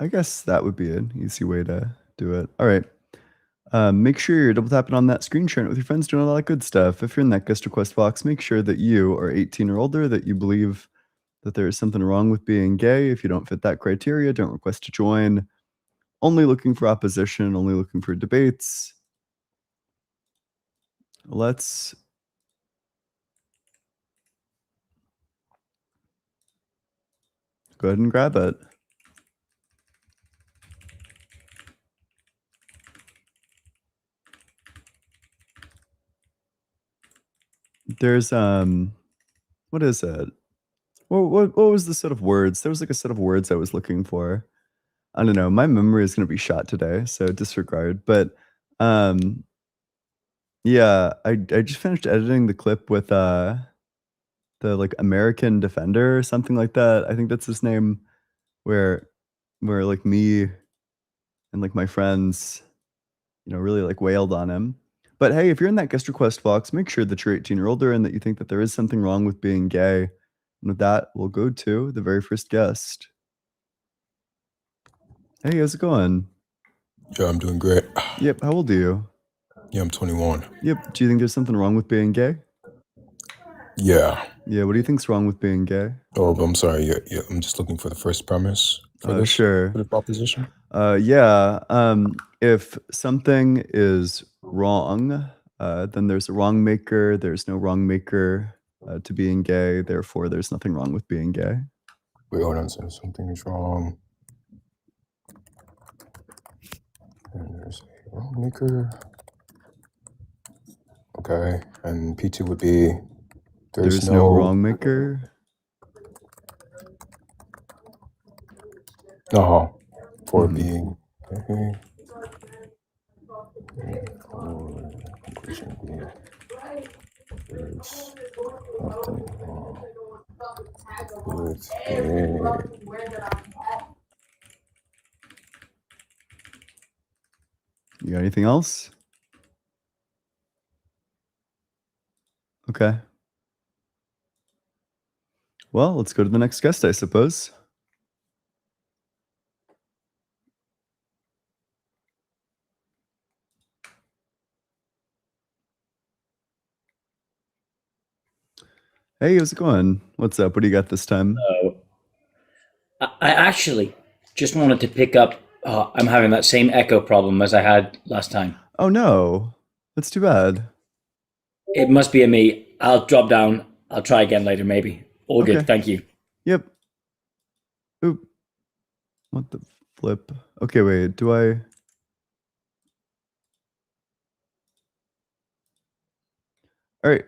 I guess that would be an easy way to do it. All right. Make sure you're double tapping on that screen, sharing it with your friends, doing all that good stuff. If you're in that guest request box, make sure that you are 18 or older, that you believe that there is something wrong with being gay. If you don't fit that criteria, don't request to join. Only looking for opposition, only looking for debates. Let's go ahead and grab it. There's what is it? What was the set of words? There was like a set of words I was looking for. I don't know. My memory is gonna be shot today, so disregard. But um yeah, I just finished editing the clip with the like American Defender or something like that. I think that's his name, where like me and like my friends, really like wailed on him. But hey, if you're in that guest request box, make sure that you're 18 or older and that you think that there is something wrong with being gay. And with that, we'll go to the very first guest. Hey, how's it going? Yeah, I'm doing great. Yep, how old are you? Yeah, I'm 21. Yep, do you think there's something wrong with being gay? Yeah. Yeah, what do you think's wrong with being gay? Oh, I'm sorry. Yeah, I'm just looking for the first premise for this Sure. proposition. Yeah, if something is wrong, then there's a wrong maker, there's no wrong maker, to being gay, therefore there's nothing wrong with being gay. Wait, hold on. So something is wrong. And there's a wrong maker. Okay, and P2 would be There's no wrong maker. For Mhm. being okay. For conclusion B, there's nothing wrong with You got anything else? Okay. Well, let's go to the next guest, I suppose. Hey, how's it going? What's up? What do you got this time? I actually just wanted to pick up. I'm having that same echo problem as I had last time. Oh no, that's too bad. It must be a me. I'll drop down. I'll try again later, maybe. All Okay. good. Thank you. Yep. Oop. What the flip? Okay, wait, do I... All right,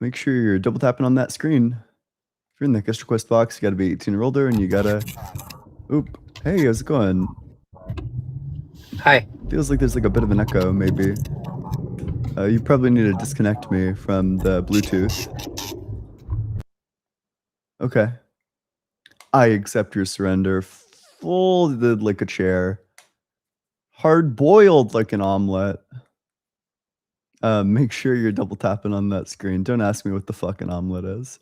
make sure you're double tapping on that screen. If you're in the guest request box, you gotta be 18 or older, and you gotta... Oop. Hey, how's it going? Hi. Feels like there's like a bit of an echo, maybe. You probably need to disconnect me from the Bluetooth. Okay. I accept your surrender. Folded like a chair. Hard boiled like an omelet. Make sure you're double tapping on that screen. Don't ask me what the fuck an omelet is.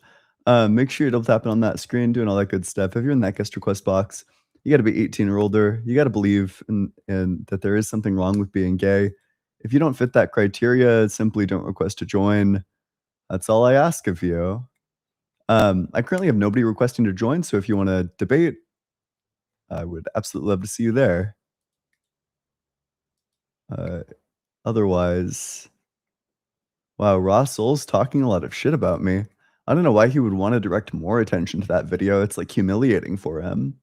Make sure you're double tapping on that screen, doing all that good stuff. If you're in that guest request box, you gotta be 18 or older. You gotta believe in that there is something wrong with being gay. If you don't fit that criteria, simply don't request to join. That's all I ask of you. I currently have nobody requesting to join, so if you wanna debate, I would absolutely love to see you there. Otherwise, wow, Ross Soul's talking a lot of shit about me. I don't know why he would wanna direct more attention to that video. It's, like, humiliating for him.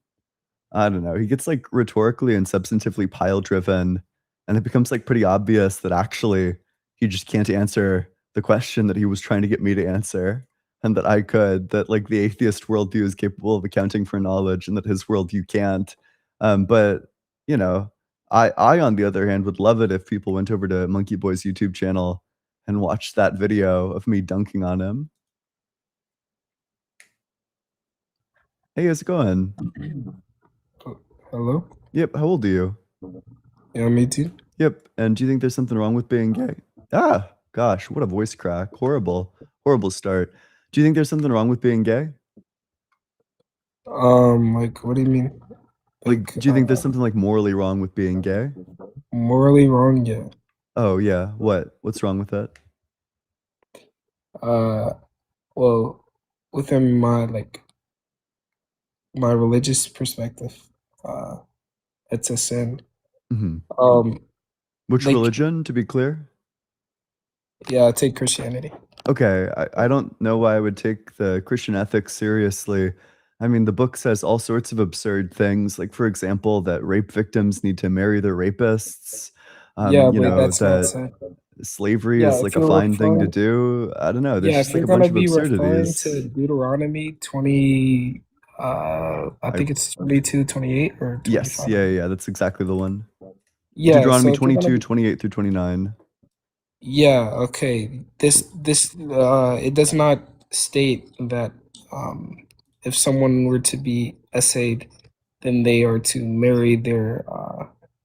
I don't know. He gets, like, rhetorically and substantively pile driven, and it becomes, like, pretty obvious that actually he just can't answer the question that he was trying to get me to answer, and that I could, that, like, the atheist worldview is capable of accounting for knowledge and that his worldview can't. But, you know, on the other hand, would love it if people went over to Monkey Boy's YouTube channel and watched that video of me dunking on him. Hey, how's it going? Hello? Yep, how old are you? Yeah, I'm 18. Yep, and do you think there's something wrong with being gay? Ah, gosh, what a voice crack. Horrible. Horrible start. Do you think there's something wrong with being gay? Like, what do you mean? Like, Like do you think there's something like morally wrong with being gay? morally wrong, yeah. Oh yeah, what? What's wrong with that? Uh, well, within my religious perspective, uh, it's a sin. Mhm. Um, Which like religion, to be clear? yeah, I take Christianity. Okay, I don't know why I would take the Christian ethics seriously. I mean, the book says all sorts of absurd things, like, for example, that rape victims need to marry their rapists, Yeah, you but know, that's not that sin. slavery Yeah, is, if like, a you're fine thing to referring, do. I don't know, there's yeah, just, if like, you're a gonna bunch of be referring to absurdities. Deuteronomy 20, I I think it's 22, 28 or Yes, 25. yeah, that's exactly the one. Yeah, so Deuteronomy if you're gonna 22, be 28 through 29. Yeah, okay. This it does not state that if someone were to be essayed, then they are to marry their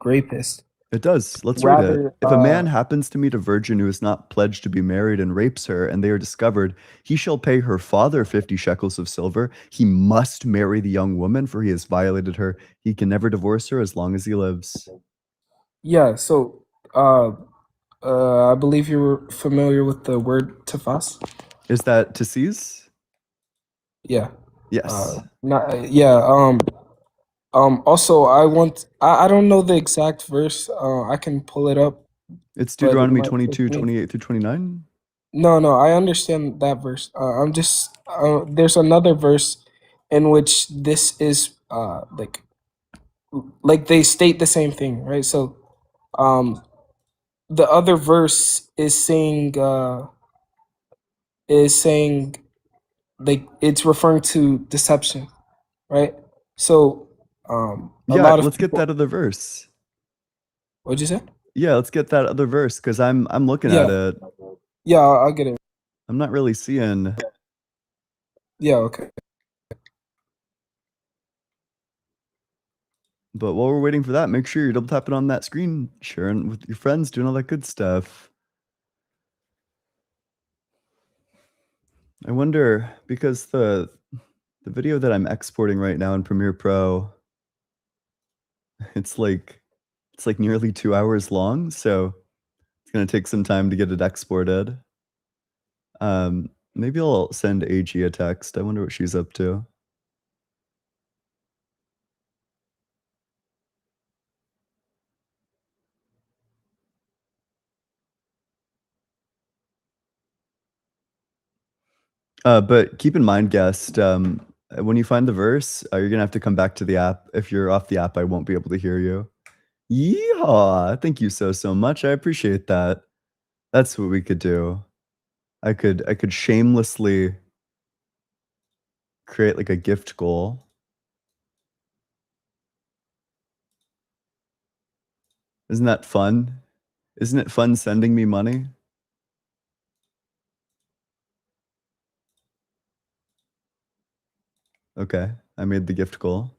rapist. It does. Let's read it. Rather, If a man happens to meet a virgin who is not pledged to be married and rapes her, and they are discovered, he shall pay her father 50 shekels of silver. He must marry the young woman, for he has violated her. He can never divorce her as long as he lives. yeah, so uh I believe you're familiar with the word tafas. Is that to seize? Yeah. Yes. Not yeah, also I don't know the exact verse. I can pull it up, It's but it Deuteronomy might take 22, me. 28 through 29. No, no, I understand that verse. I'm just there's another verse in which this is like they state the same thing, right? So um the other verse is saying like it's referring to deception, right? So a Yeah, lot of let's get that people. other verse. What'd you say? Yeah, let's get that other verse because I'm looking at Yeah, it. yeah, I'll get it. I'm not really seeing. Yeah, okay. But while we're waiting for that, make sure you're double tapping on that screen, sharing with your friends, doing all that good stuff. I wonder because the video that I'm exporting right now in Premiere Pro, it's like it's like nearly 2 hours long, so it's gonna take some time to get it exported. Maybe I'll send AG a text. I wonder what she's up to. But keep in mind, guest, when you find the verse, you're gonna have to come back to the app. If you're off the app, I won't be able to hear you. Yeehaw! Thank you so much. I appreciate that. That's what we could do. I could shamelessly create like a gift goal. Isn't that fun? Isn't it fun sending me money? Okay, I made the gift goal.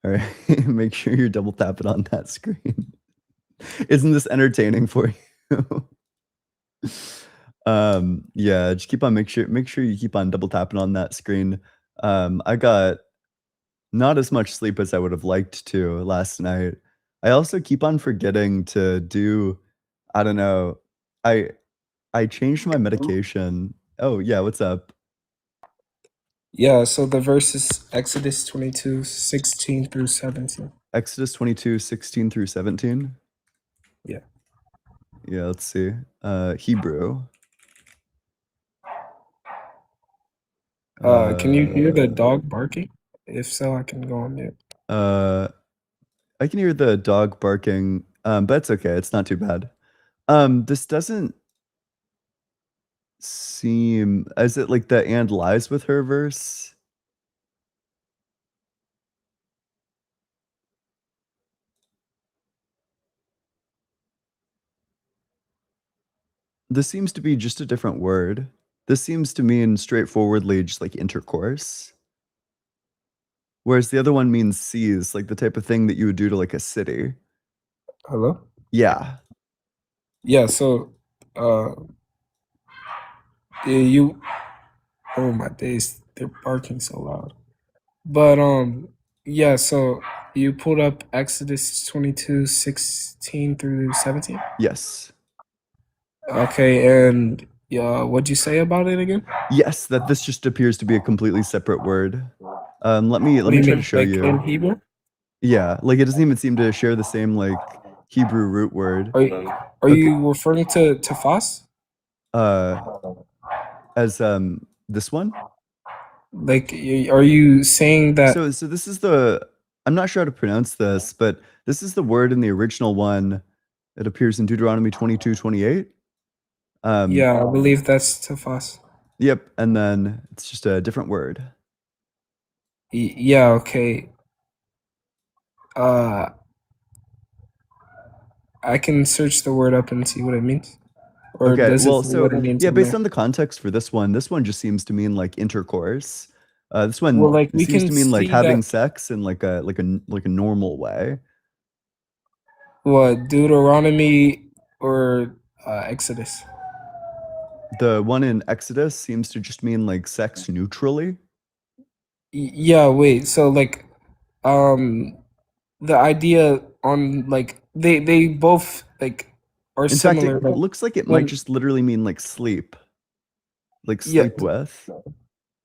All right, make sure you're double tapping on that screen. Isn't this entertaining for you? Yeah, just keep on make sure you keep on double tapping on that screen. I got not as much sleep as I would have liked to last night. I also keep on forgetting to do I don't know. I I changed my medication. Oh, yeah, what's up? Yeah, so the verse is Exodus 22, 16 through 17. Exodus 22, 16 through 17? Yeah. Yeah, let's see. Hebrew. Can you hear the dog barking? If so, I can go on mute. Uh, I can hear the dog barking, but it's okay, it's not too bad. This doesn't seem is it like the "and lies with her" verse? This seems to be just a different word. This seems to mean straightforwardly just like intercourse, whereas the other one means seize, like the type of thing that you would do to like a city. Hello? Yeah. Yeah, so uh yeah, you oh my days, they're barking so loud. But yeah, so You pulled up Exodus 22:16 through 17. Yes. Okay, and what'd you say about it again? Yes, that this just appears to be a completely separate word. Let What me do you try to mean, show like in you. Hebrew? Yeah, like it doesn't even seem to share the same like Hebrew root word. Are Okay. you referring to Tafas? Uh, as this one. Like, are you saying that? So this is the. I'm not sure how to pronounce this, but this is the word in the original one. It appears in Deuteronomy 22:28. Yeah, I believe that's Tafas. Yep, and then it's just a different word. Yeah, okay. Uh, I can search the word up and see what it means. Or Okay, does it well, say what so it means yeah, in based there? on the context for this one just seems to mean like intercourse. This Well, one like we seems can to mean like see having that sex in like a normal way. what Deuteronomy or Exodus. The one in Exodus seems to just mean like sex neutrally. Yeah, wait. So like, um, the idea on like they both like are In fact, similar. it Like looks like it might when just literally mean like sleep, like yeah sleep with.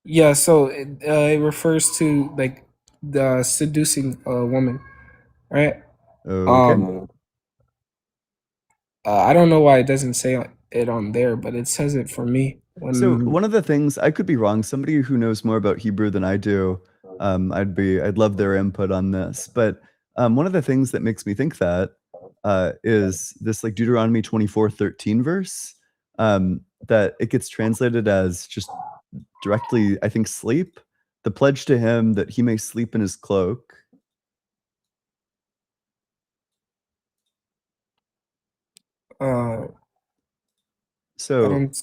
yeah. So it refers to like the seducing a woman, right? Okay. Um, I don't know why it doesn't say it on there, but it says it for me. So When one of the things I could be wrong. Somebody who knows more about Hebrew than I do, I'd love their input on this. But one of the things that makes me think that is this like Deuteronomy 24:13 verse that it gets translated as just directly, I think, sleep. The pledge to him that he may sleep in his cloak. I So don't.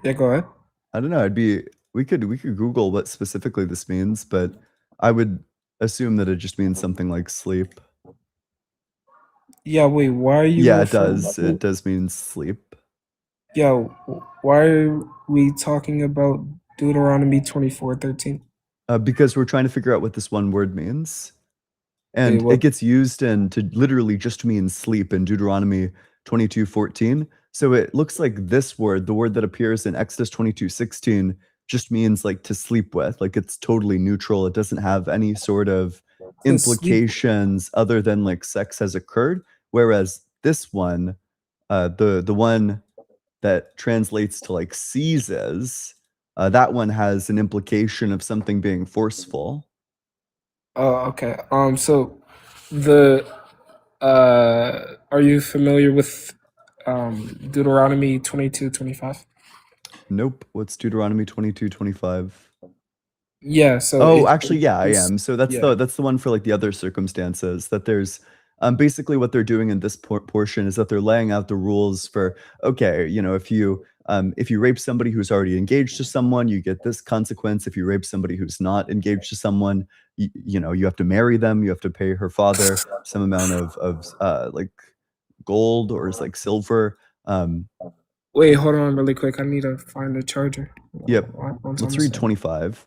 Yeah, go ahead. I don't know. We could Google what specifically this means, but I would assume that it just means something like sleep. Yeah, wait. Why are you Yeah, it referring does. It to? does mean sleep. Yeah, why are we talking about Deuteronomy 24:13? Because we're trying to figure out what this one word means. Wait, And it what? gets used and to literally just mean sleep in Deuteronomy 22:14. So it looks like this word, the word that appears in Exodus 22:16, just means like to sleep with. Like it's totally neutral. It doesn't have any sort of To sleep. implications other than like sex has occurred. Whereas this one, the one that translates to like seizes, that one has an implication of something being forceful. Oh, okay. So the are you familiar with Deuteronomy 22:25? Nope. What's Deuteronomy 22:25? Yeah, so Oh, it actually, yeah, I it's am. So that's yeah. the one for like the other circumstances that there's basically what they're doing in this portion is that they're laying out the rules for okay, if you rape somebody who's already engaged to someone, you get this consequence. If you rape somebody who's not engaged to someone, you have to marry them, you have to pay her father some amount of like gold or is like silver. Um, Wait, hold on really quick. I need to find the charger. yep. One's Let's almost read there. 25.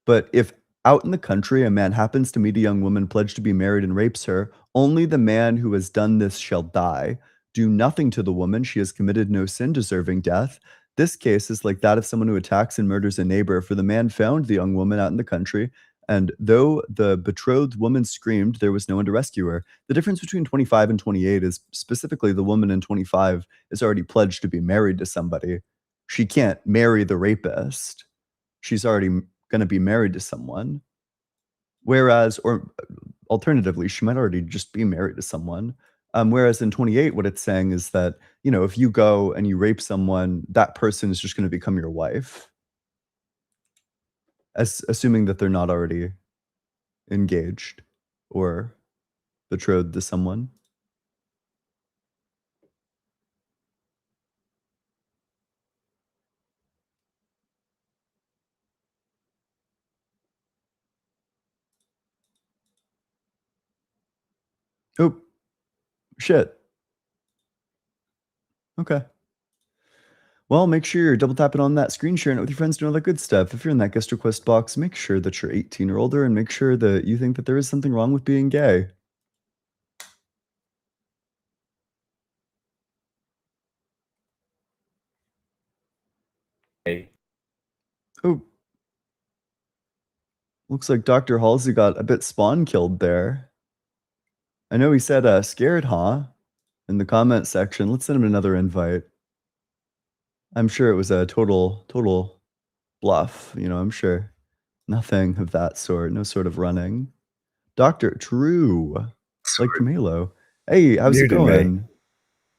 But if out in the country a man happens to meet a young woman pledged to be married and rapes her, only the man who has done this shall die. Do nothing to the woman. She has committed no sin deserving death. This case is like that of someone who attacks and murders a neighbor, for the man found the young woman out in the country, and though the betrothed woman screamed, there was no one to rescue her. The difference between 25 and 28 is specifically the woman in 25 is already pledged to be married to somebody. She can't marry the rapist. She's already gonna be married to someone. Whereas or alternatively, she might already just be married to someone. Whereas in 28, what it's saying is that, if you go and you rape someone, that person is just gonna become your wife, assuming that they're not already engaged or betrothed to someone. Oh, shit. Okay. Well, make sure you're double tapping on that screen, sharing it with your friends, doing all that good stuff. If you're in that guest request box, make sure that you're 18 or older and make sure that you think that there is something wrong with being gay. Oh, looks like Dr. Halsey got a bit spawn killed there. I know he said scared, huh? In the comment section. Let's send him another invite. I'm sure it was a total bluff, you know, I'm sure. Nothing of that sort, no sort of running. Dr. True, like from Halo. Hey, how's it Muted me. going?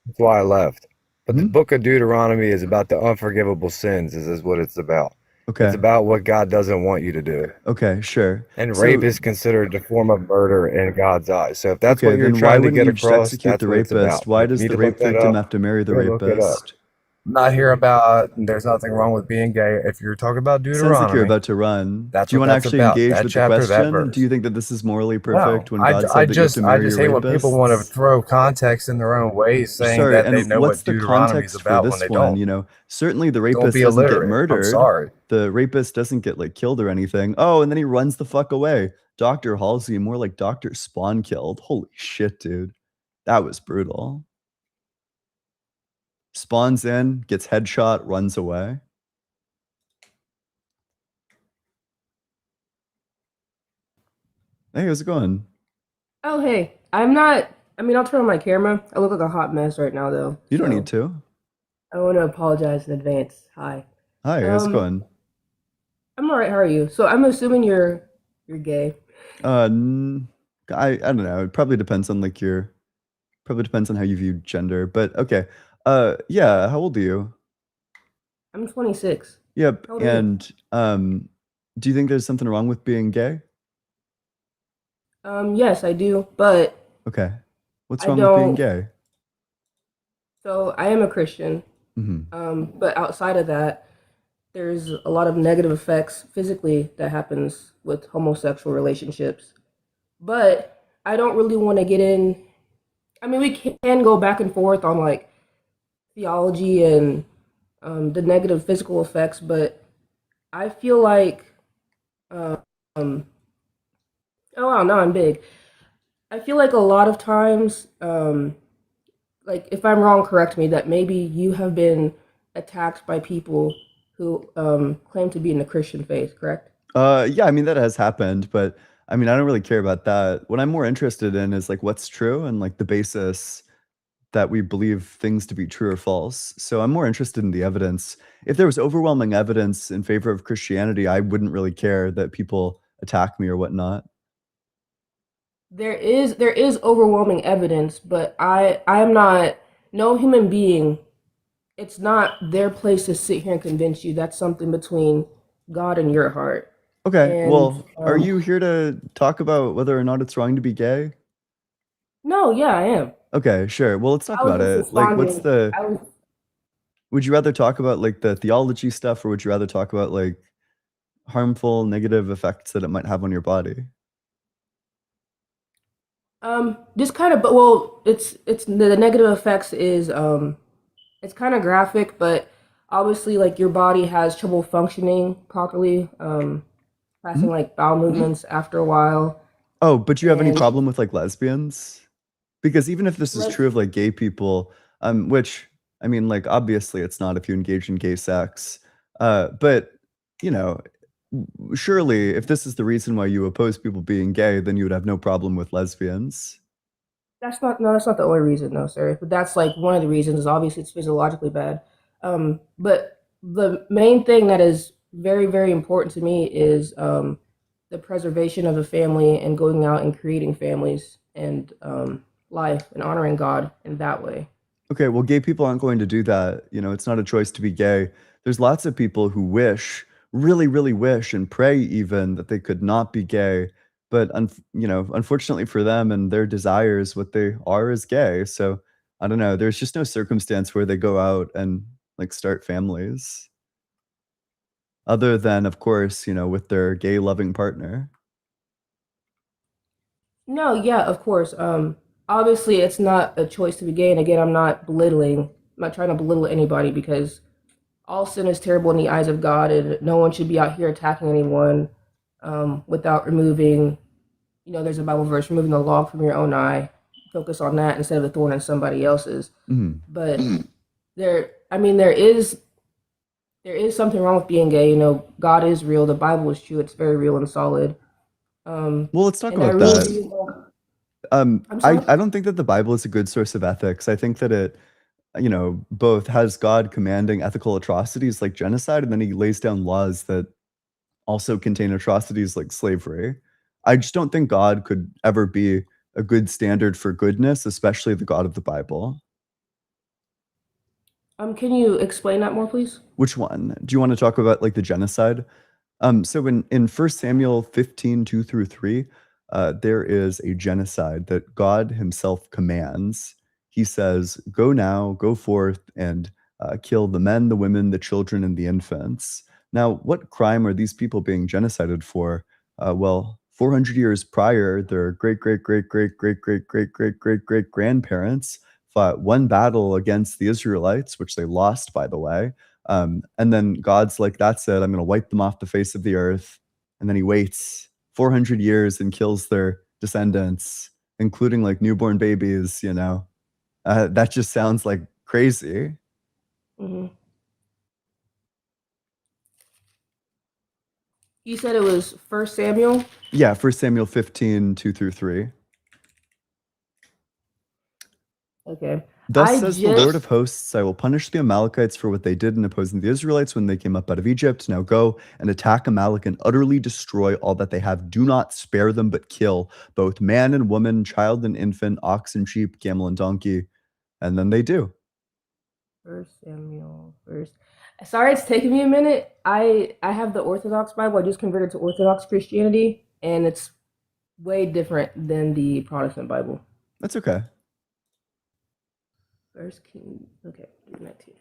That's why I left. But the Hmm? book of Deuteronomy is about the unforgivable sins, is what it's about. Okay. It's about what God doesn't want you to do. Okay, sure. And So- rape is considered a form of murder in God's eyes. So if that's okay, what you're then why trying to wouldn't get you just across, execute that's the what it's rapist? about. Why You does need the to look rape that victim up. have to marry the Go look it up. rapist? I'm not here about there's nothing wrong with being gay. If you're talking about Sounds like you're Deuteronomy, about to run. that's Do you what want to that's actually about. engage That with the chapter, that question? verse. Do you think that this is morally No, perfect when I God said that you have to marry just your hate when people want to rapists? throw context in their own ways, saying Sorry, that they and know what's what the Deuteronomy is context for about when this they one? don't. You know, certainly the Don't rapist be doesn't get illiterate. I'm murdered. sorry. The rapist doesn't get like killed or anything. Oh, and then he runs the fuck away. Dr. Halsey, more like Dr. Spawn killed. Holy shit, dude. That was brutal. Spawns in, gets headshot, runs away. Hey, how's it going? Oh, hey. I'll turn on my camera. I look like a hot mess right now, though. You don't so need to. I want to apologize in advance. Hi. Hi, how's it Um, going? I'm alright. How are you? So I'm assuming you're gay. I don't know. It probably depends on like probably depends on how you view gender, but okay. Yeah, how old are you? I'm 26. Yep. How old are you? And do you think there's something wrong with being gay? Yes, I do, but Okay. What's I wrong with being don't. gay? So I am a Christian. Hmm. But outside of that, there's a lot of negative effects physically that happens with homosexual relationships. But I don't really want to get in. I mean, we can go back and forth on like theology and the negative physical effects, but I feel like, um, oh wow, now I'm big. I feel like a lot of times, like if I'm wrong, correct me, that maybe you have been attacked by people who claim to be in the Christian faith, correct? Yeah, I mean that has happened, but I mean I don't really care about that. What I'm more interested in is like what's true and like the basis that we believe things to be true or false. So I'm more interested in the evidence. If there was overwhelming evidence in favor of Christianity, I wouldn't really care that people attack me or whatnot. There is overwhelming evidence, but I am not, no human being. It's not their place to sit here and convince you. That's something between God and your heart. Okay, And well, are you here to talk about whether or not it's wrong to be gay? no, yeah, I am. Okay, sure. Well, let's talk I was about just it. Like, what's responding. the, would you rather talk about like the theology stuff or would you rather talk about like harmful negative effects that it might have on your body? Just kind of, but well, it's the negative effects is it's kind of graphic, but obviously, like your body has trouble functioning properly, passing Mhm. like bowel movements after a while. Oh, but you have any And problem with like lesbians? Because even if this is like, true of like gay people, which I mean, like obviously it's not if you engage in gay sex, but you know, surely if this is the reason why you oppose people being gay, then you would have no problem with lesbians. that's not the only reason, no, sir. But that's like one of the reasons. Is obviously it's physiologically bad. But the main thing that is very, very important to me is the preservation of a family and going out and creating families and life and honoring God in that way. Okay, well, gay people aren't going to do that. You know, it's not a choice to be gay. There's lots of people who wish, really, really wish, and pray even that they could not be gay. But you know, unfortunately for them and their desires, what they are is gay. So I don't know. There's just no circumstance where they go out and like start families, other than, of course, you know, with their gay loving partner. No, yeah, of course. Obviously it's not a choice to be gay, and again, I'm not trying to belittle anybody because all sin is terrible in the eyes of God, and no one should be out here attacking anyone without removing, there's a Bible verse, removing the log from your own eye. Focus on that instead of the thorn in somebody else's. But there is something wrong with being gay. God is real. The Bible is true. It's very real and solid. Well, let's talk And I about really that. do. I'm sorry? I don't think that the Bible is a good source of ethics. I think that it, both has God commanding ethical atrocities like genocide, and then he lays down laws that also contain atrocities like slavery. I just don't think God could ever be a good standard for goodness, especially the God of the Bible. Can you explain that more, please? Which one? Do you want to talk about like the genocide? So in 1 Samuel 15, 2 through 3, there is a genocide that God himself commands. He says, "Go now, go forth, and kill the men, the women, the children, and the infants." Now, what crime are these people being genocided for? Well, 400 years prior, their great, great, great, great, great, great, great, great, great, great grandparents fought one battle against the Israelites, which they lost, by the way. And then God's like, "That's it. I'm going to wipe them off the face of the earth." And then he waits 400 years and kills their descendants, including like newborn babies, That just sounds like crazy. hmm You said it was 1 Samuel? Yeah, 1 Samuel 15, 2 through 3. Okay. Thus says the Lord of hosts, "I will punish the Amalekites for what they did in opposing the Israelites when they came up out of Egypt. Now go and attack Amalek and utterly destroy all that they have. Do not spare them, but kill both man and woman, child and infant, ox and sheep, camel and donkey." And then they do. 1 Samuel, first. Sorry, it's taking me a minute. I have the Orthodox Bible. I just converted to Orthodox Christianity, and it's way different than the Protestant Bible. That's okay. First King, okay, 19.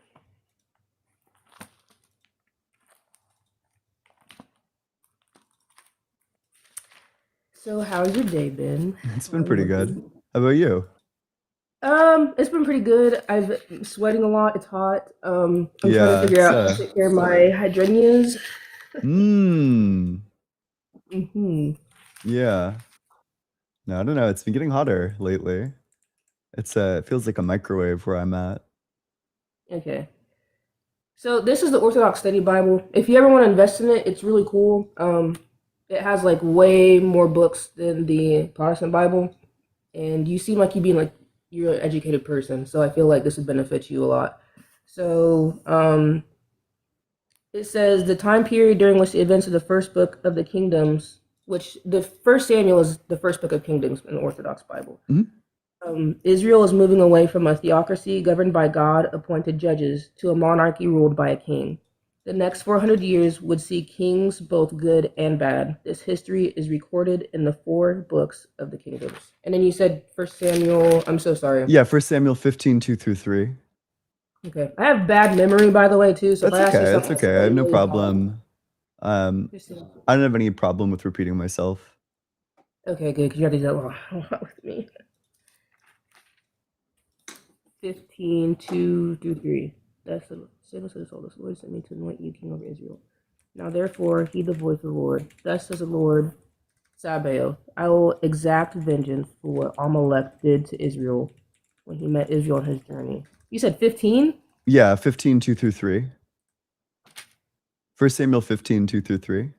So, how's your day been? It's been pretty good. How about you? It's been pretty good. I've been sweating a lot. It's hot. I'm trying Yeah, to figure out how it's, to take care of my hydrangeas. Mm, Mm-hmm. yeah. No, I don't know. It's been getting hotter lately. It feels like a microwave where I'm at. Okay. So this is the Orthodox Study Bible. If you ever want to invest in it, it's really cool. It has like way more books than the Protestant Bible, and you seem like you're an educated person. So I feel like this would benefit you a lot. So it says the time period during which the events of the first book of the kingdoms, which the First Samuel is the first book of kingdoms in the Orthodox Bible. Mhm. Israel is moving away from a theocracy governed by God-appointed judges to a monarchy ruled by a king. The next 400 years would see kings both good and bad. This history is recorded in the 4 books of the kingdoms. And then you said 1 Samuel, I'm so sorry. Yeah, 1 Samuel 15, 2 through 3. Okay. I have bad memory, by the way, too. So That's if I ask you okay. That's something that's okay. I have no really problem. I hard- don't have any problem with repeating myself. Okay, good, because you have to do that lot with me. 15, 2 through 3. That's the same as the Lord. The Lord sent me to anoint you king over Israel. Now therefore heed the voice of the Lord. Thus says the Lord Sabaoth, I will exact vengeance for what Amalek did to Israel when he met Israel on his journey. You said 15? Yeah, 15, 2 through 3. 1 Samuel 15, 2 through 3.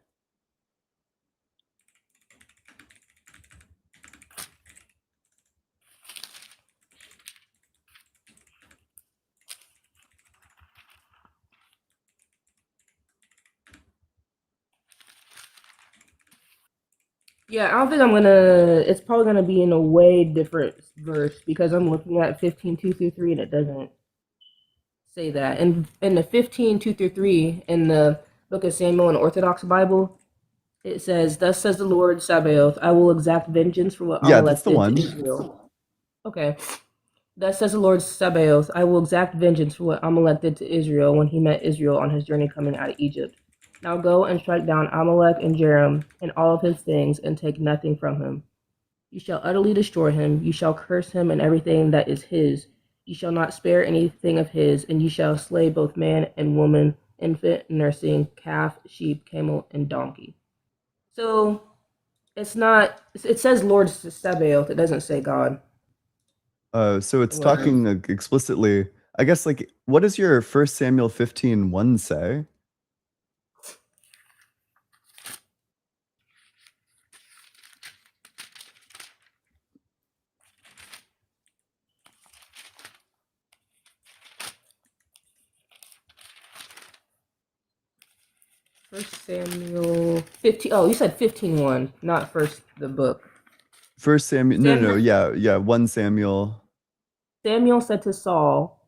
Yeah, I don't think I'm gonna. It's probably gonna be in a way different verse because I'm looking at 15, 2 through 3, and it doesn't say that. And in the 15, 2 through 3, in the book of Samuel in the Orthodox Bible, it says, "Thus says the Lord Sabaoth, I will exact vengeance for what Yeah, Amalek that's the did one. to Israel." Okay. Thus says the Lord Sabaoth, I will exact vengeance for what Amalek did to Israel when he met Israel on his journey coming out of Egypt. Now go and strike down Amalek and Jerem and all of his things, and take nothing from him. You shall utterly destroy him. You shall curse him and everything that is his. You shall not spare anything of his, and you shall slay both man and woman, infant, nursing, calf, sheep, camel, and donkey. So it's not. It says Lord Sabaoth. It doesn't say God. So it's Well, talking explicitly. I guess like what does your 1 Samuel 15:1 say? First Samuel 15. Oh, you said 15:1, not first the book. 1 Samuel. No, yeah, 1 Samuel. Samuel said to Saul,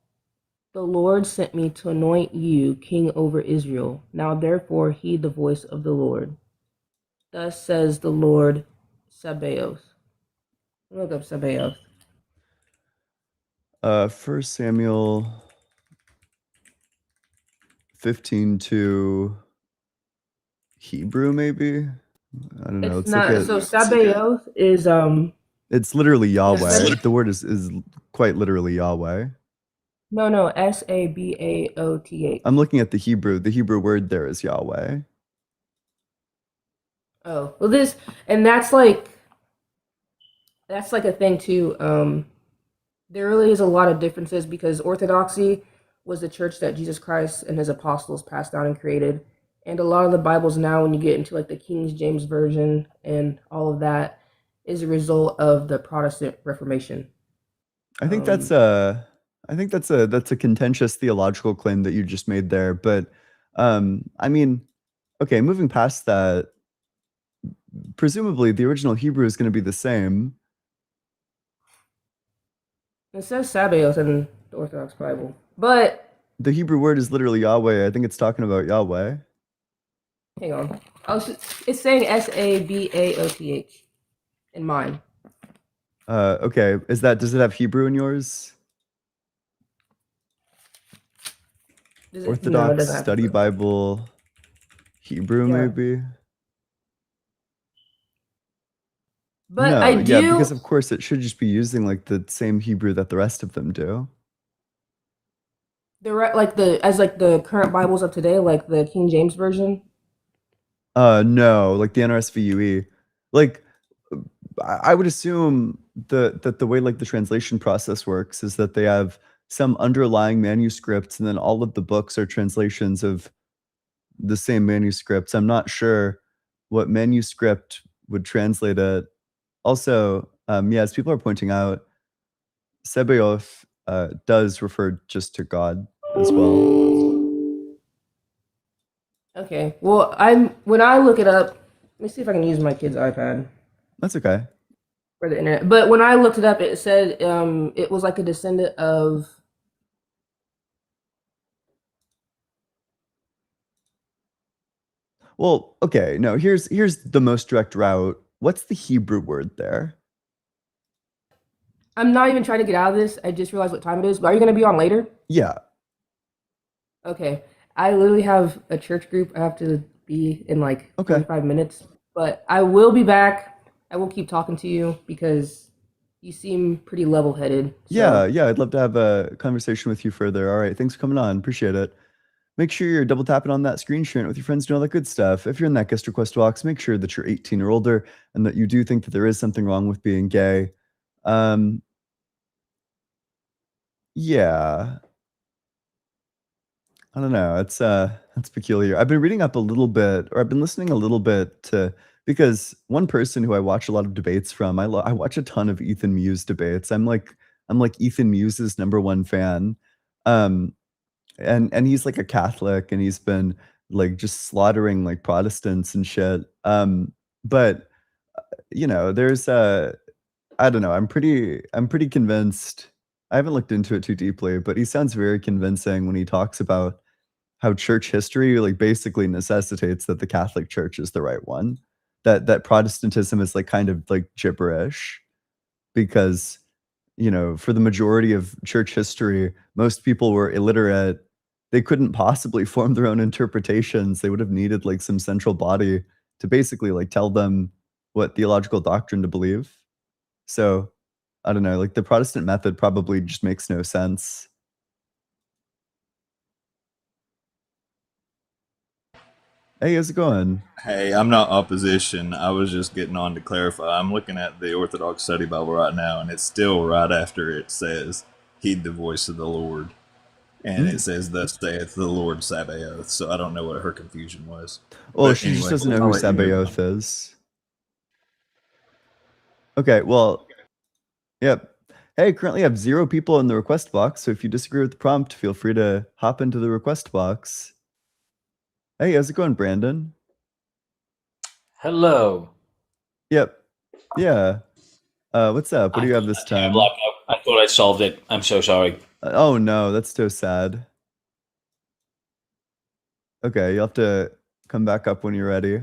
"The Lord sent me to anoint you king over Israel. Now therefore heed the voice of the Lord. Thus says the Lord Sabaoth." Look up Sabaoth. 1 Samuel 15:2 Hebrew, maybe. I don't know. It's It's like not. So Sabaoth is It's literally Yahweh. Sab- The word is quite literally Yahweh. no Sabaoth. I'm looking at the Hebrew. The Hebrew word there is Yahweh. Oh well, that's like a thing too. There really is a lot of differences because Orthodoxy was the church that Jesus Christ and his apostles passed down and created. And a lot of the Bibles now, when you get into like the King James Version and all of that, is a result of the Protestant Reformation. I think that's a contentious theological claim that you just made there. But I mean, okay, moving past that, presumably the original Hebrew is going to be the same. It says Sabaoth in the Orthodox Bible, but The Hebrew word is literally Yahweh. I think it's talking about Yahweh. hang on. It's saying Sabaoth in mine. Okay, does it have Hebrew in yours? No, it Orthodox doesn't have Study Hebrew. Bible, Hebrew, Yeah. maybe? But No, I do. yeah, because of course it should just be using like the same Hebrew that the rest of them do. the current Bibles of today, like the King James version. No, like the NRSVUE. Like I would assume that the way like the translation process works is that they have some underlying manuscripts and then all of the books are translations of the same manuscripts. I'm not sure what manuscript would translate it. Also, as people are pointing out, Sebaoth does refer just to God as well. Okay. Well, when I look it up, let me see if I can use my kid's iPad That's okay. for the internet. But when I looked it up, it said it was like a descendant of. Well, okay, no, here's the most direct route. What's the Hebrew word there? I'm not even trying to get out of this. I just realized what time it is. But are you going to be on later? Yeah. Okay. I literally have a church group I have to be in like Okay. 45 minutes. But I will be back. I will keep talking to you because you seem pretty level-headed. So. Yeah, I'd love to have a conversation with you further. All right, thanks for coming on. Appreciate it. Make sure you're double tapping on that screen, sharing it with your friends, doing all that good stuff. If you're in that guest request box, make sure that you're 18 or older and that you do think that there is something wrong with being gay. Yeah. I don't know. It's peculiar. I've been reading up a little bit, or I've been listening a little bit to because one person who I watch a lot of debates from, I watch a ton of Ethan Muse debates. I'm like Ethan Muse's #1 fan. Um, and he's like a Catholic and he's been like just slaughtering like Protestants and shit. But there's I don't know. I'm pretty convinced. I haven't looked into it too deeply, but he sounds very convincing when he talks about how church history like basically necessitates that the Catholic Church is the right one. That Protestantism is like kind of like gibberish because for the majority of church history, most people were illiterate. They couldn't possibly form their own interpretations. They would have needed like some central body to basically like tell them what theological doctrine to believe. So I don't know, like the Protestant method probably just makes no sense. Hey, how's it going? Hey, I'm not opposition. I was just getting on to clarify. I'm looking at the Orthodox Study Bible right now, and it's still right after it says, "Heed the voice of the Lord," and it says, "Thus saith the Lord Sabaoth." So I don't know what her confusion was. Well, But she just anyway, doesn't know I'll who let you move Sabaoth on. is. Okay, well, yep. Hey, currently I have 0 people in the request box, so if you disagree with the prompt, feel free to hop into the request box. Hey, how's it going, Brandon? Hello. Yep. Yeah. What's up? What do you have this time? I thought I solved it. I'm so sorry. Oh no, that's so sad. Okay, you'll have to come back up when you're ready.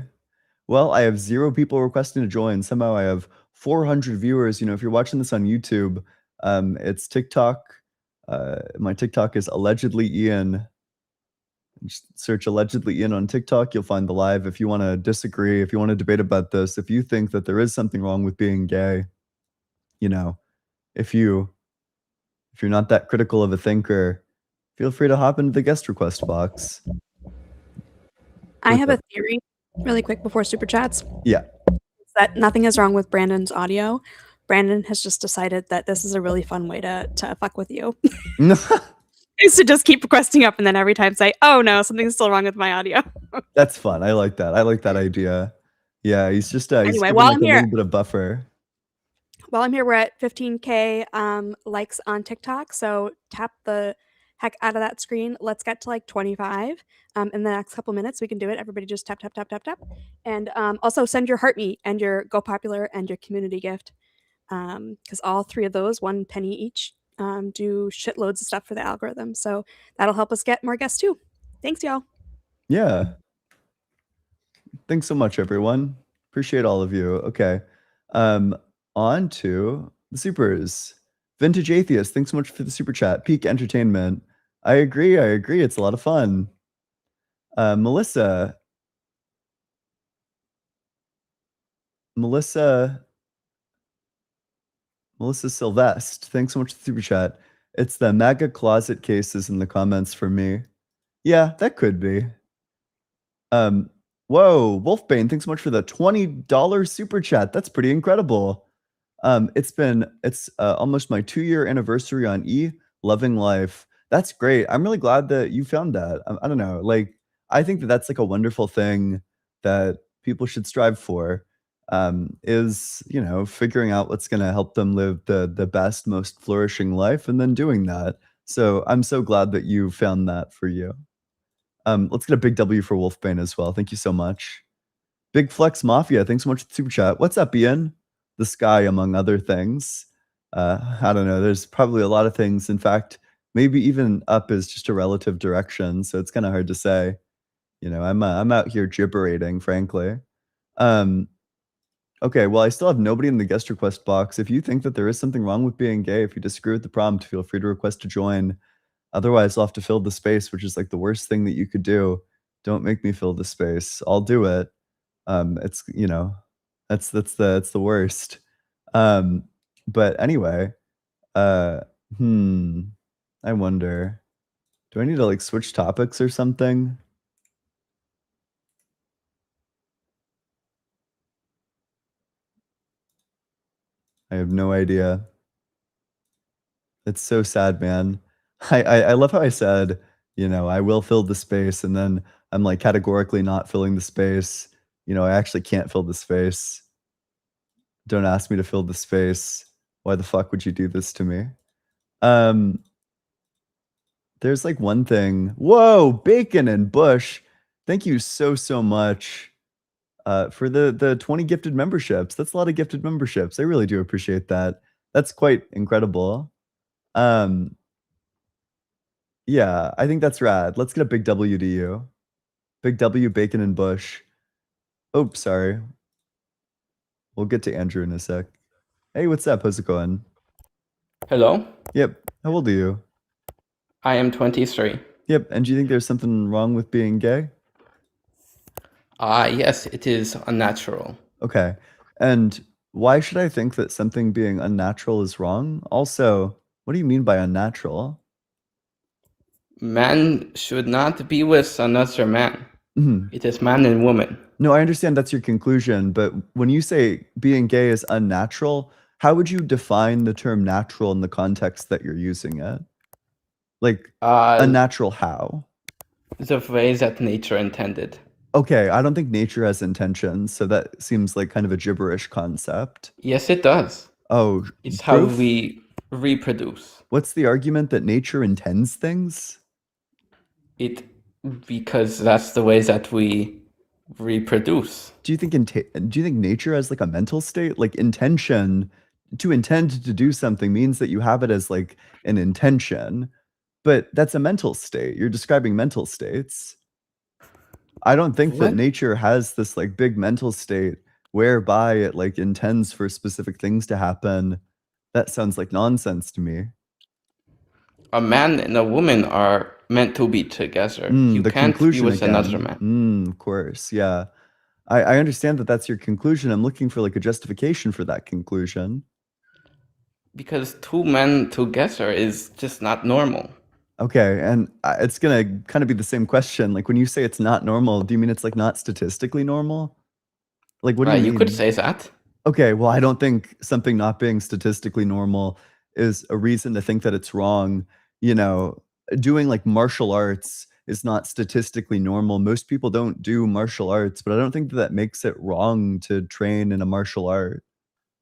Well, I have 0 people requesting to join. Somehow I have 400 viewers. You know, if you're watching this on YouTube, it's TikTok. My TikTok is allegedly Ian. Just search allegedly Ian on TikTok. You'll find the live. If you want to disagree, if you want to debate about this, if you think that there is something wrong with being gay, you know, if you're not that critical of a thinker, feel free to hop into the guest request box. I What's have up? a theory really quick before super chats. Yeah. It's that nothing is wrong with Brandon's audio. Brandon has just decided that this is a really fun way to fuck with you. Is to just keep requesting up and then every time say, oh no, something's still wrong with my audio. That's fun. I like that. I like that idea. Yeah, he's just he's Anyway, giving while like I'm a here, little bit of buffer. While I'm here, we're at 15K likes on TikTok. So tap the heck out of that screen. Let's get to like 25. In the next couple minutes, we can do it. Everybody just tap, tap, tap, tap, tap. And also send your heart meet and your Go Popular and your community gift. Because all 3 of those, 1 penny each, do shitloads of stuff for the algorithm. So that'll help us get more guests too. Thanks, y'all. Yeah. Thanks so much, everyone. Appreciate all of you. Okay. On to the supers. Vintage Atheist, thanks so much for the super chat. Peak Entertainment. I agree. It's a lot of fun. Melissa Sylvester, thanks so much for the super chat. It's the MAGA closet cases in the comments for me. Yeah, that could be. Whoa, Wolfbane, thanks so much for the $20 super chat. That's pretty incredible. It's almost my 2-year anniversary on loving life. That's great. I'm really glad that you found that. I don't know, like, I think that that's like a wonderful thing that people should strive for, is, you know, figuring out what's gonna help them live the best, most flourishing life and then doing that. So I'm so glad that you found that for you. Let's get a big W for Wolfbane as well. Thank you so much. Big Flex Mafia, thanks so much for the super chat. What's up, Ian? The sky, among other things. I don't know. There's probably a lot of things. In fact, maybe even up is just a relative direction, so it's kind of hard to say. You know, I'm out here gibberating, frankly. Okay, well, I still have nobody in the guest request box. If you think that there is something wrong with being gay, if you disagree with the prompt, feel free to request to join. Otherwise, I'll have to fill the space, which is like the worst thing that you could do. Don't make me fill the space. I'll do it. It's, you know, that's the worst. But anyway, I wonder, do I need to like switch topics or something? I have no idea. It's so sad, man. I love how I said, you know, I will fill the space, and then I'm like categorically not filling the space. You know, I actually can't fill the space. Don't ask me to fill the space. Why the fuck would you do this to me? There's like one thing. Whoa, Bacon and Bush. Thank you so much for the 20 gifted memberships. That's a lot of gifted memberships. I really do appreciate that. That's quite incredible. Yeah, I think that's rad. Let's get a big W to you. Big W, Bacon and Bush. Oh, sorry. We'll get to Andrew in a sec. Hey, what's up? How's it going? Hello, Yep. How old are you? I am 23. Yep. And do you think there's something wrong with being gay? Yes, it is unnatural. Okay. And Why should I think that something being unnatural is wrong? Also, what do you mean by unnatural? Man should not be with another man. Mhm. It is man and woman. No, I understand that's your conclusion, but when you say being gay is unnatural, how would you define the term natural in the context that you're using it? Like, unnatural how? The way that nature intended. Okay, I don't think nature has intentions, so that seems like kind of a gibberish concept. Yes, it does. Oh, It's how proof? we reproduce. What's the argument that nature intends things? Because that's the way that we reproduce. Do you think nature has like a mental state? Like intention, to intend to do something means that you have it as like an intention, but that's a mental state. You're describing mental states. I don't think that What? nature has this like big mental state whereby it like intends for specific things to happen. That sounds like nonsense to me. A man and a woman are meant to be together. You The can't be conclusion with another again. man. Of course, yeah. I understand that that's your conclusion. I'm looking for like a justification for that conclusion. Because two men together is just not normal. Okay, and it's gonna kind of be the same question. Like when you say it's not normal, do you mean it's like not statistically normal? Like what do you mean? You could say that. Okay, well, I don't think something not being statistically normal is a reason to think that it's wrong. You know, doing like martial arts is not statistically normal. Most people don't do martial arts, but I don't think that that makes it wrong to train in a martial art,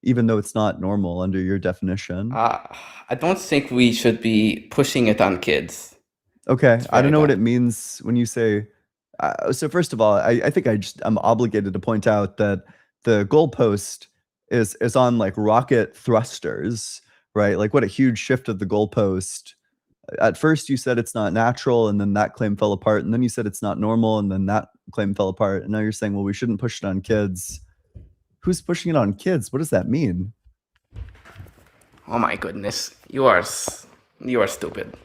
even though it's not normal under your definition. I don't think we should be pushing it on kids. Okay, I don't very know what bad. it means when you say. So first of all, I think I'm obligated to point out that the goalpost is on like rocket thrusters, right? Like what a huge shift of the goalpost. At first you said it's not natural, and then that claim fell apart, and then you said it's not normal, and then that claim fell apart, and now you're saying, well, we shouldn't push it on kids. Who's pushing it on kids? What does that mean? Oh my goodness, you are stupid.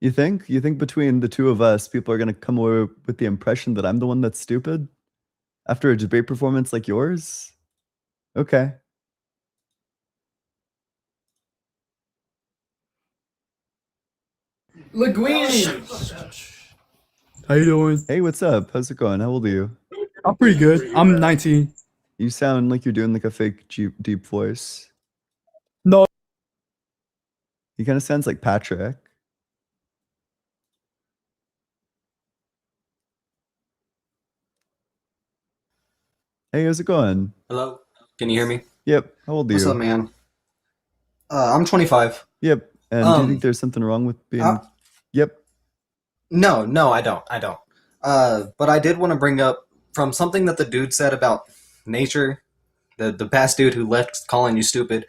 You think? You think between the two of us, people are gonna come away with the impression that I'm the one that's stupid after a debate performance like yours? Okay. How you doing? Hey, what's up? How's it going? How old are you? I'm pretty good. I'm 19. You sound like you're doing like a fake deep voice. No. He kind of sounds like Patrick. Hey, how's it going? Hello, can you hear me? Yep. How old are What's you? up, man? I'm 25. Yep. And do you think there's something wrong with being? Yep. No, I don't. But I did want to bring up from something that the dude said about nature, the past dude who left calling you stupid.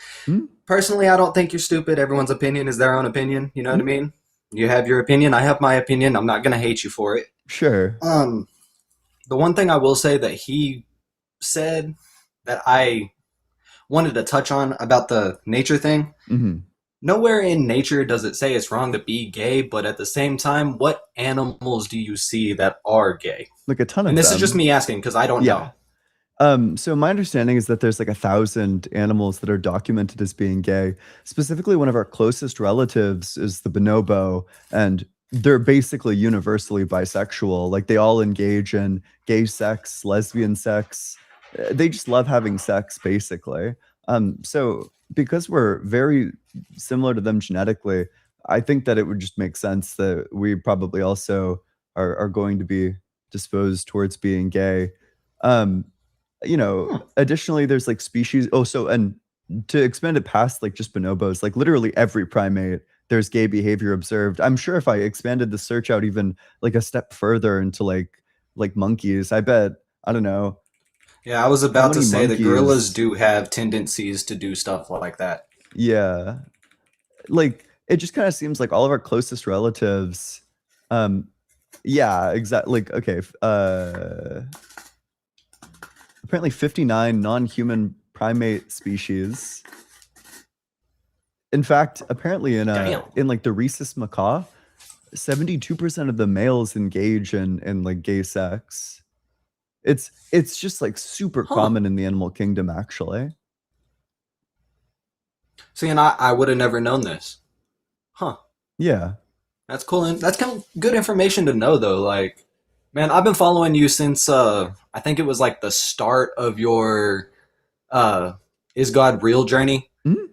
Personally, I don't think you're stupid. Everyone's opinion is their own opinion. You know what I mean? You have your opinion. I have my opinion. I'm not gonna hate you for it. Sure. The one thing I will say that he said that I wanted to touch on about the nature thing. Nowhere in nature does it say it's wrong to be gay, but at the same time, what animals do you see that are gay? Like a ton of them. And this is just me asking because I don't know. So my understanding is that there's like 1,000 animals that are documented as being gay. Specifically, one of our closest relatives is the bonobo, and they're basically universally bisexual. Like they all engage in gay sex, lesbian sex. They just love having sex, basically. So because we're very similar to them genetically, I think that it would just make sense that we probably also are going to be disposed towards being gay. You know, additionally, there's like species. Oh, so and to expand it past like just bonobos, like literally every primate, there's gay behavior observed. I'm sure if I expanded the search out even like a step further into like monkeys, I bet, I don't know. Yeah, I was about to say monkeys? the gorillas do have tendencies to do stuff like that. Yeah. Like it just kind of seems like all of our closest relatives, yeah, exactly. Like, okay, apparently 59 non-human primate species. In fact, apparently in like the rhesus macaw, 72% of the males engage in like gay sex. It's just like super common in the animal kingdom, actually. See, and I would have never known this. Huh. Yeah. That's cool. And that's kind of good information to know, though. Like, man, I've been following you since I think it was like the start of your Is God Real journey. Mhm.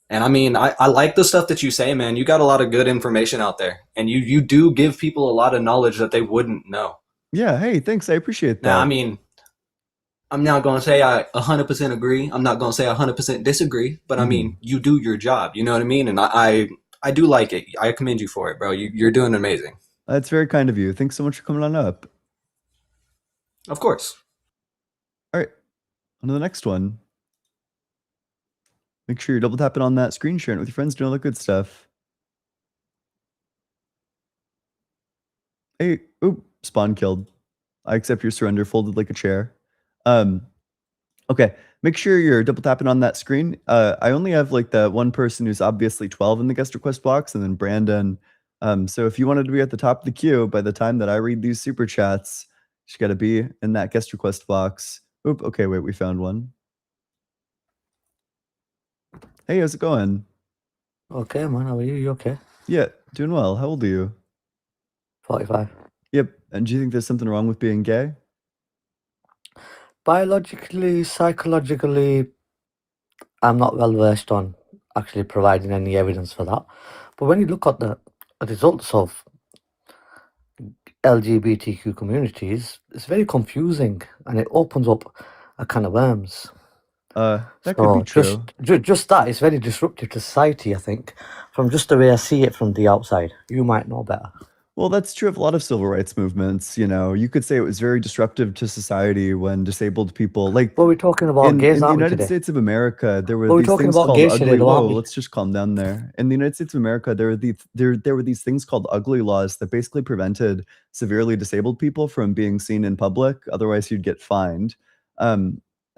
And I mean, I like the stuff that you say, man. You got a lot of good information out there, and you do give people a lot of knowledge that they wouldn't know. Yeah. Hey, thanks. I appreciate Now, I that. mean, I'm not going to say I 100% agree. I'm not going to say I 100% disagree, but I mean, you do your job. You know what I mean? And I do like it. I commend you for it, bro. You're doing amazing. That's very kind of you. Thanks so much for coming on up. Of course. All right. On to the next one. Make sure you're double tapping on that screen, sharing it with your friends, doing all the good stuff. Hey, oop, spawn killed. I accept your surrender, folded like a chair. Okay, make sure you're double tapping on that screen. I only have like the one person who's obviously 12 in the guest request box, and then Brandon. So if you wanted to be at the top of the queue by the time that I read these super chats, you got to be in that guest request box. Oop, okay, wait, we found one. Hey, how's it going? Okay, man, how are you? You okay? Yeah, doing well. How old are you? 45. Yep. And do you think there's something wrong with being gay? Biologically, psychologically, I'm not well versed on actually providing any evidence for that. But when you look at the results of LGBTQ communities, it's very confusing and it opens up a can of worms. That could be true. Just that is very disruptive to society, I think, from just the way I see it from the outside. You might know better. Well, that's true of a lot of civil rights movements. You know, you could say it was very disruptive to society when disabled people, like, But we're talking about gays, in the aren't we, United today? States of America, there were But we're these talking things about called gays today, ugly. though, aren't Whoa, we? let's just calm down there. In the United States of America, there were these things called ugly laws that basically prevented severely disabled people from being seen in public. Otherwise, you'd get fined.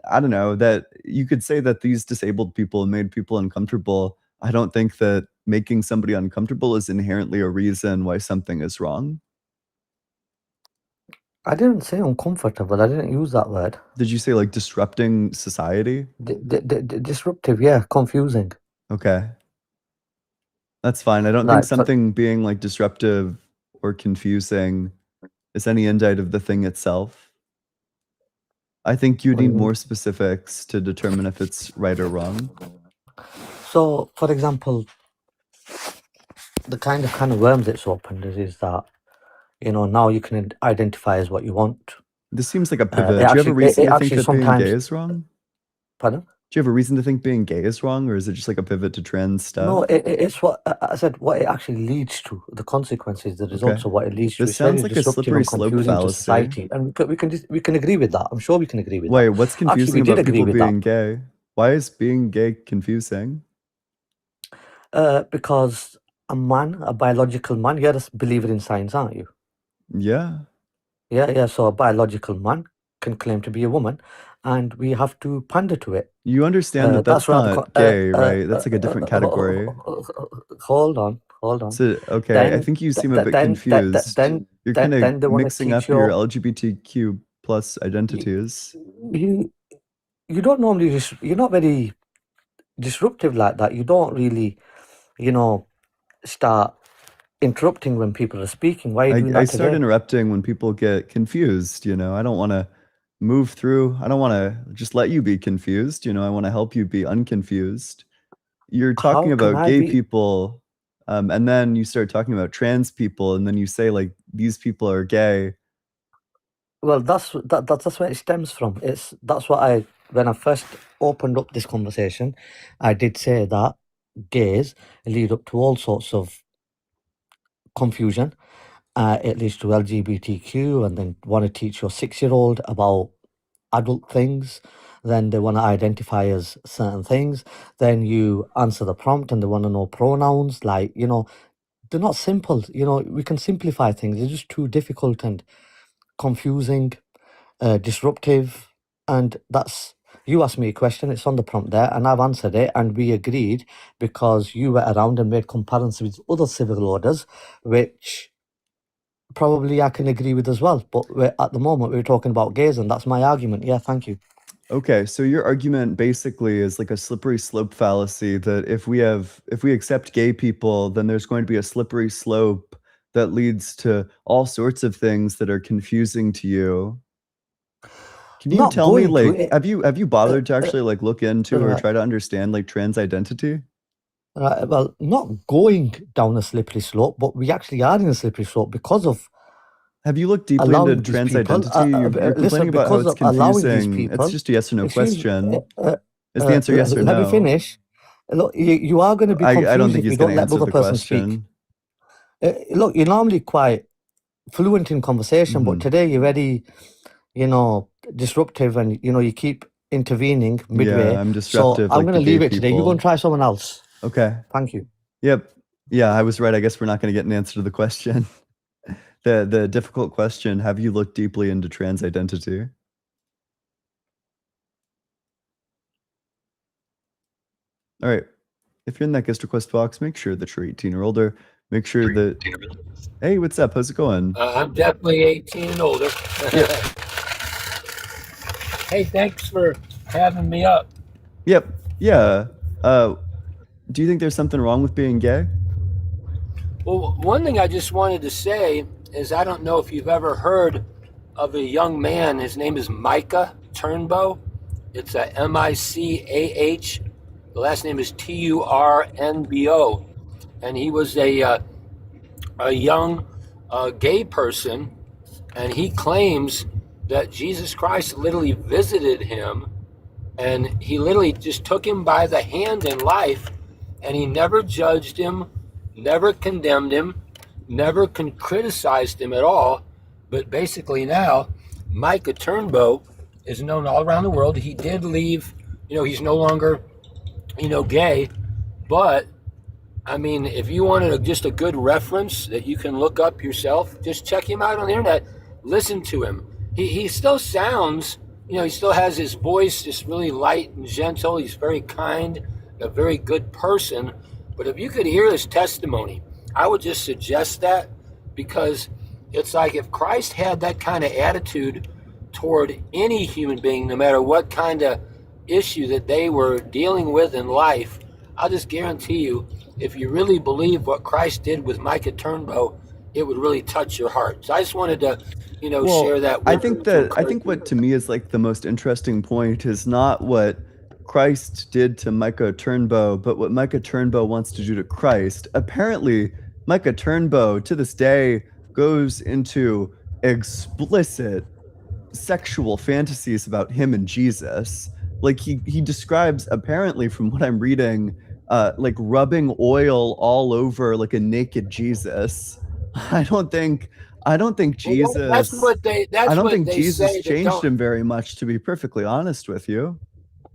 I don't know, that you could say that these disabled people made people uncomfortable. I don't think that making somebody uncomfortable is inherently a reason why something is wrong. I didn't say uncomfortable. I didn't use that word. Did you say like disrupting society? Disruptive, yeah, confusing. Okay. That's fine. I don't think something being like disruptive or confusing is any indicate of the thing itself. I think you need more specifics to determine if it's right or wrong. So, for example, the kind of worms it's opened is that, you know, now you can identify as what you want. This seems like a pivot. Do you have a reason to think that being gay is wrong? Pardon? Do you have a reason to think being gay is wrong, or is it just like a pivot to trans stuff? No, it's what I said. What it actually leads to, the consequences, the results of what it leads to. This sounds like a slippery slope fallacy. Society, and we can agree with that. I'm sure we can agree with that. Wait, what's confusing Actually, about people being gay? Why is being gay confusing? Because a man, a biological man, you're a believer in science, aren't you? Yeah. Yeah. So a biological man can claim to be a woman, and we have to pander to it. You understand that that's not gay, right? That's like a different category. Hold on. So, okay, I think you seem a bit confused. You're kind of mixing up your LGBTQ plus identities. You don't normally, you're not very disruptive like that. You don't really, you know, start interrupting when people are speaking. Why are you doing that I start today? interrupting when people get confused, you know. I don't want to move through. I don't want to just let you be confused, you know. I want to help you be unconfused. You're talking about gay people, and then you start talking about trans people, and then you say like these people are gay. Well, that's where it stems from. That's what when I first opened up this conversation, I did say that gays lead up to all sorts of confusion. It leads to LGBTQ, and then want to teach your 6-year-old about adult things. Then they want to identify as certain things. Then you answer the prompt and they want to know pronouns. Like, you know, they're not simple. You know, we can simplify things. They're just too difficult and confusing, disruptive. And you asked me a question, it's on the prompt there, and I've answered it, and we agreed because you were around and made comparisons with other civil orders, which probably I can agree with as well. But at the moment, we're talking about gays, and that's my argument. Yeah, thank you. Okay, so your argument basically is like a slippery slope fallacy that if we accept gay people, then there's going to be a slippery slope that leads to all sorts of things that are confusing to you. Can you Not tell me, going to like, it. have you bothered to actually like look into or Right. try to understand like trans identity? Right, well, not going down a slippery slope, but we actually are in a slippery slope because of Have you looked deeply allowing into these trans people. identity? You're Listen, complaining about how because it's of allowing these confusing. It's people. just a yes or no Excuse me. question. Is the answer yes or Let me no? finish. Look, you are going to be I don't confused think if you he's don't going to let the answer other the person speak. question. Look, you're normally quite fluent in conversation, but Mhm. today you're very, disruptive, and you keep intervening midway. Yeah, I'm So disruptive I'm like going the to leave gay it today. You go and people. try someone else. Okay. Thank you. Yep. Yeah, I was right. I guess we're not going to get an answer to the question. The difficult question, have you looked deeply into trans identity? All right. If you're in that guest request box, make sure that you're 18 or older. Make sure that Hey, what's up? How's it going? I'm definitely 18 and older. Yep. Hey, thanks for having me up. Yep. Yeah. Do you think there's something wrong with being gay? Well, one thing I just wanted to say is I don't know if you've ever heard of a young man. His name is Micah Turnbow. It's a Micah. The last name is Turnbo. And he was a young gay person, and he claims that Jesus Christ literally visited him, and he literally just took him by the hand in life, and he never judged him, never condemned him, never criticized him at all. But basically now, Micah Turnbow is known all around the world. He did leave, he's no longer, gay, but I mean, if you wanted just a good reference that you can look up yourself, just check him out on the internet. Listen to him. He still sounds, he still has his voice just really light and gentle. He's very kind, a very good person. But if you could hear his testimony, I would just suggest that, because it's like if Christ had that kind of attitude toward any human being, no matter what kind of issue that they were dealing with in life, I'll just guarantee you, if you really believe what Christ did with Micah Turnbow, it would really touch your heart. So I just wanted to, share that with I you think to that encourage what to me is like the most interesting point is not what Christ did to Micah Turnbow, but what Micah Turnbow wants to do to Christ. Apparently, Micah Turnbow to this day goes into explicit sexual fantasies about him and Jesus. Like he describes, apparently from what I'm reading, like rubbing oil all over like a naked Jesus. I don't think Jesus. That's what they. That's I don't what think they Jesus say. changed him very much, to be perfectly honest with you.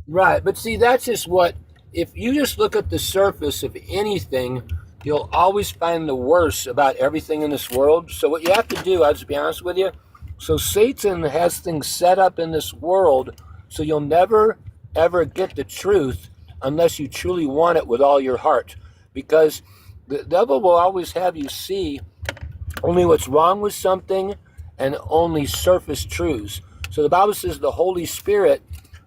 Right, but see, that's just what. If you just look at the surface of anything, you'll always find the worst about everything in this world. So what you have to do, I'll just be honest with you. So Satan has things set up in this world, so you'll never ever get the truth unless you truly want it with all your heart, because the devil will always have you see only what's wrong with something and only surface truths. So the Bible says the Holy Spirit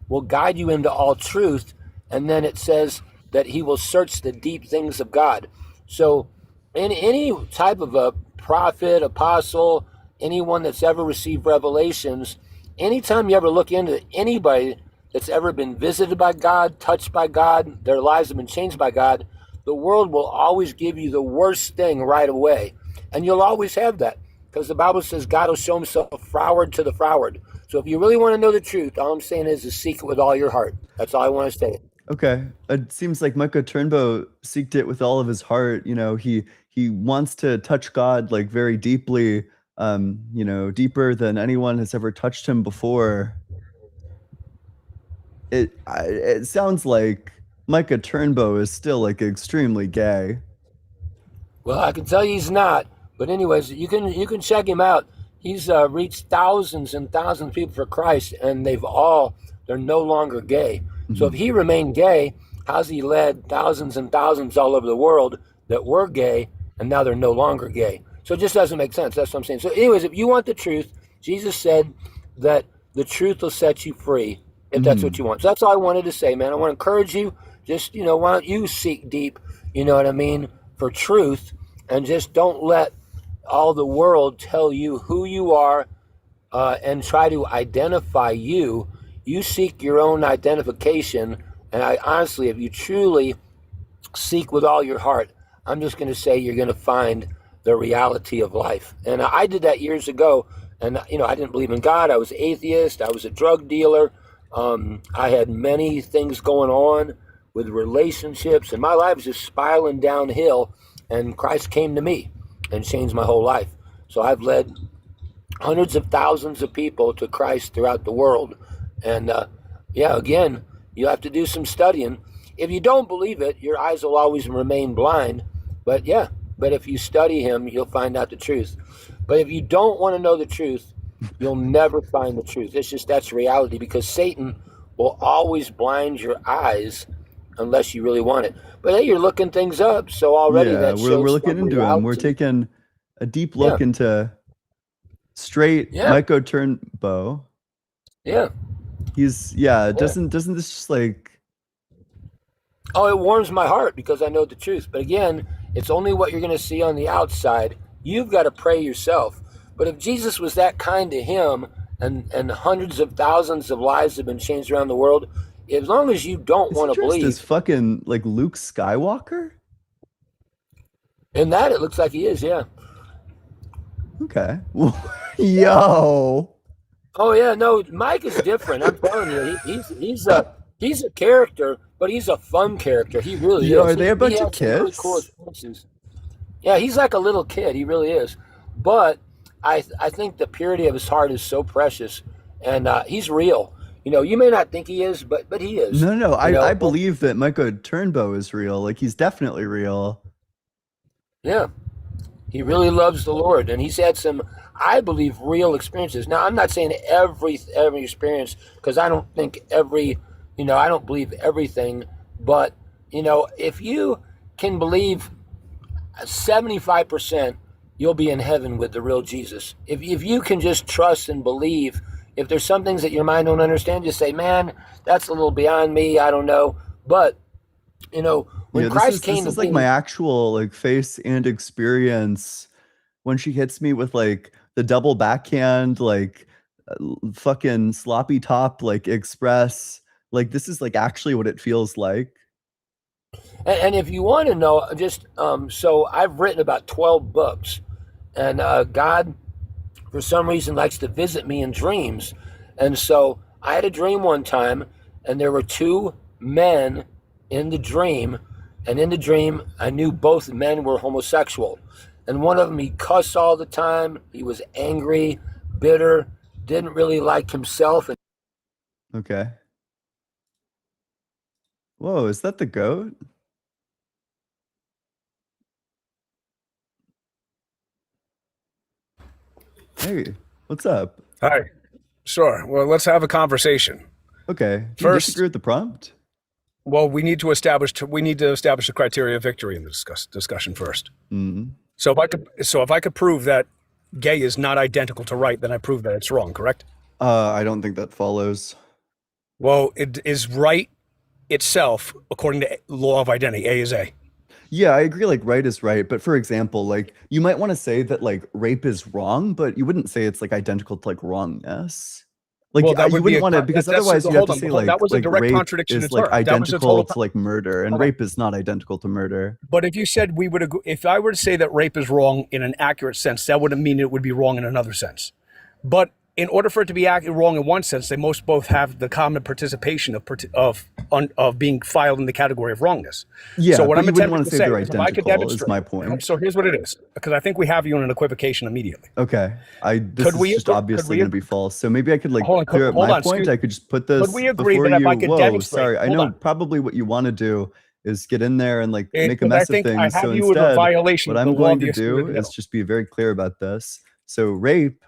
will guide you into all truth, and then it says that he will search the deep things of God. So in any type of a prophet, apostle, anyone that's ever received revelations, anytime you ever look into anybody that's ever been visited by God, touched by God, their lives have been changed by God, the world will always give you the worst thing right away. And you'll always have that, because the Bible says God will show himself froward to the froward. So if you really want to know the truth, all I'm saying is to seek it with all your heart. That's all I want to say. Okay. It seems like Micah Turnbow seeked it with all of his heart. He wants to touch God like very deeply, deeper than anyone has ever touched him before. It sounds like Micah Turnbow is still like extremely gay. Well, I can tell you he's not. But anyways, you can check him out. He's reached thousands and thousands of people for Christ, and they're no longer gay. Mm-hmm. So if he remained gay, how's he led thousands and thousands all over the world that were gay, and now they're no longer gay? So it just doesn't make sense. That's what I'm saying. So anyways, if you want the truth, Jesus said that the truth will set you free. if that's what you want. So that's all I wanted to say, man. I want to encourage you. Just, why don't you seek deep, you know what I mean, for truth, and just don't let all the world tell you who you are and try to identify you. You seek your own identification. And I honestly, if you truly seek with all your heart, I'm just going to say you're going to find the reality of life. And I did that years ago. And, I didn't believe in God. I was atheist. I was a drug dealer. I had many things going on with relationships, and my life was just spiraling downhill. And Christ came to me and changed my whole life. So I've led hundreds of thousands of people to Christ throughout the world. And again, you have to do some studying. If you don't believe it, your eyes will always remain blind. But if you study him, you'll find out the truth. But if you don't want to know the truth, you'll never find the truth. That's reality, because Satan will always blind your eyes unless you really want it. But hey, you're looking things up, so already that shows we're looking into him. We're taking a deep look into straight Michael Turnbow. Yeah. Doesn't this just like... Oh, it warms my heart because I know the truth. But again, it's only what you're going to see on the outside. You've got to pray yourself. But if Jesus was that kind to him, and hundreds of thousands of lives have been changed around the world, as long as you don't want to believe... Is fucking like Luke Skywalker? In that, it looks like he is, yeah. Okay. Yo. Oh yeah, no, Mike is different. I'm telling you, he's a character, but he's a fun character. He really is. Are they a bunch of kids? Really cool experiences. Yeah, he's like a little kid. He really is. But I think the purity of his heart is so precious, and he's real. You may not think he is, but he is. No, I believe that Michael Turnbow is real. Like, he's definitely real. Yeah, he really loves the Lord, and he's had some, I believe, real experiences. Now, I'm not saying every experience, because I don't think I don't believe everything. But if you can believe 75%, you'll be in heaven with the real Jesus. If you can just trust and believe. If there's some things that your mind don't understand, just say, man, that's a little beyond me. I don't know. But, when Christ came... This is like my actual like face and experience when she hits me with like the double backhand, like fucking sloppy top, like express. Like, this is like actually what it feels like. And if you want to know, just so I've written about 12 books, and God, for some reason, likes to visit me in dreams. And so I had a dream one time, and there were two men in the dream. And in the dream, I knew both men were homosexual. And one of them, he cussed all the time. He was angry, bitter, didn't really like himself. Okay. Whoa, is that the goat? Hey, what's up? Hi. Sure. Well, let's have a conversation. Okay. Do you disagree with the prompt? Well, we need to establish the criteria of victory in the discussion first. Mm-hmm. So if I could prove that gay is not identical to right, then I prove that it's wrong, correct? I don't think that follows. Well, it is right itself according to law of identity. A is A. Yeah, I agree, like, right is right. But for example, like, you might want to say that like rape is wrong, but you wouldn't say it's like identical to like wrongness. Like, well, you wouldn't want to, because otherwise you have to say like, that was a direct rape contradiction is like identical to like murder, and Hold on. rape is not identical to murder. But if you said we would agree, if I were to say that rape is wrong in an accurate sense, that wouldn't mean it would be wrong in another sense. But in order for it to be wrong in one sense, they both have the common participation of being filed in the category of wrongness. Yeah, so what but I'm you wouldn't attempting want to to say say they're is if I could identical, is demonstrate. my point. So here's what it is, because I think we have you in an equivocation immediately. Okay, this is just obviously going to be false. So maybe I could like clear up my point. I could just put this. Could we agree before that if you, I could whoa, demonstrate? sorry, I Hold know on. probably what you want to do is get in there and like make a Because I mess of think I things. have So you in a instead, violation what of the I'm law going of the to do excluded is just be very clear about this. So rape,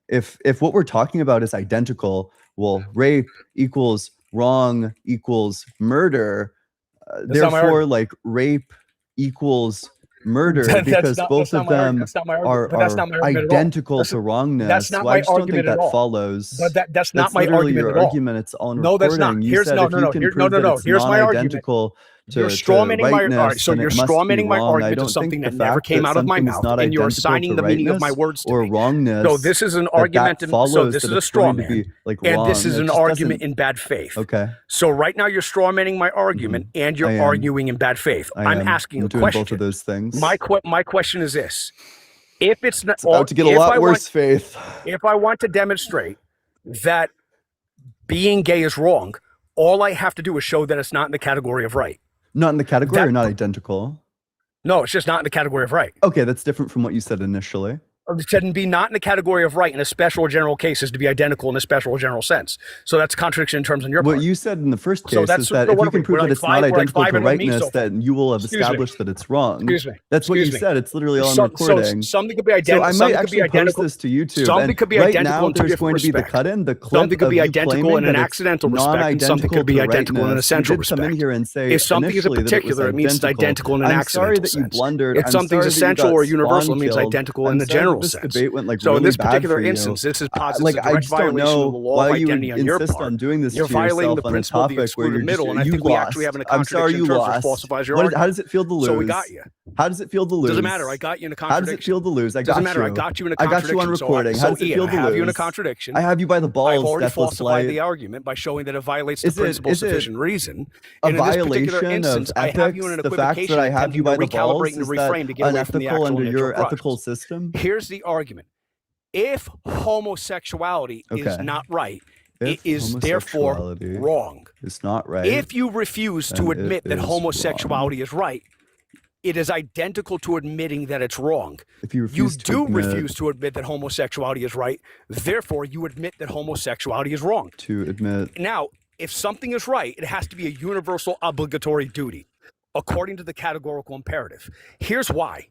if what we're talking about is identical, well, rape equals wrong equals murder. That's not my Therefore, argument. like rape equals murder because both of them that's not my argument. But are that's not my argument at all. identical to wrongness. That's not Well, I my just don't think argument at that all. follows. But that's not my literally argument your at all. argument. It's on No, that's recording. not. You Here's said no, if no, you no. can Here, prove no, no, that no. it's Here's my argument. non-identical You're to straw manning my rightness, so then you're it must straw be manning my wrong. I argument to don't something think the that never fact came that out of my something's mouth, not and you're identical assigning to the meaning of my rightness words to or me. wrongness. So this is an that argument, and so follows this that is a it's straw going to man, be like and wrong. this is It an just argument doesn't. in bad faith. Okay. So right now you're straw manning my argument, and I you're am. arguing in bad faith. I I'm am. asking I'm a doing question. both of those things. My question is this: if it's not, It's about to get a lot worse, Faith. if I want to demonstrate that being gay is wrong, all I have to do is show that it's not in the category of right. Not in the category or not identical? No, it's just not in the category of right. Okay, that's different from what you said initially. It shouldn't be not in the category of right in a special or general case is to be identical in a special or general sense. So that's a contradiction in terms on your part. What you said in the first So case that's- is that so if what you are can we- prove we're that like it's not five- we're like identical to 5-0 me rightness, so far. then you will have Excuse me. established that it's wrong. Excuse me. That's what you Excuse me. said. It's literally on So recording. something could be So identical. I might something could actually be identical. post this to YouTube. Something and could be right identical now in two there's different going to be the respects. cut-in, the clip Something could of be you identical claiming in an that it's accidental respect, and something could be to identical in an rightness. essential You did come in respect. here and say If something is a initially that it was particular, it means it's identical in an I'm accidental sorry that you sense. blundered. If I'm something's sorry that you essential got or universal, it spawn means killed. identical in I'm the sorry that general this sense. debate went like So in really this bad particular for you. instance, this is posits Like a I direct just don't violation know of the law why of you would identity on your insist part. on doing this You're to violating yourself the on a principle of the topic where excluded you're middle, just and I you think we actually have lost. a I'm sorry contradiction you in terms which lost. falsifies your How argument. does it feel to lose? So we got you. How does it feel to lose? Doesn't matter. I got you in a How does it contradiction. feel to lose? I got Doesn't matter. you. I got you in a I contradiction. got you on recording. So, How does it Ian, feel I to have you in a lose? contradiction. I have you by the I've balls, already Deathless falsified Light. the argument by showing that it violates the Is principle of it sufficient reason. a And in this particular violation of instance, I have you in an ethics? The fact equivocation that I have you by the attempting to recalibrate balls and is that reframe to get away from the unethical actual under nature your of process. ethical system? Here's the argument. If homosexuality is Okay. not right, it If is therefore homosexuality wrong. It's not right. If you refuse to then admit it that is homosexuality is right, it is identical to admitting that it's wrong. If you refuse to do admit- refuse to admit that homosexuality is right, therefore you admit that homosexuality is wrong. to admit Now, if something is right, it has to be a universal obligatory duty, according to the categorical imperative. Here's why.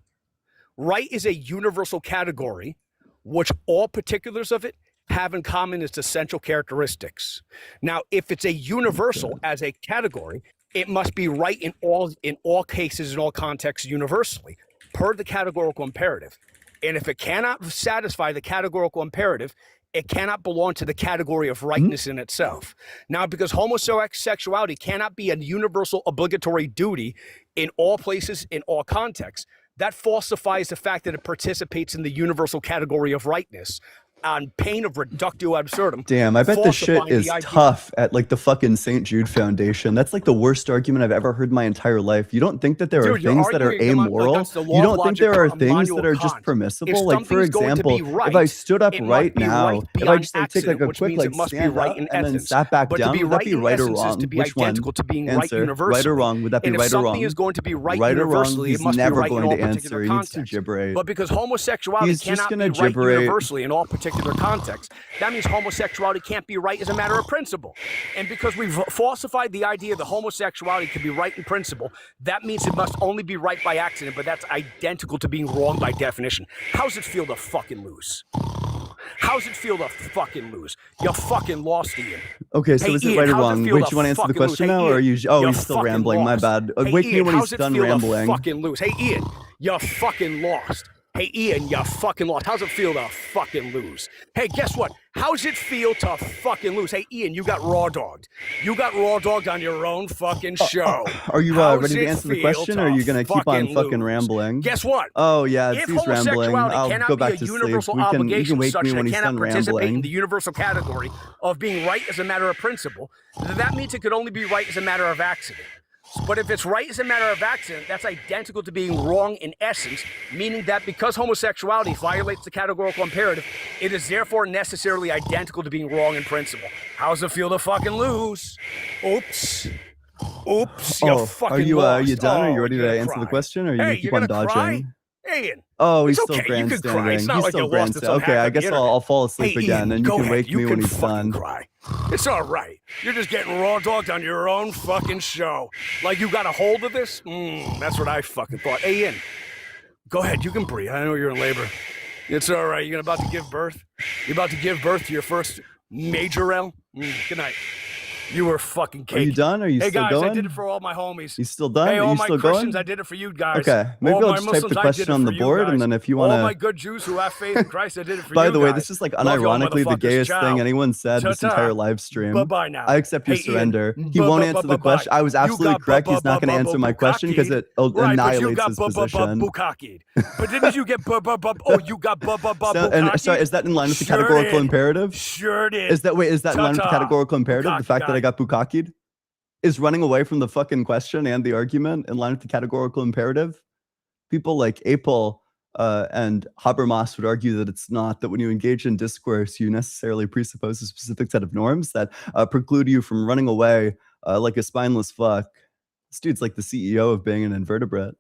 Right is a universal category, which all particulars of it have in common its essential characteristics. Now, if it's a universal as a category, it must be right in all cases, in all contexts, universally, per the categorical imperative. And if it cannot satisfy the categorical imperative, it cannot belong to the category of rightness in itself. Now, because homosexuality cannot be a universal obligatory duty in all places, in all contexts, that falsifies the fact that it participates in the universal category of rightness on pain of reductio absurdum. Damn, I bet this shit falsifying is the idea- tough at like the fucking St. Jude Foundation. That's like the worst argument I've ever heard in my entire life. You don't think that there are Dude, you're things that are arguing amoral? against the law You of don't think logic there are of things Immanuel that are just Kant. permissible? If Like for something's going to example, be right, if I stood up it must right be now, right if I beyond just like take like accident, a which quick means like it must be stand right up in and then essence. sat back But to down, be would that right be in right or essence is wrong? to be Which one? identical to being right Answer. universally. Right or wrong? Would that be And if right or wrong? something is going to be right Right or wrong? universally, He's it must be never right in going all to answer. particular He needs to contexts. gibberate. But because homosexuality He's just cannot gonna be right gibberate. universally in all particular contexts, that means homosexuality can't be right as a matter of principle. And because we've falsified the idea that homosexuality can be right in principle, that means it must only be right by accident, but that's identical to being wrong by definition. How's it feel to fucking lose? How's it feel to fucking lose? You fucking lost, Ian. Okay, so Hey, is it Ian, right or how's wrong? feel Wait, to you want to answer the fucking lose? question Hey, now, or are Ian, you? Oh, you he's still fucking rambling. My lost. bad. Hey, Wake me Ian, when how's he's it done feel to rambling. fucking lose? Hey, Ian, you fucking lost. Hey, Ian, you fucking lost. How's it feel to fucking lose? Hey, guess what? How's it feel to fucking lose? Hey, Ian, you got raw dogged. You got raw dogged on your own fucking show. Are you How's ready to it answer the feel question, or are you gonna keep on fucking lose? rambling? Guess what? Oh yeah, If he's rambling. homosexuality I'll cannot go be back a to sleep. universal You can obligation wake such me that when it he's cannot done participate in rambling. the universal category of being right as a matter of principle, then that means it could only be right as a matter of accident. But if it's right as a matter of accident, that's identical to being wrong in essence, meaning that because homosexuality violates the categorical imperative, it is therefore necessarily identical to being wrong in principle. How's it feel to fucking lose? Oops. Oops, you fucking are you lost. done? Are you Oh, ready you're to gonna answer cry. the question, or are you Hey, gonna keep you're on gonna cry? dodging? Ian. Oh, he's It's still okay, you could cry. grandstanding. It's not He's like still you lost it grandstanding. on Okay, I hack guess on the I'll fall internet. asleep Hey, again, Ian, and you go can ahead. wake You me when can he's fucking done. cry. It's all right. You're just getting raw dogged on your own fucking show. Like you got a hold of this? That's what I fucking thought. Hey, Ian, go ahead. You can breathe. I know you're in labor. It's all right. You're about to give birth. You're about to give birth to your first major L. Good night. You were fucking Are you cake. done? Are you Hey still guys, going? I did it for all my homies. You still done? Hey, Are all you my still Christians, going? I did it for you guys. Okay, maybe all I'll my just type Muslims, the I did question it on for the you board, guys. and then if you All want my to. good Jews who have faith in Christ, I did it for By you the way, guys. this is like Love y'all, unironically the motherfuckers. gayest Ciao. thing anyone said this Ta-ta. entire live stream. Bye-bye now. I accept your Hey, Ian, surrender. He won't answer the question. I was you absolutely got correct. He's not going to answer my question because it right, but you annihilates got his position. bukakied. But didn't you get oh, you got So, and bukakied? sorry, is that in line with the Sure categorical did. imperative? Sure did. Is that in line with the Ta-ta. categorical imperative? The Bukkake fact that I guy. got bukakied? Is running away from the fucking question and the argument in line with the categorical imperative? People like Apel and Habermas would argue that it's not, that when you engage in discourse, you necessarily presuppose a specific set of norms that preclude you from running away like a spineless fuck. This dude's like the CEO of being an invertebrate.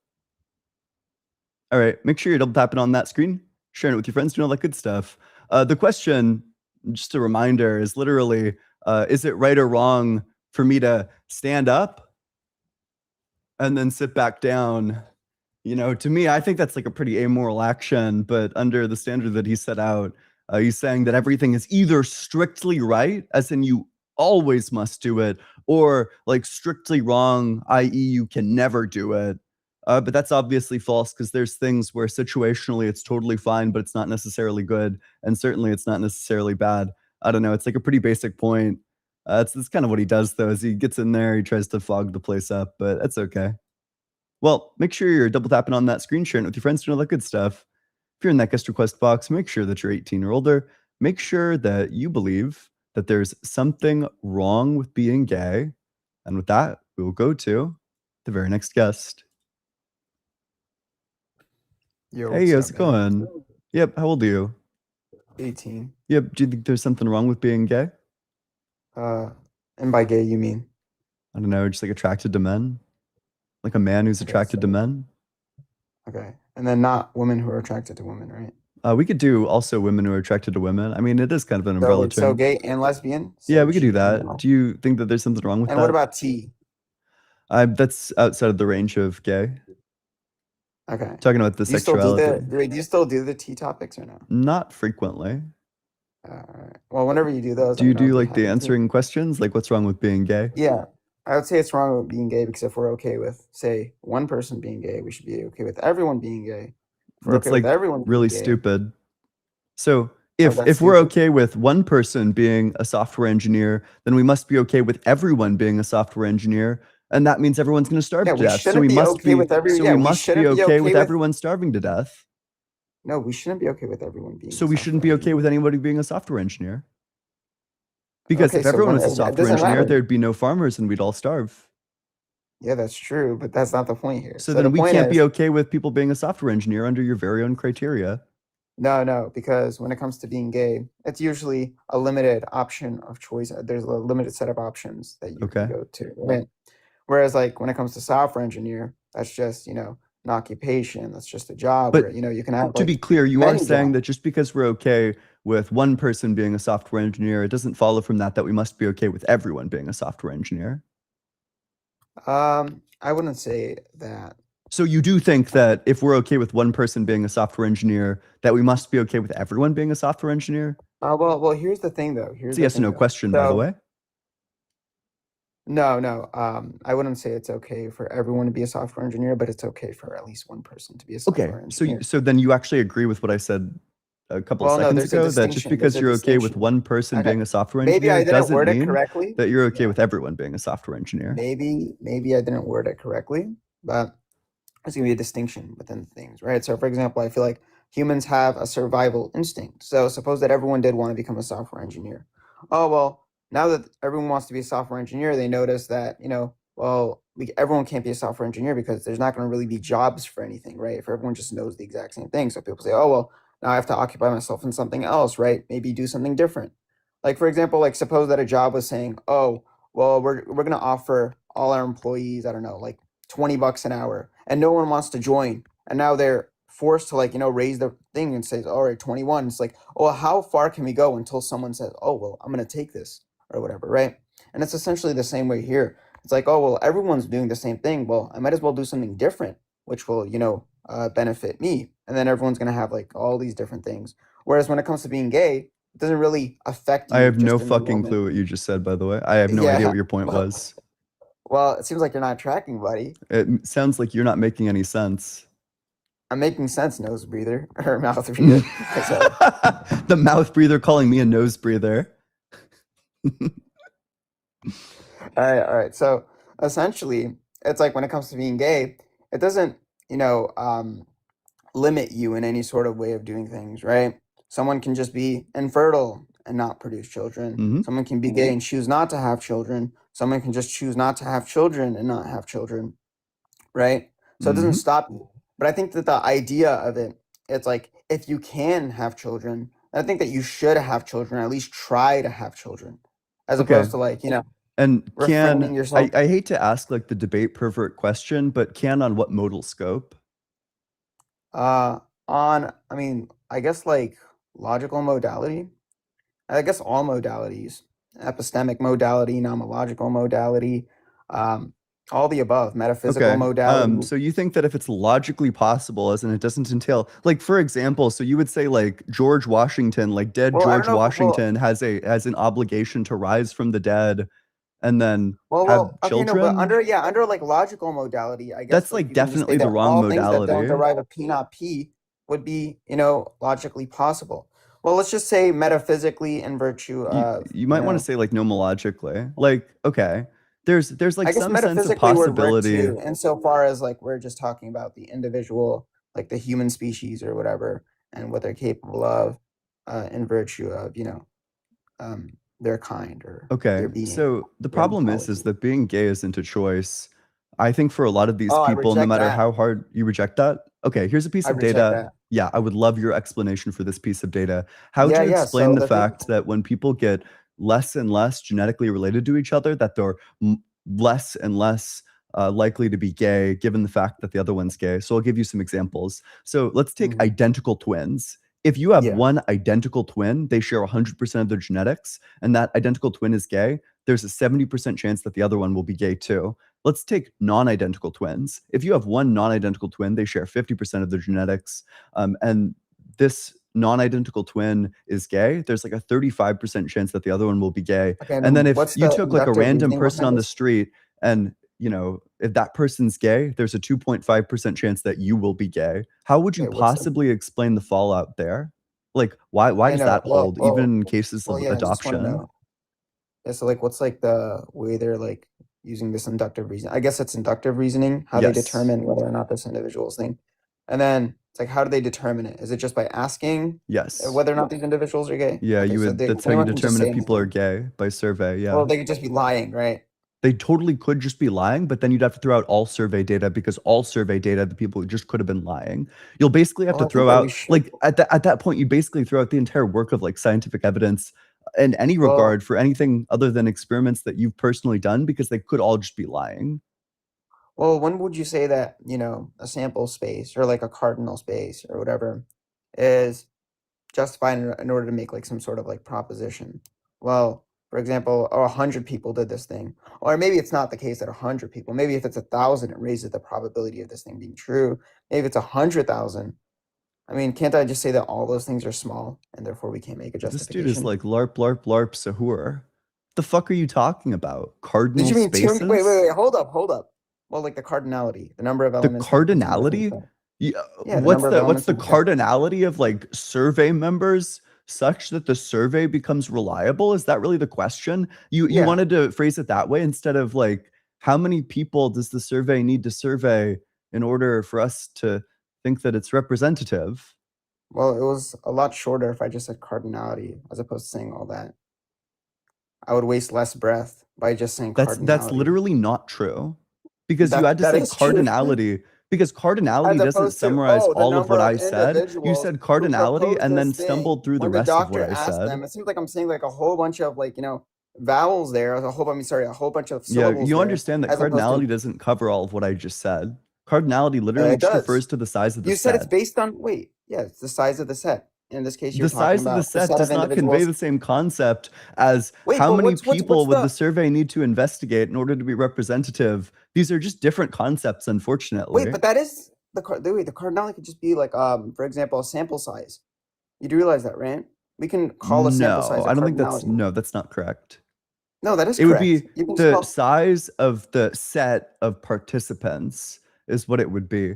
All right, make sure you're double tapping on that screen, sharing it with your friends, doing all that good stuff. The question, just a reminder, is literally, is it right or wrong for me to stand up and then sit back down? You know, to me, I think that's like a pretty amoral action, but under the standard that he set out, he's saying that everything is either strictly right, as in you always must do it, or like strictly wrong, i.e. you can never do it. But that's obviously false because there's things where situationally it's totally fine, but it's not necessarily good. And certainly it's not necessarily bad. I don't know. It's like a pretty basic point. It's kind of what he does, though, is he gets in there, he tries to fog the place up, but that's okay. Well, make sure you're double tapping on that screen, sharing it with your friends, doing all that good stuff. If you're in that guest request box, make sure that you're 18 or older. Make sure that you believe that there's something wrong with being gay. And with that, we will go to the very next guest. Yo, Hey, what's how's up, it man? going? Yep, how old are you? 18. Yep, do you think there's something wrong with being gay? And by gay, you mean? I don't know, just like attracted to men? Like a man who's attracted to men? Okay. And then not women who are attracted to women, right? We could do also women who are attracted to women. I mean, it is kind of an umbrella So term. gay and lesbian? Yeah, we could do that. Do you think that there's something wrong with And that? what about T? That's outside of the range of gay. Okay. Talking about the Do you still do sexuality. do you still do the T topics or no? Not frequently. Alright. Well, whenever you do those, Do you I mean, do I'll be like the happy to. answering questions? Like what's wrong with being gay? Yeah. I would say it's wrong with being gay because if we're okay with, say, one person being gay, we should be okay with everyone being gay. If we're That's okay with like everyone being really gay, stupid. So Oh, if that's we're stupid? okay with one person being a software engineer, then we must be okay with everyone being a software engineer, and that means everyone's going to starve Yeah, to we death. So shouldn't we be must okay be with every. so Yeah, we we must be shouldn't be okay okay with with. everyone starving to death. No, we shouldn't be okay with everyone being. So a we shouldn't software be okay with anybody being a software engineer. Because Okay, if so everyone when was a it software doesn't engineer, matter. there'd be no farmers and we'd all starve. Yeah, that's true, but that's not the point here. So So the then we point can't is, be okay with people being a software engineer under your very own criteria. no, because when it comes to being gay, it's usually a limited option of choice. There's a limited set of options that you Okay. can go to. Right? Whereas, like when it comes to software engineer, that's just an occupation. That's just a job But where you can have to be like clear, you are many saying jobs. that just because we're okay with one person being a software engineer, it doesn't follow from that we must be okay with everyone being a software engineer. I wouldn't say that. So you do think that if we're okay with one person being a software engineer, that we must be okay with everyone being a software engineer? Well, here's the thing though. It's a yes or no question, by the way. No. I wouldn't say it's okay for everyone to be a software engineer, but it's okay for at least one person to be a software Okay, engineer. so then you actually agree with what I said a couple Well, no, seconds there's a ago, that just distinction. because There's a you're okay with distinction. one person Okay. being a software Maybe I engineer didn't doesn't word it mean correctly. that you're okay with everyone being a software engineer. Maybe I didn't word it correctly, but there's gonna be a distinction within things, right? So, for example, I feel like humans have a survival instinct. So, suppose that everyone did want to become a software engineer. Oh well, now that everyone wants to be a software engineer, they notice that everyone can't be a software engineer because there's not going to really be jobs for anything, right? If everyone just knows the exact same thing, so people say, oh well, now I have to occupy myself in something else, right? Maybe do something different. Like for example, like suppose that a job was saying, oh well, we're going to offer all our employees, I don't know, like $20 an hour, and no one wants to join, and now they're forced to raise the thing and say, all right, 21. It's like, oh, how far can we go until someone says, oh well, I'm going to take this or whatever, right? And it's essentially the same way here. It's like, oh well, everyone's doing the same thing. Well, I might as well do something different, which will benefit me. And then everyone's gonna have like all these different things. Whereas when it comes to being gay, It doesn't really affect I you have no just in the fucking moment. clue what you just said, by the way. I have no idea Yeah. what your point was. Well, it seems like you're not tracking, buddy. It sounds like you're not making any sense. I'm making sense, nose breather or mouth breather. Sorry. The mouth breather calling me a nose breather. All right. So essentially, it's like when it comes to being gay, it doesn't, limit you in any sort of way of doing things, right? Someone can just be infertile and not produce children. Someone can be gay and choose not to have children. Someone can just choose not to have children and not have children, right? So it doesn't stop you. But I think that the idea of it, it's like if you can have children, I think that you should have children, or at least try to have children, as opposed to like, And refraining can yourself. I hate to ask like the debate pervert question, but can on what modal scope? I guess like logical modality. I guess all modalities, epistemic modality, nomological modality, all the above, metaphysical modality. So you think that if it's logically possible, as in it doesn't entail, like for example, so you would say like George Washington, like dead Well, I don't George know if- Washington has an obligation to rise from the dead and then have Well, okay, children? no, but under like logical modality, I guess That's like like you can just say definitely the that wrong all things that don't modality. derive a P not P would be, logically possible. Well, let's just say metaphysically in virtue of You might want to say like nomologically. Like, okay, there's like I guess some sense of metaphysically would work possibility. too, insofar as like we're just talking about the individual, like the human species or whatever, and what they're capable of, in virtue of their kind or Okay, their being. so the their problem is ontology. that being gay isn't a choice. I think for a lot of these Oh, I people, no reject matter that. how hard you reject that. Okay, here's a piece I of reject data. that. Yeah, I would love your explanation for this piece of data. How would Yeah, you yeah, explain so the the thing- fact that when people get less and less genetically related to each other, that they're less and less likely to be gay, given the fact that the other one's gay? So I'll give you some examples. So let's take identical twins. If you have one identical twin, they share 100% of their genetics, and that identical twin is gay, there's a 70% chance that the other one will be gay too. Let's take non-identical twins. If you have one non-identical twin, they share 50% of their genetics, and this non-identical twin is gay, there's like a 35% chance that the other one will be gay. Okay, And then if what's you the took like a inductive random reasoning person behind on the this? street and if that person's gay, there's a 2.5% chance that you will be gay. How would you Okay, what's the- possibly explain the fallout there? Like, why I does know, that well- hold, well- even in cases well, of yeah, I just wanna adoption? know. Yeah, so like what's like the way they're like using this inductive reason? I guess it's inductive reasoning, how they Yes. determine whether or not this individual's thing. And then it's like, how do they determine it? Is it just by asking Yes. whether or not these individuals are gay? Yeah, Okay, you so would. they- That's how you anyone can just determine say if people are anything. gay, by survey. Yeah. Well, they could just be lying, right? They totally could just be lying, but then you'd have to throw out all survey data, because all survey data, the people just could have been lying. You'll basically have Well, to I think throw that we out, should- like at that point, you basically throw out the entire work of like scientific evidence in any Well- regard for anything other than experiments that you've personally done, because they could all just be lying. Well, when would you say that, a sample space or like a cardinal space or whatever is justified in order to make like some sort of like proposition? Well, for example, 100 people did this thing. Or maybe it's not the case that 100 people. Maybe if it's 1,000, it raises the probability of this thing being true. Maybe if it's 100,000. I mean, can't I just say that all those things are small and therefore we can't make a This justification? dude is like LARP, LARP, LARP, Sahur. The fuck are you talking about? Cardinal Did you mean spaces? wait, hold up. Well, like the cardinality, the number of The elements. that contain within cardinality? the- Yeah, Yeah, the what's number of the elements what's the in the set. cardinality of like survey members such that the survey becomes reliable? Is that really the question? You Yeah. wanted to phrase it that way instead of like, how many people does the survey need to survey in order for us to think that it's representative? Well, it was a lot shorter if I just said cardinality as opposed to saying all that. I would waste less breath by just saying That's cardinality. literally not true. Because you That- had to that say is true. cardinality. Because cardinality As doesn't opposed to, summarize the all of number what of I said. You individuals said who cardinality proposed and then this thing. stumbled through the When rest of what doctor I asked said. them, it seems like I'm saying like a whole bunch of like, vowels there. A whole bunch of Yeah, syllables you there, understand that as opposed to- cardinality doesn't cover all of what I just said. Cardinality literally it just does. refers to the size of the You set. said it's based on, it's the size of the set. In this case, you're The size talking of the about set set does of not convey individuals. the same concept as Wait, how but many what's people would the- the survey need to investigate in order to be representative. These are just different concepts, unfortunately. Wait, but that is the cardinality could just be like, for example, a sample size. You do realize that, right? We can call a sample size No, a I don't think that's cardinality. that's not correct. No, that is It would correct. be You can the call, size of the set of participants is what it would be.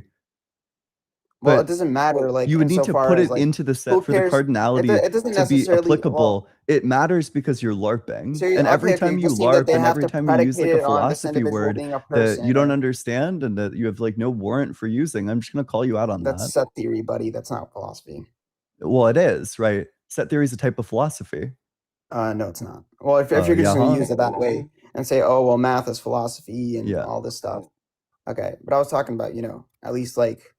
well, it But doesn't matter. Like you would need to insofar put as it like into the who set for the cares? cardinality It doesn't to be necessarily. applicable. Well, It matters because you're LARPing. so you, And every okay, time you just seeing that LARP they and have every to time you use predicate like a it on this philosophy individual word being a that you person. don't Or, understand and that you have like no warrant for using, I'm just gonna call you out on that's that. set theory, buddy. That's not philosophy. Well, it is, right? Set theory is a type of philosophy. No, it's not. Well, if you're just going to use it that way and say, oh, well, math is philosophy and all this stuff. Okay. But I was talking about, at least like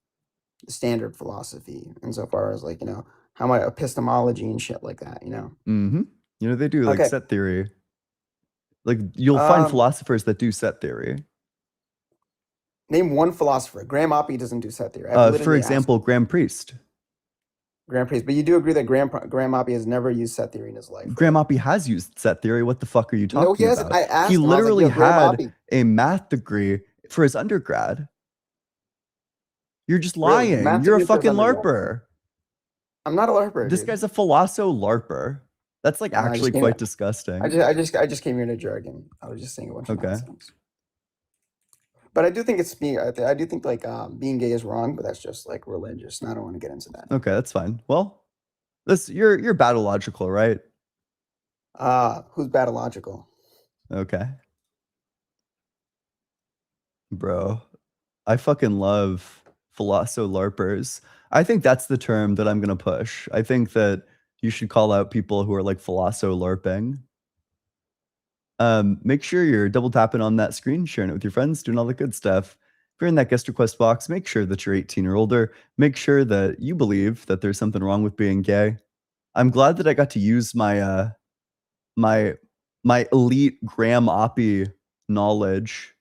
the standard philosophy insofar as like, how my epistemology and shit like that, Mm-hmm. They do like Okay. set theory. Like you'll find philosophers that do set theory. Name one philosopher. Graham Oppie doesn't do set theory. For example, Graham Priest. Graham Priest. But you do agree that Graham Oppie has never used set theory in his life. Graham Oppie has used set theory. What the fuck are you talking No, he hasn't. about? I asked He him, I was like, literally yo, Graham had Oppie. a math degree for his undergrad. You're just Really? lying. Math You're a degree for his fucking undergrad? LARPer. I'm not a LARPer. This dude. guy's a Philoso-LARPer. That's like No, I just actually came quite here- disgusting. I just came here to jargon. I was just saying a bunch of Okay. nonsense. But I do think it's being. I do think like being gay is wrong, but that's just like religious, and I don't want to get into that. Okay, that's fine. Well, you're battle-logical, right? Who's batological? Okay. Bro, I fucking love Philoso-LARPers. I think that's the term that I'm gonna push. I think that you should call out people who are like Philoso-LARPing. Make sure you're double tapping on that screen, sharing it with your friends, doing all the good stuff. If you're in that guest request box, make sure that you're 18 or older. Make sure that you believe that there's something wrong with being gay. I'm glad that I got to use my my elite Graham Oppie knowledge.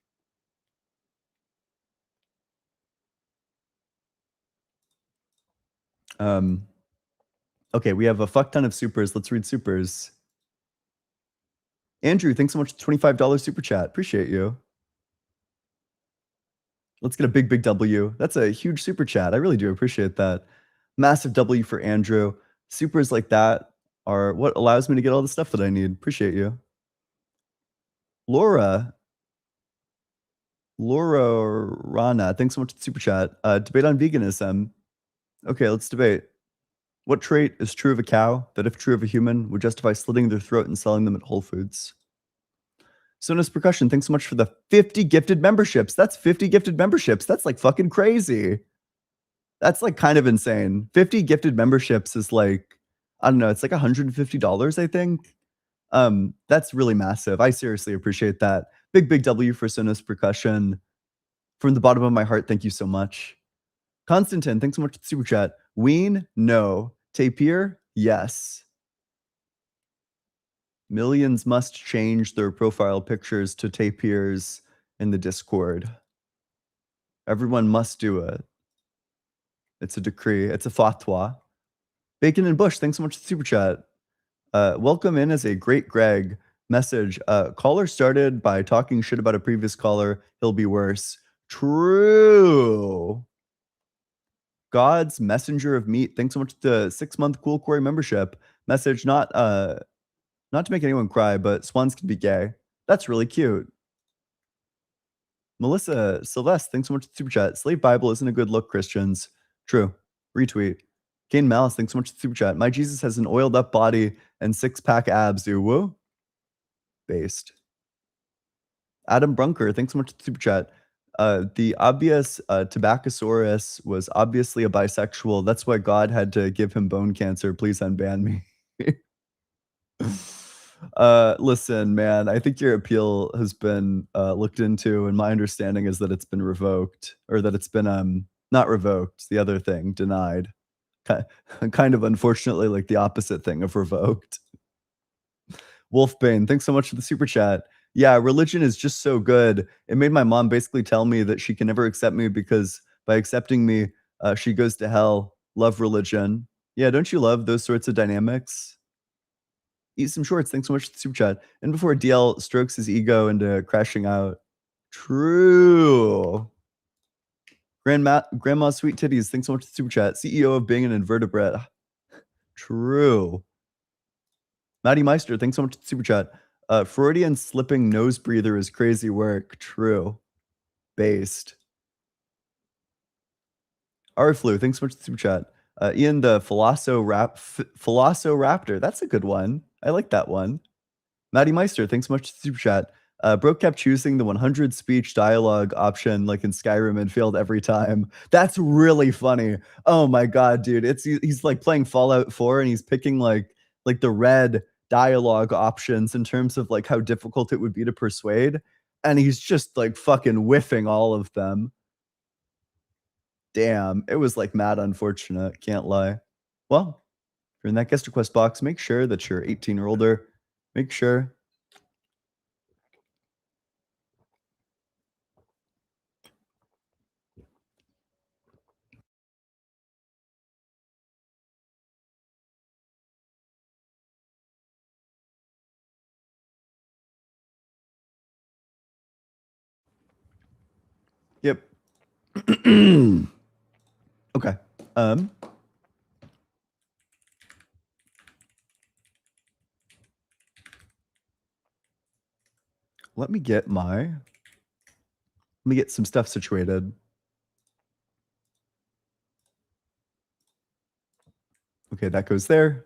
Okay, we have a fuck ton of supers. Let's read supers. Andrew, thanks so much for $25 super chat. Appreciate you. Let's get a big W. That's a huge super chat. I really do appreciate that. Massive W for Andrew. Supers like that are what allows me to get all the stuff that I need. Appreciate you. Laura Rana, thanks so much for the super chat. Debate on veganism. Okay, let's debate. What trait is true of a cow that, if true of a human, would justify slitting their throat and selling them at Whole Foods? Sonos Percussion, thanks so much for the 50 gifted memberships. That's 50 gifted memberships. That's like fucking crazy. That's like kind of insane. 50 gifted memberships is like, I don't know, it's like $150, I think. That's really massive. I seriously appreciate that. Big W for Sonos Percussion. From the bottom of my heart, thank you so much. Constantine, thanks so much for the super chat. Ween, no. Tapir, yes. Millions must change their profile pictures to tapirs in the Discord. Everyone must do it. It's a decree. It's a fatwa. Bacon and Bush, thanks so much for the super chat. Welcome in as a great Greg. Message. Caller started by talking shit about a previous caller. He'll be worse. True. God's messenger of meat. Thanks so much for the 6-month Cool Quarry membership. Message, not to make anyone cry, but swans can be gay. That's really cute. Melissa Sylvester, thanks so much for the super chat. Slave Bible isn't a good look, Christians. True. Retweet. Kane Malice, thanks so much for the super chat. My Jesus has an oiled up body and 6-pack abs, dude. Woo. Based. Adam Brunker, thanks so much for the super chat. The obvious Tobaccosaurus was obviously a bisexual. That's why God had to give him bone cancer. Please unban me. Listen, man, I think your appeal has been looked into, and my understanding is that it's been revoked, or that it's been not revoked, the other thing, denied. Kind of unfortunately like the opposite thing of revoked. Wolfbane, thanks so much for the super chat. Yeah, religion is just so good. It made my mom basically tell me that she can never accept me because by accepting me, she goes to hell. Love religion. Yeah, don't you love those sorts of dynamics? Eat some shorts. Thanks so much for the super chat. And before DL strokes his ego into crashing out. True. Grandma Sweet Titties. Thanks so much for the super chat. CEO of being an invertebrate. True. Maddie Meister, thanks so much for the super chat. Freudian slipping nose breather is crazy work. True. Based. Arflu, thanks so much for the super chat. Ian, the Velociraptor. That's a good one. I like that one. Maddie Meister, thanks so much for the super chat. Bro kept choosing the 100 speech dialogue option like in Skyrim and failed every time. That's really funny. Oh my god, dude. He's like playing Fallout 4 and he's picking like the red dialogue options in terms of like how difficult it would be to persuade. And he's just like fucking whiffing all of them. Damn, it was like mad unfortunate, can't lie. Well, if you're in that guest request box, make sure that you're 18 or older. Make sure. Yep. Okay. Let me get some stuff situated. Okay, that goes there.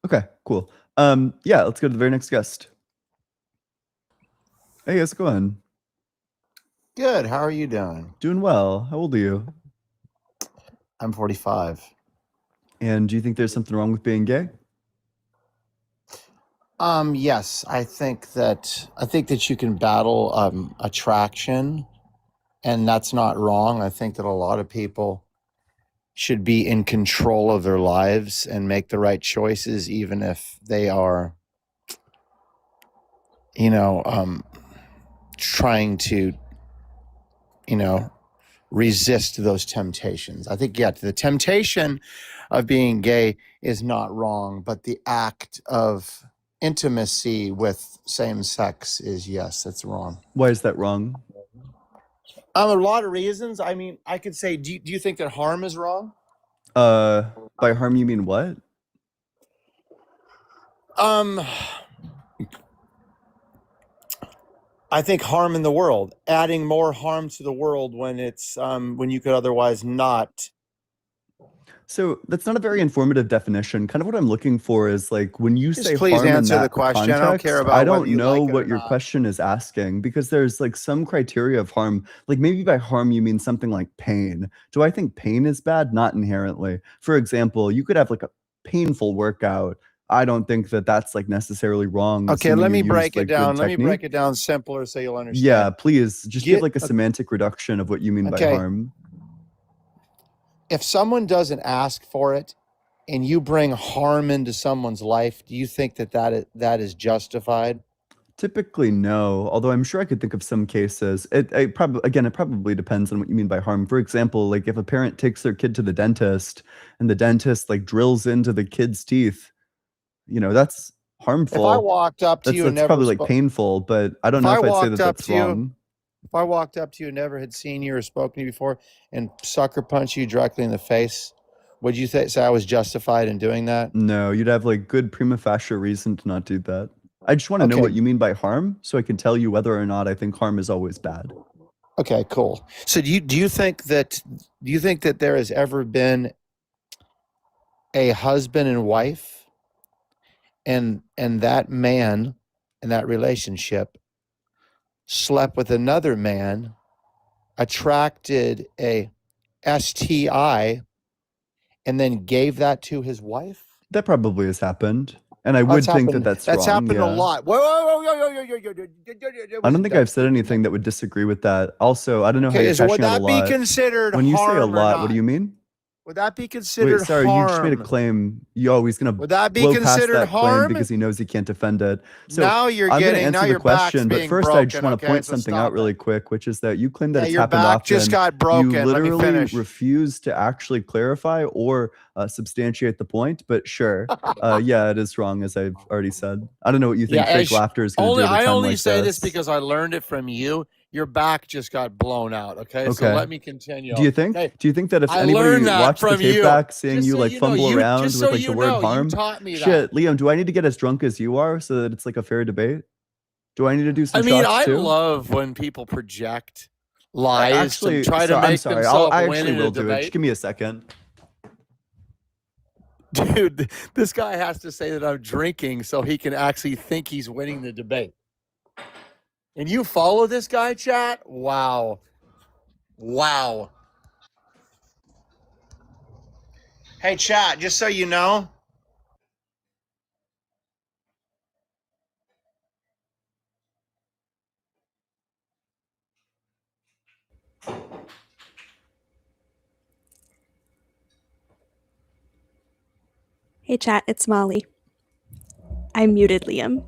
Okay, cool. Yeah, let's go to the very next guest. Hey, how's it going? Good. How are you doing? Doing well. How old are you? I'm 45. And do you think there's something wrong with being gay? Yes, I think that you can battle attraction, and that's not wrong. I think that a lot of people should be in control of their lives and make the right choices, even if they are, trying to, resist those temptations. I think, yeah, the temptation of being gay is not wrong, but the act of intimacy with same sex is, yes, that's wrong. Why is that wrong? A lot of reasons. I mean, I could say, do you think that harm is wrong? By harm you mean what? I think harm in the world, adding more harm to the world when it's when you could otherwise not. So that's not a very informative definition. Kind of what I'm looking for is like when you Just say please harm in answer the that question. context, I don't care about I whether don't you know like it or what your not. question is asking because there's like some criteria of harm. Like maybe by harm you mean something like pain. Do I think pain is bad? Not inherently. For example, you could have like a painful workout. I don't think that that's like necessarily wrong. Okay, assuming let me you use, break it like, good down. Let me break technique. it down simpler so you'll understand. Yeah, please just give like a Get- semantic reduction of what you mean by Okay. harm. If someone doesn't ask for it and you bring harm into someone's life, do you think that is justified? Typically, no. Although I'm sure I could think of some cases. It probably depends on what you mean by harm. For example, like if a parent takes their kid to the dentist and the dentist like drills into the kid's teeth, that's harmful. If I walked up to that's you and never probably like spoke, painful, but I don't if know I if I'd say walked that up that's to you, wrong. if I walked up to you and never had seen you or spoken to you before and sucker punch you directly in the face, would you say I was justified in doing that? No, you'd have like good prima facie reason to not do that. I just want to know Okay. what you mean by harm so I can tell you whether or not I think harm is always bad. Okay, cool. So do you think that there has ever been a husband and wife and that man in that relationship slept with another man, attracted a STI, and then gave that to his wife? That probably has happened. And I would think that that's wrong. happened yeah. a lot. Whoa. I don't think I've said anything that would disagree with that. Also, I don't know how Okay, you're so cashing would out a that be lot. considered When you say a harm or lot, what not? do you mean? Would that be considered Wait, sorry, you just made a harm? claim. He's gonna Would that be blow past considered that claim harm? because he knows he can't defend it. So Now you're I'm gonna getting, now answer the your back's question, but being first I just broken, want to okay? point So something stop out really it. quick, which is that you claim that Yeah, it's your happened back often. just got You broken. Let me literally finish. refuse to actually clarify or substantiate the point, but sure. Yeah, it is wrong, as I've already said. I don't know what you think fake laughter is going to do at a I time only like say this. this because I learned it from you. Your back just got blown out. Okay, so Okay. let me continue. Do you think? Okay? Do you think that if I anybody learned that watched the from tape you. back seeing Just you so like you know, fumble around just with so like you the word know, you harm? taught me Shit, that. Liam, do I need to get as drunk as you are so that it's like a fair debate? Do I need to do some I mean, shots I too? love when people project lies Actually, to try so to I'm make sorry. themselves I win actually in a will do it. Just debate. give me a second. Dude, this guy has to say that I'm drinking so he can actually think he's winning the debate. And you follow this guy, chat? Wow. Wow. Hey, chat, just so you know. Hey chat, it's Molly. I muted Liam.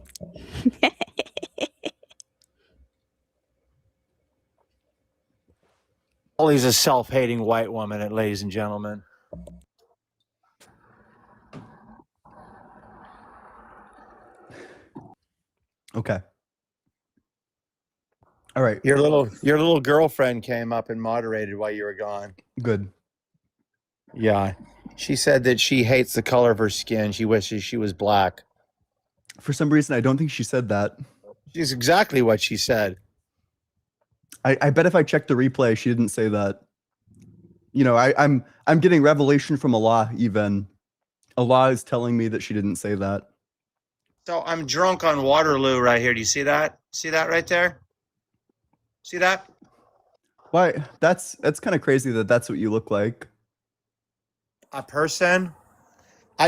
Molly's a self-hating white woman, ladies and gentlemen. Okay. All right. Your little girlfriend came up and moderated while you were gone. Good. Yeah. She said that she hates the color of her skin. She wishes she was black. For some reason, I don't think she said that. She's exactly what she said. I bet if I checked the replay, she didn't say that. You know, I'm getting revelation from Allah. Even Allah is telling me that she didn't say that. So I'm drunk on Waterloo right here. Do you see that? See that right there? See that? Why? That's kind of crazy that that's what you look like. A person?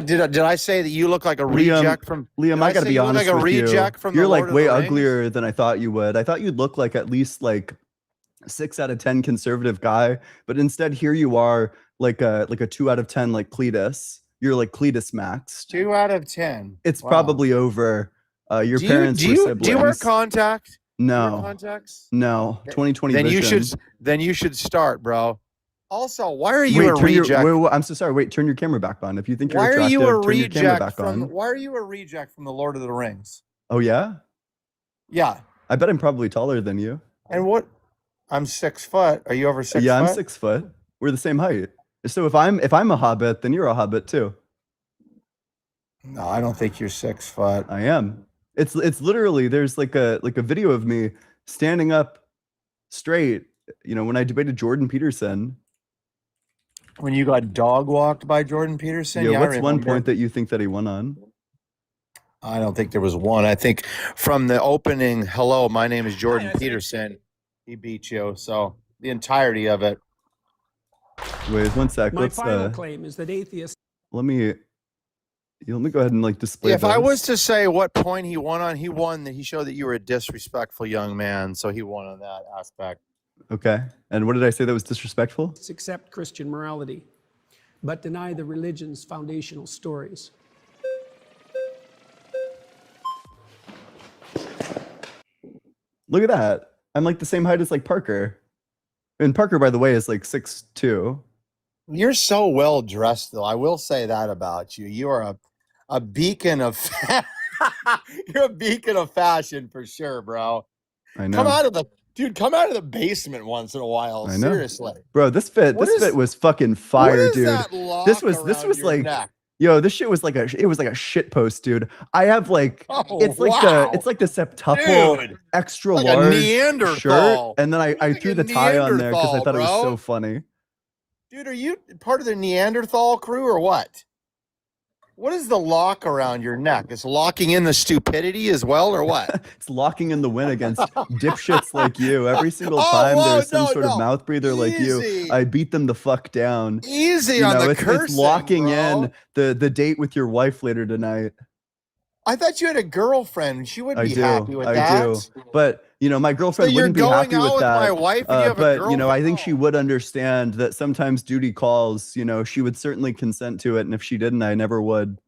Did I say that you look like a reject from Liam? I gotta be honest like a with reject you. from You're the like Lord of way the Rings? uglier than I thought you would. I thought you'd look like at least like 6 out of 10 conservative guy, but instead here you are like a 2 out of 10 like Cletus. You're like Cletus maxed. 2 out of 10. It's Wow. probably over. Your parents were siblings. Do you wear contacts? No. Do you wear contacts? No. 20/20 Then vision. you should start, bro. Also, why are you a turn reject? wait, I'm so sorry. Wait, turn your camera back on. If you think you're Why are attractive, you a turn your camera reject back from? on. Why are you a reject from the Lord of the Rings? Oh yeah? Yeah. I bet I'm probably taller than you. And what? I'm 6 foot. Are you over 6 Yeah, foot? I'm 6 foot. We're the same height. So if I'm a hobbit, then you're a hobbit too. No, I don't think you're 6 foot. I am. It's literally there's like a video of me standing up straight, you know, when I debated Jordan Peterson. When you got dog walked by Jordan Peterson? Yeah, I what's one remember. point that you think that he won on? I don't think there was one. I think from the opening, hello, my name is Jordan Peterson, he beat you. So the entirety of it. Wait, one sec. My Let's final claim is that atheists. let me go ahead and like display If I this. was to say what point he won on, he showed that you were a disrespectful young man. So he won on that aspect. Okay. And what did I say that was disrespectful? Accept Christian morality, but deny the religion's foundational stories. Look at that. I'm like the same height as like Parker. And Parker, by the way, is like 6'2". You're so well dressed, though. I will say that about you. You are a beacon of you're a beacon of fashion for sure, bro. I know. Come out of the basement once in a while. I know. Seriously. Bro, this fit was fucking fire, is dude. that lock This was around your like neck? yo, this shit was like a shit post, dude. I have like Oh, it's like wow. the septuple Dude. extra Like a large Neanderthal. shirt, and then I like threw a the tie on there because I Neanderthal, thought it was bro. so funny. Dude, are you part of the Neanderthal crew or what? What is the lock around your neck? It's locking in the stupidity as well, or what? It's locking in the win against dipshits like you. Every single Oh, time whoa, there's some no, sort of no. mouth breather like you, Easy. I beat them the fuck down. Easy You on know, the it's cursing, locking bro. in the date with your wife later tonight. I thought you had a girlfriend. She would I be do. happy with I that. do. But You know, my So girlfriend you're wouldn't be going happy out with with my that. wife and you have a But, you know, I girlfriend? think she would understand that sometimes duty calls, you know, she would certainly consent to it. And if she didn't, I never would.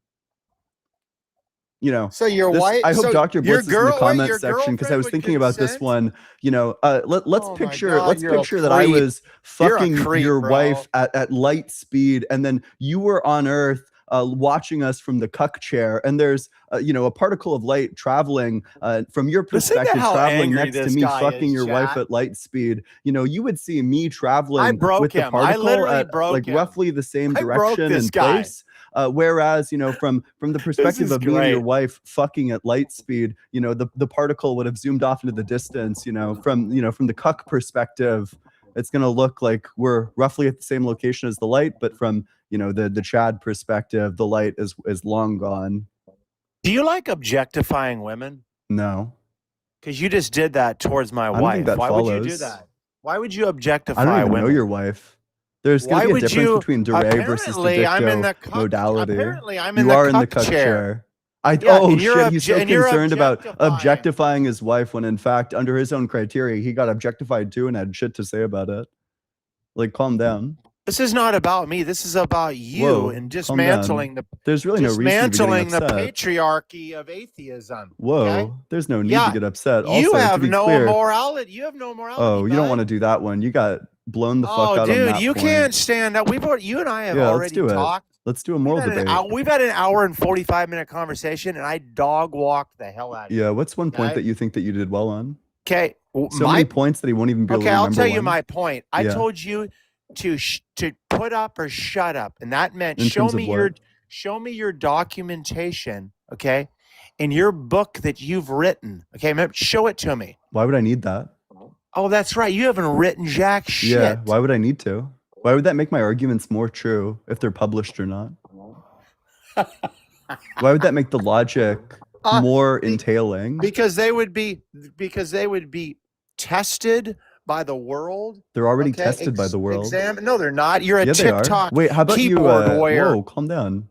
You know, So your this, wife, I hope so Dr. your Bliss is in the girl, wait, comment your section because I girlfriend was would thinking about this consent? one. You know, let's Oh my picture God, you're a that I creep. was You're a fucking creep, your bro. wife at light speed, and then you were on Earth watching us from the cuck chair, and there's you know, a particle of light traveling from your Listen to perspective, how traveling angry next to this me, guy fucking is, your wife Jack. at light speed. You know, you would see me I traveling broke with the him. I particle literally at broke like him. roughly the same I broke direction this and guy. place. Whereas, you know, from the perspective is of me and your great. wife fucking at light speed, you know, the particle would have zoomed off into the distance. You know, from the cuck perspective, it's gonna look like we're roughly at the same location as the light, but from, you know, the Chad perspective, the light is long gone. Do you like objectifying women? No, Because you just did that towards my I don't think wife. that Why would you do follows. that? Why would you I objectify don't even women? know your wife. There's Why going to be a would difference you? between Duray versus the Apparently, I'm in dicto the cuck. modality. Apparently, I'm in You the are in the cuck cuck chair. chair. Yeah, Oh and you're shit, he's so and you're concerned about objectifying. objectifying his wife when in fact, under his own criteria, he got objectified too and had shit to say about it. Like, calm down. This is not about me. This is about you Whoa, and calm down. dismantling the There's really no reason to be getting the upset. patriarchy of atheism. Whoa, Okay? there's no need Yeah, to get upset. you Also, to have be no clear, morality. You have no morality. oh, you don't bud. want to do that one. You got blown the fuck Oh, out on dude, that you point. can't stand up. You and I have Yeah, let's already do it. talked. Let's do a moral debate. We've had an hour and 45-minute conversation, and I dog walked the hell out of you. Yeah, what's one point Okay? that you think that you did well on? Okay, So many points that he won't even be able okay, to I'll remember tell you one. my point. I Yeah. told you to put up or shut up, and that meant In show terms of me what? your documentation, okay, in your book that you've written. Okay, show it to me. Why would I need that? Oh, that's right. You haven't written jack shit. Yeah, why would I need to? Why would that make my arguments more true if they're published or not? Why would that make the logic more entailing? Because they would be tested by the world. They're already Okay, tested by the world. No, they're not. You're a Yeah, they are. TikTok Wait, how about you? keyboard warrior. Whoa, calm down.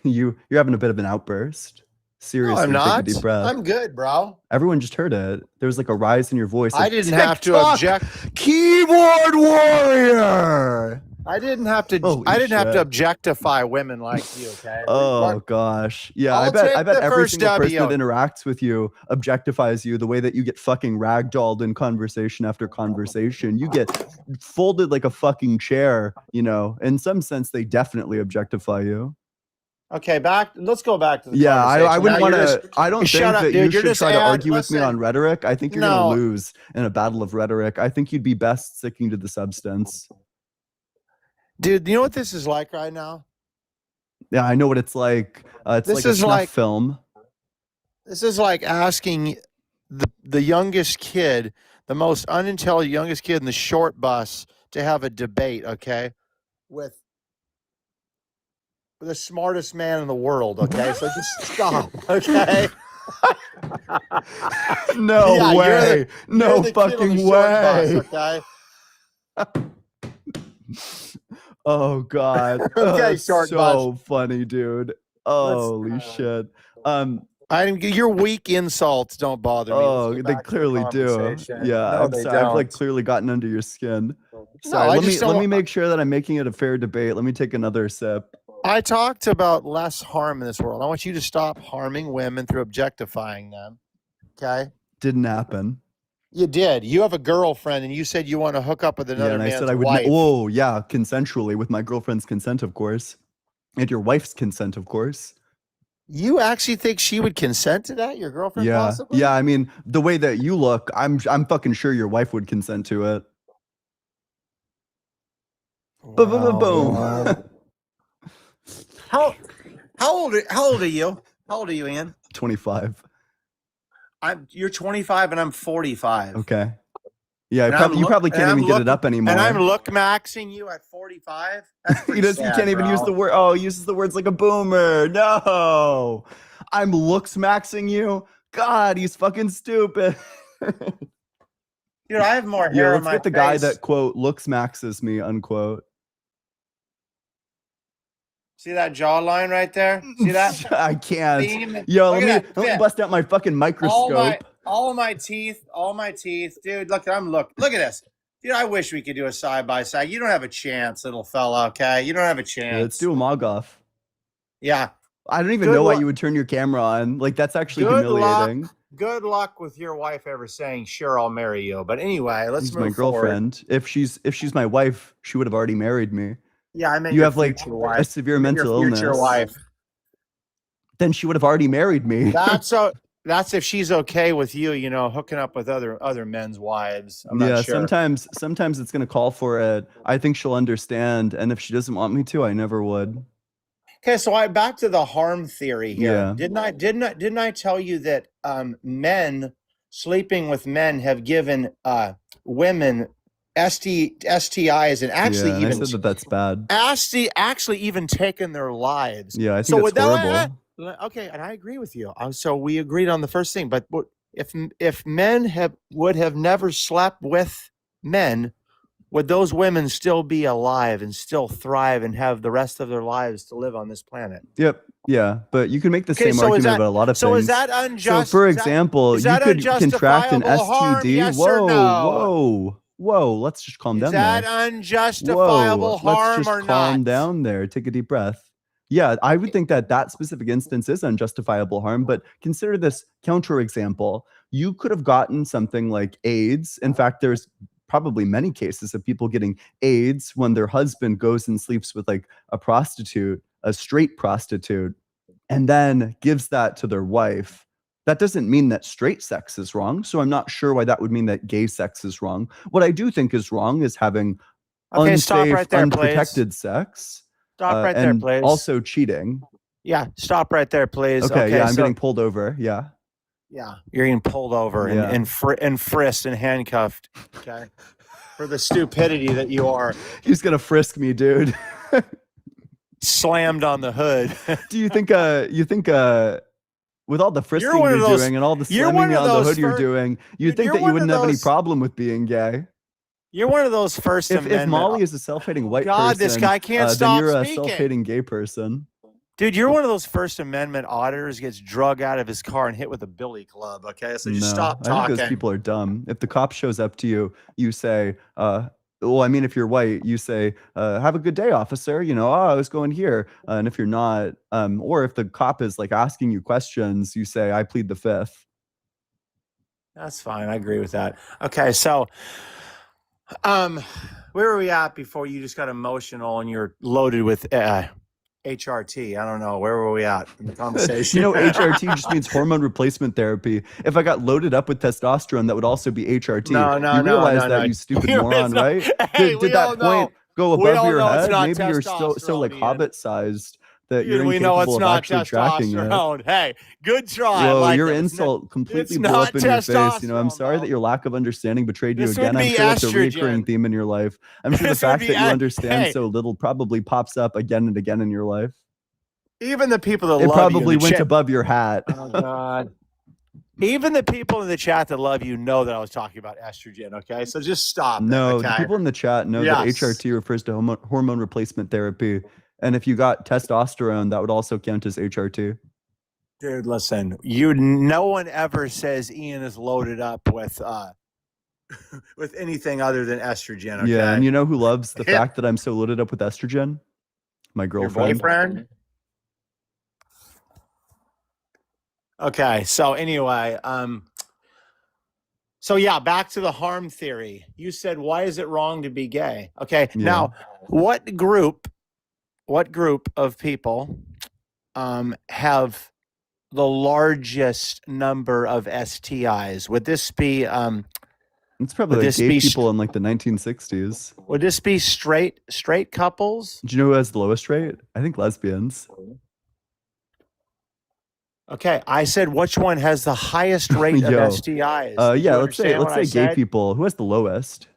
You're having a bit of an outburst. No, Seriously, I'm not. take a deep breath. I'm good, bro. Everyone just heard it. There was like a rise in your voice. I like, didn't have to TikTok object. Keyboard warrior. I didn't have to. Holy I didn't have shit. to objectify women like you. Okay. Oh gosh. Yeah, I I'll bet take the every first single person W. that interacts with you objectifies you the way that you get fucking ragdolled in conversation after conversation. You get folded like a fucking chair, you know. In some sense, they definitely objectify you. Okay, let's go back to the Yeah, I conversation. wouldn't Now want you're to. just- I don't Shut think up, that dude. you You're should just try to argue with me listen. on rhetoric. I think you're No. gonna lose in a battle of rhetoric. I think you'd be best sticking to the substance. Dude, you know what this is like right now? Yeah, I know what it's like. It's This like a is snuff like- film. This is like asking the youngest kid, the most unintelligent youngest kid in the short bus to have a debate, okay, with the smartest man in the world, okay? So just stop, okay? No Yeah, way. No you're the kid on the fucking short bus, way. okay? Oh god. Okay, That's short so bus. funny, dude. Holy shit. Your weak insults don't bother me. Let's Oh, go they back to the clearly do. conversation. Yeah, No, I'm they sorry. I've like don't. clearly gotten under your skin. No, Sorry. I let just me don't- make sure that I'm making it a fair debate. Let me take another sip. I talked about less harm in this world. I want you to stop harming women through objectifying them. Okay? Didn't happen. You did. You have a girlfriend, and you said you want to hook up with Yeah, another and I man's said I would. wife. Whoa, yeah, consensually with my girlfriend's consent, of course, and your wife's consent, of course. You actually think she would consent to that? Your girlfriend, Yeah, possibly? yeah. I mean, the way that you look, I'm fucking sure your wife would consent to it. Boom. How old are you? How old are you, Ian? 25. You're 25 and I'm 45. Okay. Yeah, And you probably can't even get it up anymore. And I'm look maxing you at 45. He can't even use the word. Oh, he uses the words like a boomer. No, I'm looks maxing you. God, he's fucking stupid. Dude, I have more Yeah, hair on let's my get the guy face. that quote looks maxes me unquote. See that jawline right there? See that? I can't. Beam? Yo, Look let at me that fit. bust out my fucking microscope. all my teeth, dude. Look at this, dude. I wish we could do a side by side. You don't have a chance, little fella. Okay, you don't have a chance. Let's do a mog-off. Yeah. I don't even know why you would turn your camera on. Like, that's actually humiliating. Good luck with your wife ever saying, "Sure, I'll marry you." But anyway, let's She's move my girlfriend. forward. If she's my wife, she would have already married me. Yeah, I meant you your have like future wife. a severe I meant mental your illness. future wife. Then she would have already married me. That's if she's okay with you, hooking up with other men's wives. I'm yeah, not sure. sometimes it's gonna call for it. I think she'll understand, and if she doesn't want me to, I never would. Okay, so back to the harm theory here. Yeah. Didn't I tell you that men sleeping with men have given women STIs and actually I said that's bad. actually even taken their lives? Yeah, I think that's horrible. Okay, and I agree with you. So we agreed on the first thing. But if men would have never slept with men, would those women still be alive and still thrive and have the rest of their lives to live on this planet? Yep. Yeah, but you can make the same argument about a lot of things. So is that unjust? So, for example, you could contract an harm, STD. yes or no? Whoa! Let's just calm down. Is that unjustifiable harm let's or just calm not? down there. Take a deep breath. Yeah, I would think that specific instance is unjustifiable harm, but consider this counterexample. You could have gotten something like AIDS. In fact, there's probably many cases of people getting AIDS when their husband goes and sleeps with like a prostitute, a straight prostitute, and then gives that to their wife. That doesn't mean that straight sex is wrong. So I'm not sure why that would mean that gay sex is wrong. What I do think is wrong is having unsafe, stop right there, unprotected sex. Stop right there, and please. Also cheating. Yeah, stop right there, please. Okay, yeah, I'm so- getting pulled over. Yeah. Yeah, you're getting pulled over and frisked and handcuffed. Okay, for the stupidity that you are. He's gonna frisk me, dude. Slammed on the hood. Do you think? With all the frisking you're doing and all the slamming on the hood you're doing, you'd think that you wouldn't have any problem with being gay. You're one of those First Amendment. If Molly is a self-hating white God, person, this guy can't stop then you're speaking. a self-hating gay person. Dude, you're one of those First Amendment auditors gets drug out of his car and hit with a billy club. Okay, so just stop talking. I think those people are dumb. If the cop shows up to you, you say, well, I mean, if you're white, you say, have a good day, officer. I was going here. And if you're not, or if the cop is like asking you questions, you say, I plead the fifth. That's fine. I agree with that. Okay, so where were we at before you just got emotional and you're loaded with HRT? I don't know. Where were we at in the conversation? HRT just means hormone replacement therapy. If I got loaded up with testosterone, that would also be HRT. You realize that, you stupid moron, right? Hey, did that point go above your head? Maybe you're so like Ian. Hobbit-sized that you're we know it's incapable of not actually tracking it. testosterone. Hey, good try. Whoa, like your that. insult completely it's blew not up in your face. I'm sorry testosterone, that your lack of understanding betrayed you This again. would I'm be sure it's a estrogen. recurring theme in your life. I'm sure the This would fact be that you es- understand hey. so little probably pops up again and again in your life. Even the people that It love you in probably the went chat- above your hat. Oh God. Even the people in the chat that love you know that I was talking about estrogen. Okay, so just stop. No, okay? the people in the chat know Yes. that HRT refers to hormone replacement therapy. And if you got testosterone, that would also count as HRT. Dude, listen. No one ever says Ian is loaded up with with anything other than estrogen. Okay? Yeah, and you know who loves the fact that I'm so loaded up with estrogen? My Your girlfriend. boyfriend. Okay, so anyway, so yeah, back to the harm theory. You said, why is it wrong to be gay? Okay, Yeah. now what group of people have the largest number of STIs? Would this be It's probably would like this gay be people in like the 1960s. would this be straight couples? Do you know who has the lowest rate? I think lesbians. Okay, I said which one has the highest rate of Yo. STIs? Did Yeah, you let's understand what I say gay said? people. Who has the lowest?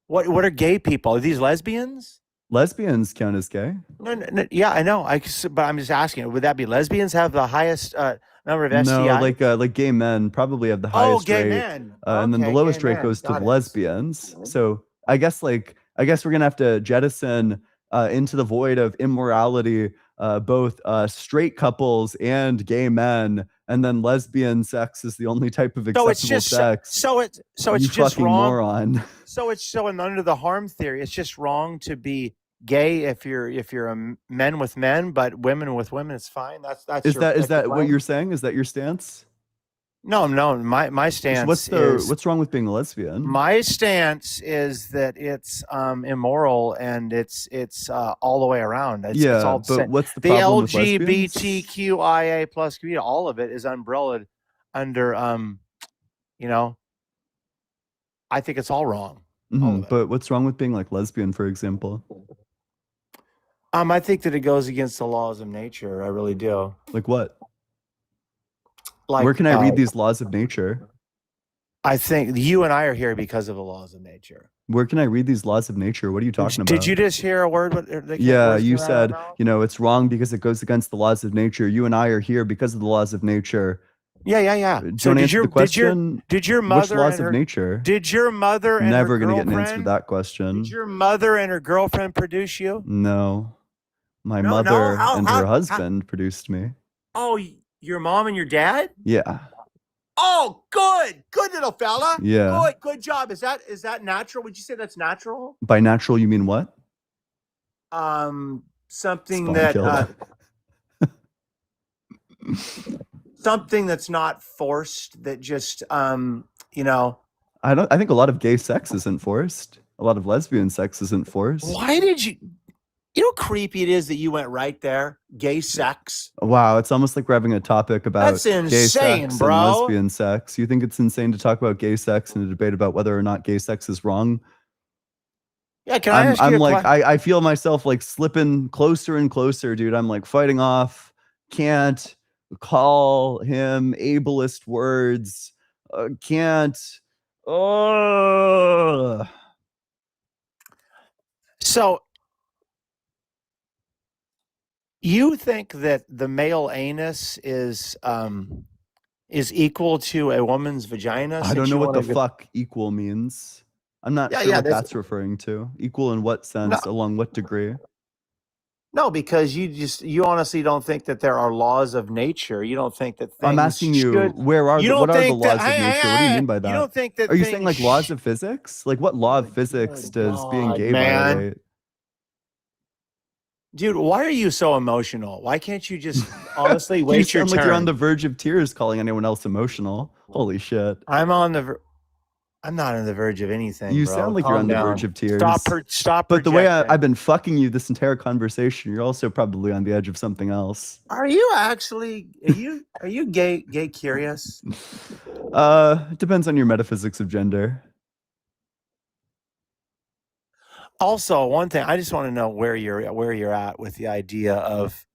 What are gay people? Are these lesbians? Lesbians count as gay. No, yeah, I know. But I'm just asking. Would that be lesbians have the highest number of STIs? No, like gay men probably have the highest gay rate. men. And then the Okay, lowest gay rate men. goes to Got the it. lesbians. So I guess we're gonna have to jettison into the void of immorality both straight couples and gay men and then lesbian sex is the only type of So it's acceptable just sex. so it's You just fucking wrong. moron. So under the harm theory, it's just wrong to be gay if you're a men with men, but women with women, it's fine. That's Is your that what claim? you're saying? Is that your stance? No. My So stance is what's wrong with being a lesbian? my stance is that it's immoral and it's all the way around. It's Yeah, all but what's the the problem with lesbians? LGBTQIA plus community. All of it is umbrellaed under you know. I think it's all wrong. But what's wrong with being like lesbian, for example? I think that it goes against the laws of nature. I really do. Like what? Like Where can I read these laws of nature? I think you and I are here because of the laws of nature. Where can I read these laws of nature? What are you talking about? Did you just hear a word? Yeah, you said, it's wrong because it goes against the laws of nature. You and I are here because of the laws of nature. Yeah. Don't answer the question. Did your mother Which laws and of nature? Did your mother and Never her gonna get an girlfriend? answer to that question. Did your mother and her girlfriend produce you? No. My No, mother how- and how- her husband produced me. Oh, your mom and your dad? Yeah. Oh, good little fella. Yeah. Good job. Is that natural? Would you say that's natural? By natural, you mean what? Something Spawn that killed. something that's not forced. That just I think a lot of gay sex isn't forced. A lot of lesbian sex isn't forced. Why did you? You know how creepy it is that you went right there? Gay sex. Wow, it's almost like we're having a topic about That's gay insane, sex bro. and lesbian sex. You think it's insane to talk about gay sex in a debate about whether or not gay sex is wrong? Yeah, can I ask you I'm a like, question? I feel myself like slipping closer and closer, dude. I'm like fighting off. Can't call him ableist words. Can't. Oh. So you think that the male anus is equal to a woman's vagina? I don't know what the fuck equal means. I'm not Yeah, sure yeah, what that's- that's referring to. Equal in what sense? Along what degree? No, because you honestly don't think that there are laws of nature. You don't think that things I'm asking you, should- where are You the, don't what are the think that- laws of nature? What do you mean by that? You don't think that Are you saying like things laws of physics? Like what law of physics does being God, gay man. violate? Dude, why are you so emotional? Why can't you just honestly You wait your sound turn? like you're on the verge of tears calling anyone else emotional. Holy shit. I'm not on the verge of anything. You bro. sound like you're Calm on the down. verge of tears. Stop. But the way projecting. I've been fucking you this entire conversation, you're also probably on the edge of something else. Are you actually? Are you gay curious? It depends on your metaphysics of gender. Also, one thing I just want to know where you're at with the idea of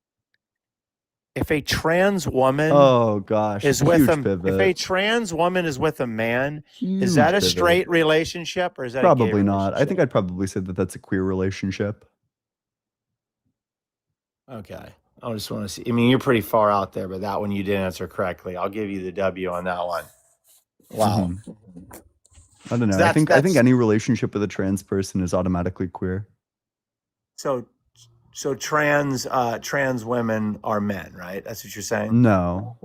if a trans woman Oh gosh, is with huge if a pivot. trans woman is with a man, Huge is that a pivot. straight relationship or is that a gay Probably not. I relationship? think I'd probably say that that's a queer relationship. Okay. I just want to see. I mean, you're pretty far out there, but that one you didn't answer correctly. I'll give you the W on that one. Wow. I don't know. So I think that's- any relationship with a trans person is automatically queer. So trans women are men, right? That's what you're saying? No,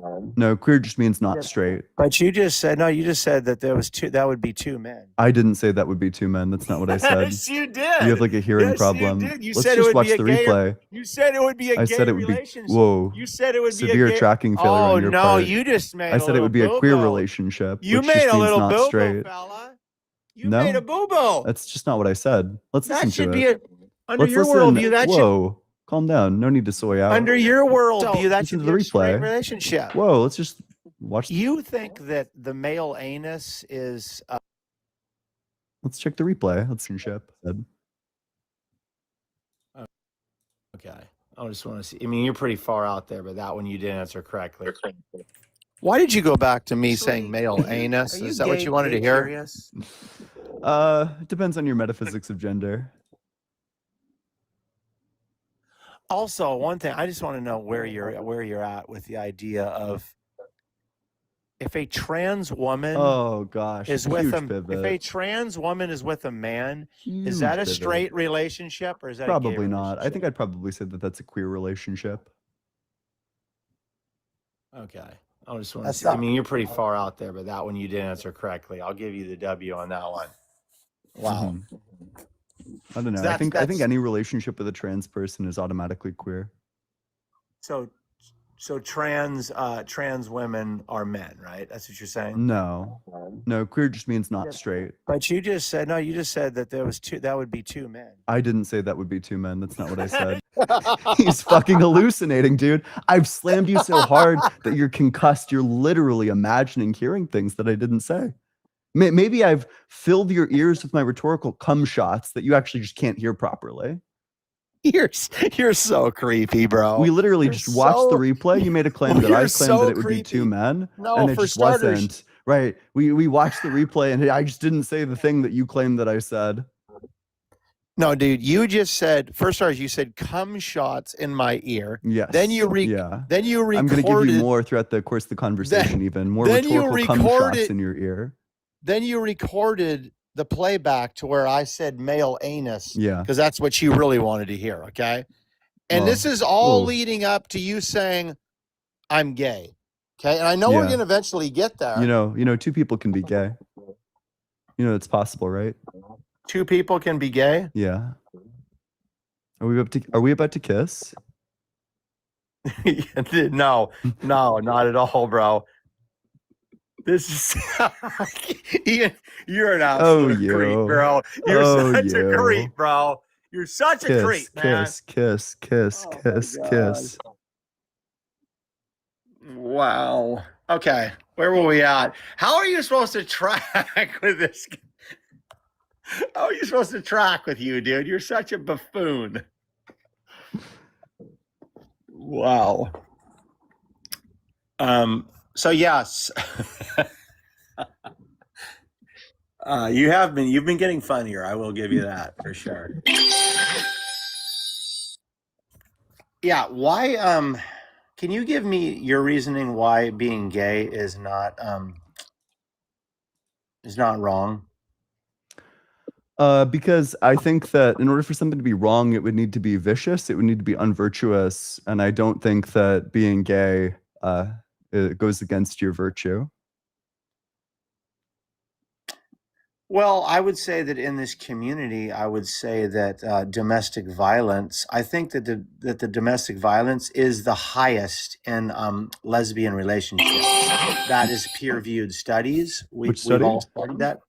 queer just means not straight. But you just said that there was two. That would be two men. I didn't say that would be two men. That's not what I said. Yes, you did. You have like a hearing Yes, problem. You did. You Let's said it just would watch be a the gay. replay. You said it would be a I gay said it would be. relationship. Whoa. You said it would be severe a gay. tracking failure Oh on your no, part. you just made. I said it would be a queer relationship. You which made just a means little not boo-boo, straight. fella. You No, made a boo boo. that's just not what I said. Let's That listen should to be it. under Let's your listen. worldview. That should Whoa, calm down. No need to soy out. under your worldview. That Listen should to be the a straight replay. relationship. Whoa, let's just watch. You think that the male anus is? Let's check the replay. Let's see. Ship. Okay. I just want to see. I mean, you're pretty far out there, but that one you didn't answer correctly. Why did you go back to me saying male anus? Is that what you wanted to hear? Curious? It depends on your metaphysics of gender. Also, one thing I just want to know where you're at with the idea of if a trans woman Oh gosh, is with huge a pivot. if a trans woman is with a man, Huge is that a pivot. straight relationship or is that a gay Probably not. I relationship? think I'd probably say that that's a queer relationship. Okay. I just want That's to see. I not. mean, you're pretty far out there, but that one you did answer correctly. I'll give you the W on that one. Wow. I don't know. So I think that's any relationship with a trans person is automatically queer. so trans women are men, right? That's what you're saying? No, queer just means not straight. But you just said no, you just said that there was two that would be two men. I didn't say that would be two men. That's not what I said. He's fucking hallucinating, dude. I've slammed you so hard that you're concussed. You're literally imagining hearing things that I didn't say. Maybe I've filled your ears with my rhetorical cum shots that you actually just can't hear properly. You're so creepy, bro. We literally just watched the replay. You made a claim that I claimed so that it would be creepy. two men, No, and it for just starters- wasn't. Right. We watched the replay, and I just didn't say the thing that you claimed that I said. No, dude, you just said first stars. You said cum shots in my ear. Yes. Then you Then you recorded. I'm going to give you more throughout the course of the conversation. Even more then you rhetorical cum recorded- shots in your ear. Then you recorded the playback to where I said male anus. Yeah. Because that's what you really wanted to hear. Okay. And Well, this is all ooh. leading up to you saying, "I'm gay." Okay. And I know we're Yeah. going to eventually get there. You know, two people can be gay. You know, it's possible, right? Two people can be gay. Yeah. Are we about to kiss? No, not at all, bro. This is you're an absolute creep, you. bro. You're Oh, such a you. creep, bro. You're such a creep, man. Kiss. Oh, my Wow. Okay, where were we at? How are you supposed to track with this? How are you supposed to track with you, dude? You're such a buffoon. Wow. So yes. You've been getting funnier, I will give you that for sure. Yeah, why can you give me your reasoning why being gay is not wrong? Because I think that in order for something to be wrong, it would need to be vicious. It would need to be unvirtuous, and I don't think that being gay it goes against your virtue. Well, I would say that in this community, I would say that domestic violence. I think that the domestic violence is the highest in lesbian relationships. That is peer-reviewed studies. Which We've study? all studied that.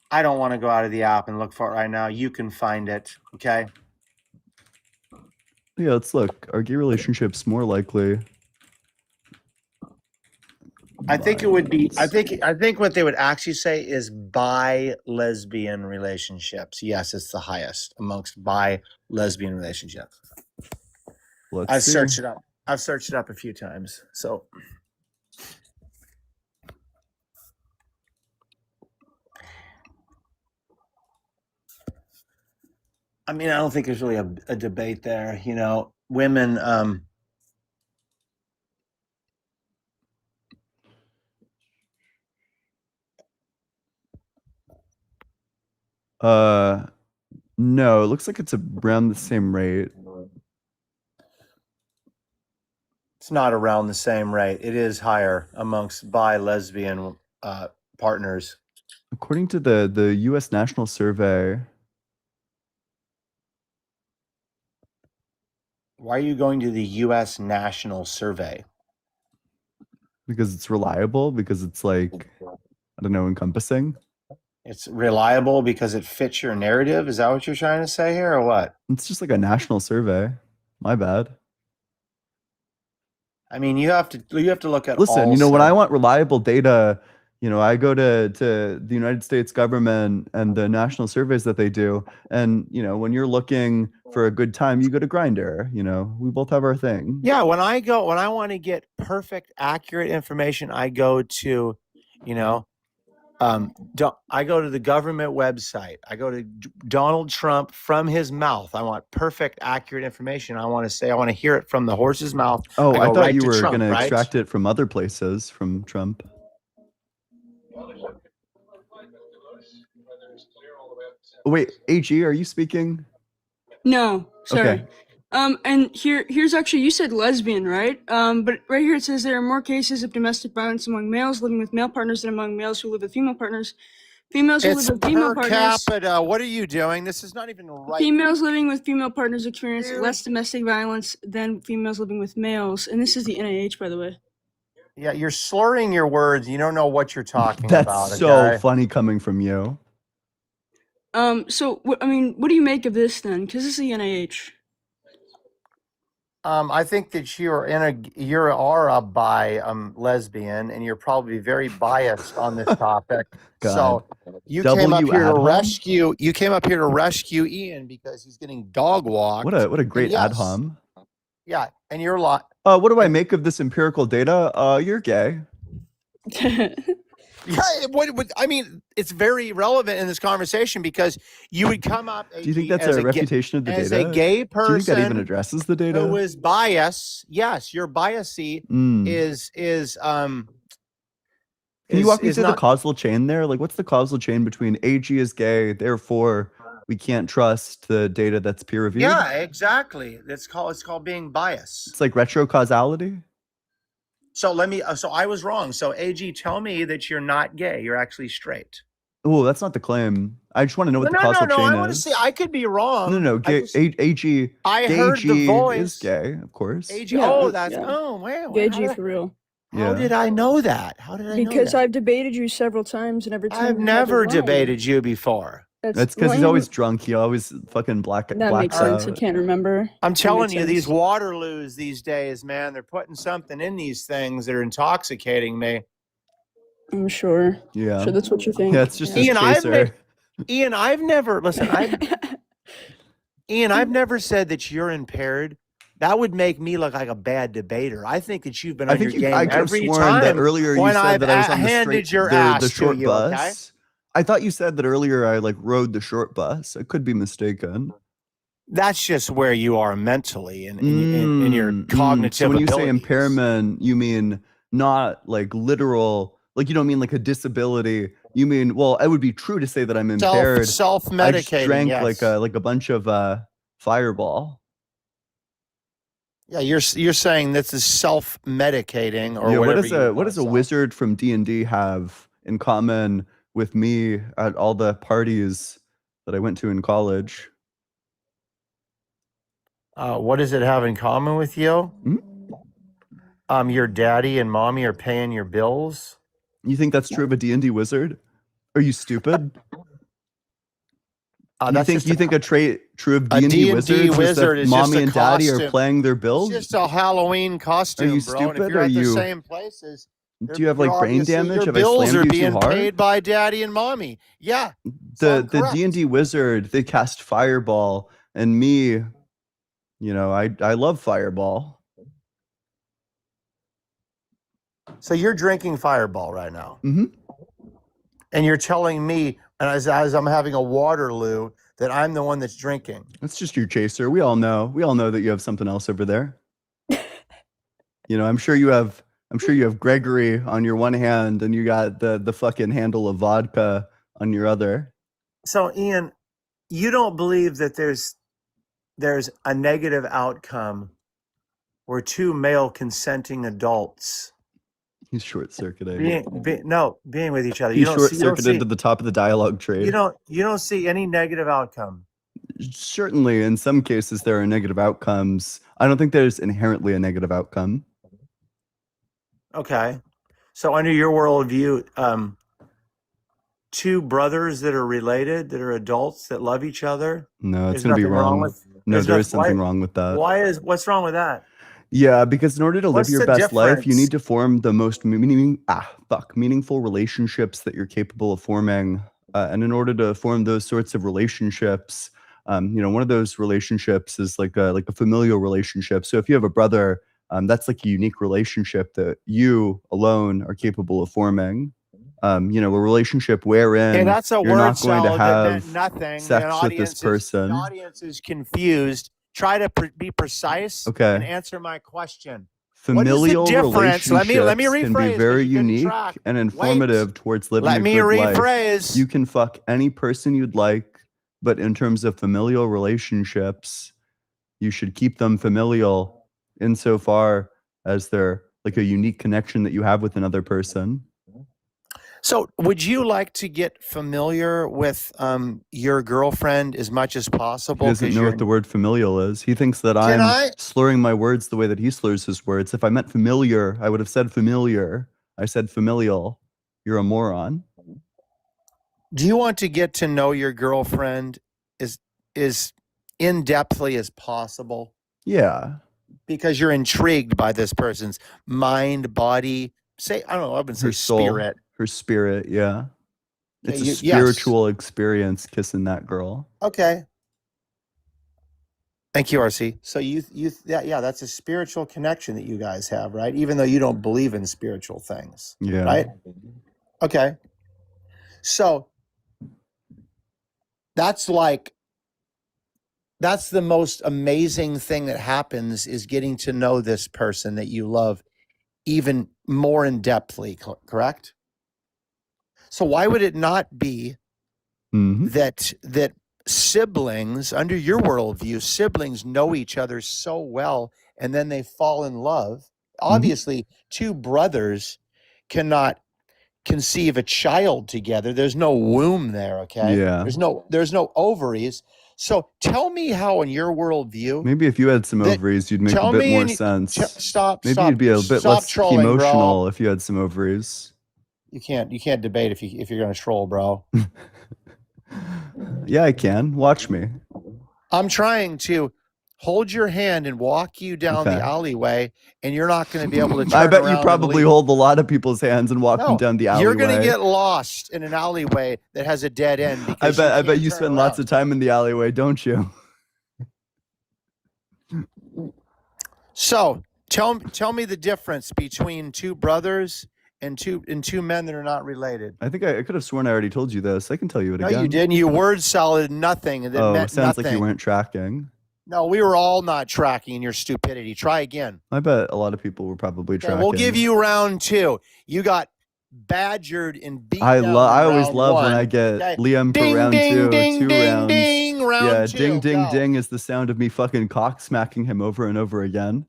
I don't want to go out of the app and look for it right now. You can find it. Okay. Yeah, let's look. Are gay relationships more likely? I think it would be. I think what they would actually say is bi lesbian relationships. Yes, it's the highest amongst bi lesbian relationships. I've searched it up. I've searched it up a few times. So, I mean, I don't think there's really a debate there. You know, women. No, it looks like it's around the same rate. It's not around the same rate. It is higher amongst bi lesbian partners. According to the U.S. National Survey. Why are you going to the U.S. National Survey? Because it's reliable, because it's like, I don't know, encompassing. It's reliable because it fits your narrative. Is that what you're trying to say here, or what? It's just like a national survey. My bad. I mean, you have to look at. Listen, all you know, when I stuff. want reliable data, you know, I go to the United States government and the national surveys that they do. And, you know, when you're looking for a good time, you go to Grindr. You know, we both have our thing. Yeah, when I want to get perfect, accurate information, I go to, you know, I go to the government website. I go to Donald Trump from his mouth. I want perfect, accurate information. I want to hear it from the horse's mouth. Oh, I go thought right you to were Trump, going to right? extract it from other places from Trump. Oh, wait, AG, are you speaking? No, sorry. Okay. And here's actually, you said lesbian, right? But right here it says there are more cases of domestic violence among males living with male partners than among males who live with female partners. Females who It's live with female per partners. capita. What are you doing? This is not even right. Females living with female partners experience less domestic violence than females living with males, and this is the NIH, by the way. Yeah, you're slurring your words. You don't know what you're talking That's about. so Okay? funny coming from you. So what do you make of this then? Because this is the NIH. I think that you are a lesbian, and you're probably very biased on this topic. God. So you W came up here ad to hom? rescue. You came up here to rescue Ian because he's getting dog walked. What a great ad yes. hom. Yeah, and you're like, What do I make of this empirical data? You're gay. yeah. I mean, it's very relevant in this conversation because you would come up. Do you think that's a refutation of the as data? a gay person? Do you think that even addresses the data? Who is bias? Yes, your biasy is Can you walk me is through the not- causal chain there? Like, what's the causal chain between AG is gay, therefore we can't trust the data that's peer reviewed? Yeah, exactly. It's called being biased. It's like retrocausality. So so I was wrong. So AG, tell me that you're not gay. You're actually straight. Oh, that's not the claim. I just want to know what the causal no. chain I want to is. see. I could be wrong. No, gay, AG. I gay heard G the voice. is gay, of course. AG. Yeah, Oh, that's yeah. oh wow. Gay how G did- for real. How did I know that? How did I know Because that? I've debated you several times, and every time I've you have never it wrong. debated you before. That's because he's always drunk. He always fucking That blacks makes sense. I out. can't remember. I'm That telling makes you, sense. these Waterloos these days, man, they're putting something in these things that are intoxicating me. I'm sure. Yeah. Sure, that's what you think. Yeah, it's just his Ian, chaser. Ian, I've never Ian, I've never said that you're impaired. That would make me look like a bad debater. I think that you've been I on your think game I could have every sworn time that earlier you when said I've that I was on the handed straight, your ass the to short you, bus. okay? I thought you said that earlier I like rode the short bus. I could be mistaken. That's just where you are mentally and in your cognitive So when you say abilities. impairment, you mean not like literal, like you don't mean like a disability. You mean, well, it would be true to say that I'm impaired. I just Self-medicating, drank yes. like a bunch of Fireball. Yeah, you're saying this is self-medicating or Yeah, whatever. what does a wizard from D&D have in common with me at all the parties that I went to in college? What does it have in common with you? Your daddy and mommy are paying your bills. You think that's true of a D&D wizard? Are you stupid? You think a trait true of a D&D D&D wizards wizard is is that just mommy a and daddy are costume. playing their It's bills? just a Halloween costume, Are you bro. And if stupid? you're Are at the you? same places, Do you have like brain obviously damage? your Have I bills slammed are you being too hard? paid by daddy and mommy. Yeah. The D&D wizard, they cast Fireball, and me, I love Fireball. So you're drinking Fireball right now. Mm-hmm. And you're telling me, and as I'm having a Waterloo, that I'm the one that's drinking. That's just your chaser. We all know that you have something else over there. I'm sure you have Gregory on your one hand, and you got the fucking handle of vodka on your other. So Ian, you don't believe that there's a negative outcome where two male consenting adults He's short-circuiting. being with each other. He's You don't short-circuited see, to the top of the dialogue trade. you don't see any negative outcome. Certainly, in some cases, there are negative outcomes. I don't think there's inherently a negative outcome. Okay. So under your worldview, two brothers that are related, that are adults, that love each other. No, it's there's going to be nothing wrong. No, there's there is nothing- something wrong with that. What's wrong with that? Yeah, because in order to live What's your the best life, you difference? need to form the most meaningful relationships that you're capable of forming. And in order to form those sorts of relationships, one of those relationships is like a familial relationship. So if you have a brother, that's like a unique relationship that you alone are capable of forming. A relationship wherein Okay, that's a you're word not going to salad that meant have nothing. sex with this person. The audience is confused. Try to be precise Okay. and answer my question. Familial What is the difference? Let me relationships can be rephrase, very 'cause you didn't unique track. and informative towards living Let a me good life. rephrase. You can fuck any person you'd like, but in terms of familial relationships, you should keep them familial insofar as they're like a unique connection that you have with another person. So, would you like to get familiar with your girlfriend as much as possible? He doesn't know what the word familial is. He thinks that I'm slurring my words the way that he slurs his words. If I meant familiar, I would have said familiar. I said familial. You're a moron. Do you want to get to know your girlfriend as in-depthly as possible? Yeah. Because you're intrigued by this person's mind, body, say, I don't know, I would say Her soul, spirit. her spirit, yeah. Okay, It's a yes. spiritual experience kissing that girl. Okay. Thank you, RC. So yeah, that's a spiritual connection that you guys have, right? Even though you don't believe in spiritual things. Yeah. Right? Okay. So that's the most amazing thing that happens, is getting to know this person that you love even more in depthly, correct? So why would it not be that siblings, under your worldview, siblings know each other so well and then they fall in love? Obviously, two brothers cannot conceive a child together. There's no womb there, okay? Yeah. There's no ovaries. So tell me how, in your worldview, Maybe if you had some ovaries, you'd make a tell bit me more in- sense. stop. Maybe you'd be a bit stop less trolling, bro. emotional if you had some ovaries. You can't debate if you're gonna troll, bro. Yeah, I can. Watch me. I'm trying to hold your hand and walk you down Okay. the alleyway, and you're not going to be able to turn I bet you around and probably leave. hold a lot of people's hands and walk them No, down the alleyway. you're going to get lost in an alleyway that has a dead end. I Because bet can't you turn spend lots of time in the alleyway, don't you? So tell me the difference between two brothers and two men that are not related. I think I could have sworn I already told you this. I can tell you it No, again. you didn't. You word solid nothing, and that Oh, meant sounds nothing. like you weren't tracking. No, we were all not tracking your stupidity. Try again. I bet a lot of people were probably Okay, tracking. we'll give you round two. You got badgered and beat I down in always round love when one. I get Okay. Liam Ding, for round ding, two. ding, Two ding, rounds. ding, round Yeah, two, ding, ding, go. ding is the sound of me fucking cock smacking him over and over again.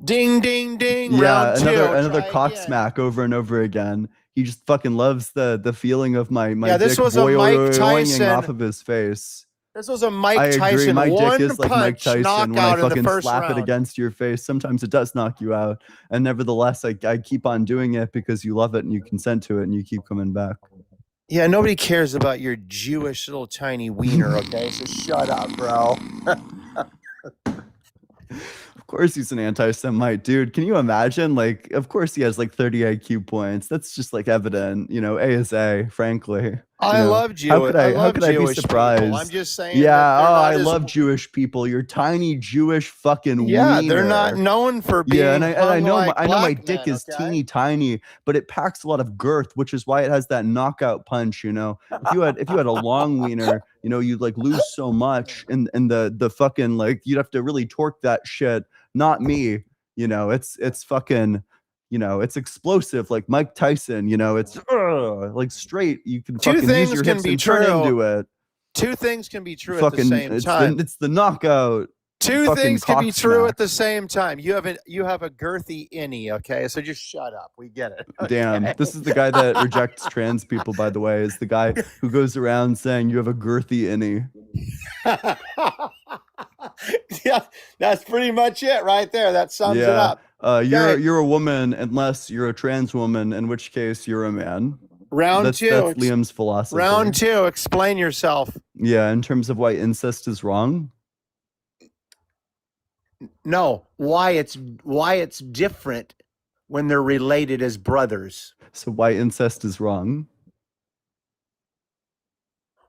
Ding, ding, ding. Yeah, round two. another Try cock again. smack over and over again. He just fucking loves the feeling of my Yeah, this dick was a Mike boing Tyson. off of his face. This was a Mike I agree. Tyson My one dick is like Mike punch Tyson. When I knockout in the fucking first slap round. it against your face, sometimes it does knock you out. And nevertheless, I keep on doing it because you love it and you consent to it and you keep coming back. Yeah, nobody cares about your Jewish little tiny wiener, okay? So shut up, bro. Of course he's an anti-Semite, dude. Can you imagine? Like, of course he has like 30 IQ points. That's just like evident. You know, A is A, frankly. I love How could I love be Jewish surprised? people. I'm just saying. Yeah, that they're not I as- love Jewish people. You're tiny Jewish fucking Yeah, wiener. they're not known for being. Yeah, and I hung know like I know my black dick men, is okay? teeny tiny, but it packs a lot of girth, which is why it has that knockout punch. You know, if you had a long wiener, you know, you'd like lose so much, and the fucking like you'd have to really torque that shit. Not me, you know. It's fucking. You know, it's explosive like Mike Tyson. You know, it's like straight. You can Two fucking use things your can hips be and turn true. into it. Two things can be true Fucking, at the same time. it's the knockout. Two fucking things can be cock true smack. at the same time. You have a girthy innie, okay? So just shut up. We get it. Damn, okay? this is the guy that rejects trans people, by the way, is the guy who goes around saying you have a girthy innie. Yeah, that's pretty much it right there. That sums it up. You're a woman unless you're a trans woman, in which case you're a man. Round That's two. Liam's philosophy. Round two. Explain yourself. Yeah, in terms of why incest is wrong. No, why it's different when they're related as brothers. So why incest is wrong.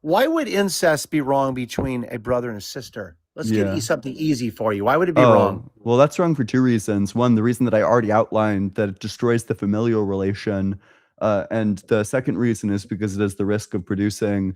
Why would incest be wrong between a brother and a sister? Let's Yeah. get something easy for you. Why would it be wrong? Well, that's wrong for two reasons. One, the reason that I already outlined, that it destroys the familial relation. And the second reason is because it is the risk of producing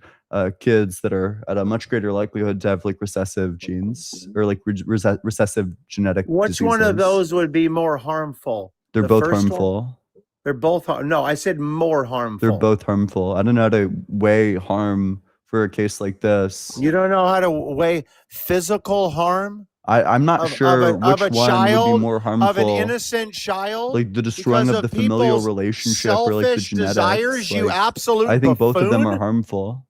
kids that are at a much greater likelihood to have like recessive genes or like recessive genetic Which one of diseases. those would be more harmful? They're The both first one? harmful. They're both no. I said more harmful. They're both harmful. I don't know how to weigh harm for a case like this. You don't know how to weigh physical harm? I'm not sure which one would be child, more of an harmful. innocent child, Like the destroying because of the of familial people's relationship or like the selfish desires, genetics. you Like, absolute I think both of them are buffoon? harmful.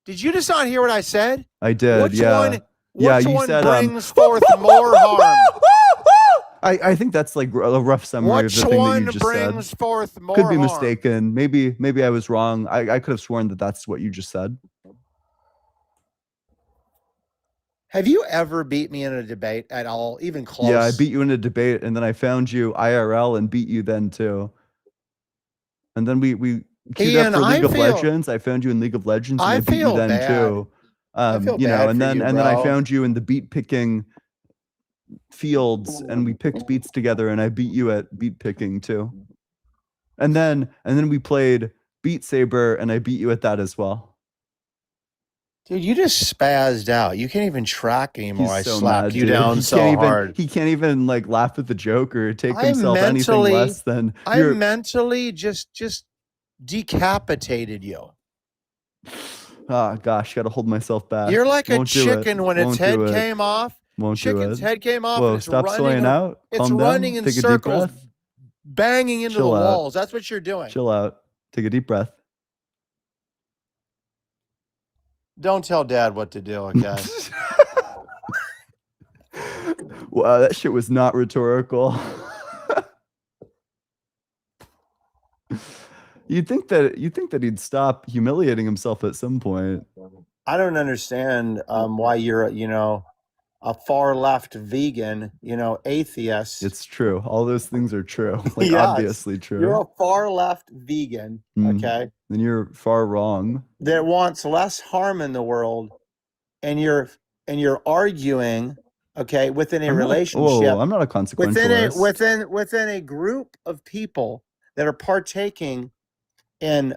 Did you just not hear what I said? I did, Which yeah. one? Yeah, Which you one said brings forth more harm? I think that's like a rough summary of Which the thing that one you just said. brings forth more Could be harm? mistaken. Maybe I was wrong. I could have sworn that that's what you just said. Have you ever beat me in a debate at all, even close? Yeah, I beat you in a debate, and then I found you IRL and beat you then too. And then we queued Ian, up for League I of feel- Legends. I found you in League of Legends, and I I beat you feel then bad. too. feel You know, bad and for then you, and then I bro. found you in the beat picking fields, and we picked beats together, and I beat you at beat picking too. And then we played Beat Saber, and I beat you at that as well. Dude, you just spazzed out. You can't even track anymore. He's I so slapped mad, you dude. down He so can't even hard. he can't even like laugh at the joke or take I himself anything mentally- less than I you're mentally just decapitated you. oh gosh, gotta hold myself back. You're like a Won't do it. chicken when its Won't head do it. came off. Won't do Chicken's it. head came off Whoa, and it's stop running. swaying out. It's Calm running down. in Take a deep circles, breath. banging into Chill the out. walls. That's what you're doing. Chill out. Take a deep breath. Don't tell Dad what to do, okay? Wow, that shit was not rhetorical. You'd think that he'd stop humiliating himself at some point. I don't understand why you're, a far left vegan, atheist. It's true. All those things are true. Like Yes, obviously true. You're a far left vegan, okay, Then you're far wrong. that wants less harm in the world, and you're arguing, okay, within a I'm not- relationship. whoa, I'm not a consequentialist. Within a group of people that are partaking in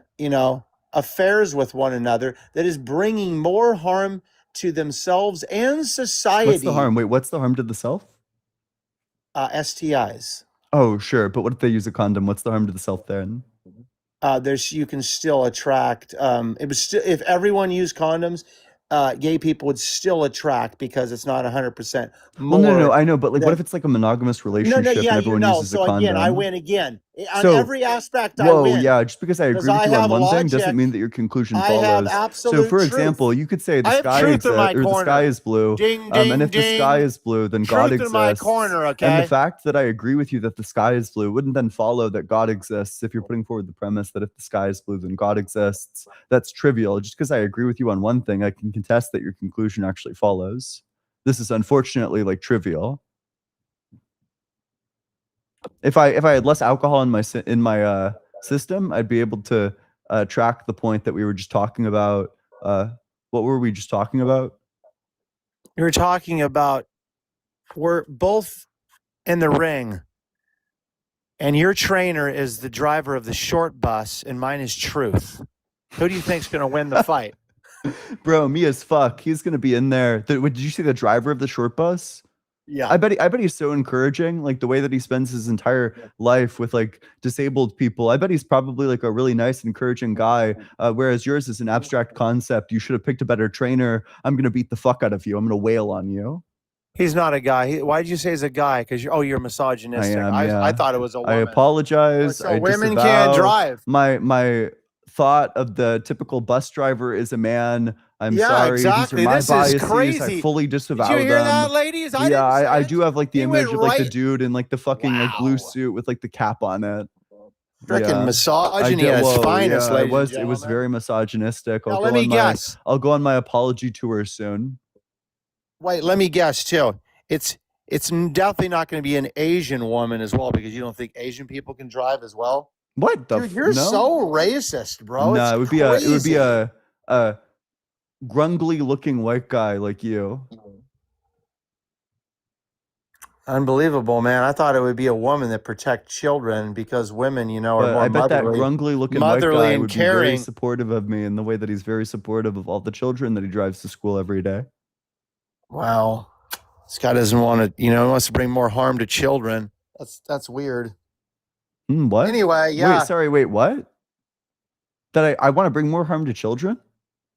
affairs with one another that is bringing more harm to themselves and society. What's the harm? Wait, what's the harm to the self? STIs. Oh, sure. But what if they use a condom? What's the harm to the self then? You can still attract. If everyone used condoms, gay people would still attract because it's not 100% more. Well, no, I know, but like, what than- if it's like a monogamous relationship and everyone uses a So condom? again, I win again. On So- every aspect, I Whoa, win. yeah, just because I agree 'Cause with I you on have one thing doesn't logic. mean that your conclusion I follows. have So, absolute for truth. example, you could say I the have sky truth in my exists, or the corner. sky is blue, Ding, and if ding, the sky ding. is blue, then God Truth in exists. my corner, And okay? the fact that I agree with you that the sky is blue wouldn't then follow that God exists if you're putting forward the premise that if the sky is blue, then God exists. That's trivial. Just because I agree with you on one thing, I can contest that your conclusion actually follows. This is unfortunately like trivial. If I had less alcohol in my system, I'd be able to track the point that we were just talking about. What were we just talking about? You were talking about we're both in the ring, and your trainer is the driver of the short bus, and mine is Truth. Who do you think's going to win the fight? Bro, me as fuck. He's gonna be in there. Did you see the driver of the short bus? Yeah. I bet he's so encouraging. Like the way that he spends his entire life with like disabled people. I bet he's probably like a really nice, encouraging guy. Whereas yours is an abstract concept. You should have picked a better trainer. I'm gonna beat the fuck out of you. I'm gonna wail on you. He's not a guy. Why did you say he's a guy? Because you're misogynistic. I thought it was a woman. I apologize. So I women disavow. can't drive. My thought of the typical bus driver is a man. I'm Yeah, sorry. exactly. These are my This is biases. I crazy. fully disavow Did you hear them. that, ladies? I Yeah, didn't say I do have like the He image went of like the right- dude in like the fucking like blue suit with like the cap on it. Frickin' misogyny at its whoa, finest, yeah, ladies and it was gentlemen. very misogynistic. Now, let me guess. I'll go on my apology tour soon. Wait, let me guess too. It's definitely not going to be an Asian woman as well because you don't think Asian people can drive as well. What the? Dude, you're no? so racist, bro. No, It's it would be crazy. a grungly looking white guy like you. Unbelievable, man. I thought it would be a woman that protect children because women, are But more I bet that motherly, grungly looking white motherly guy and would be very caring. supportive of me in the way that he's very supportive of all the children that he drives to school every day. Wow. This guy doesn't want to, wants to bring more harm to children. That's weird. What? Anyway, yeah. Wait, what? That I want to bring more harm to children?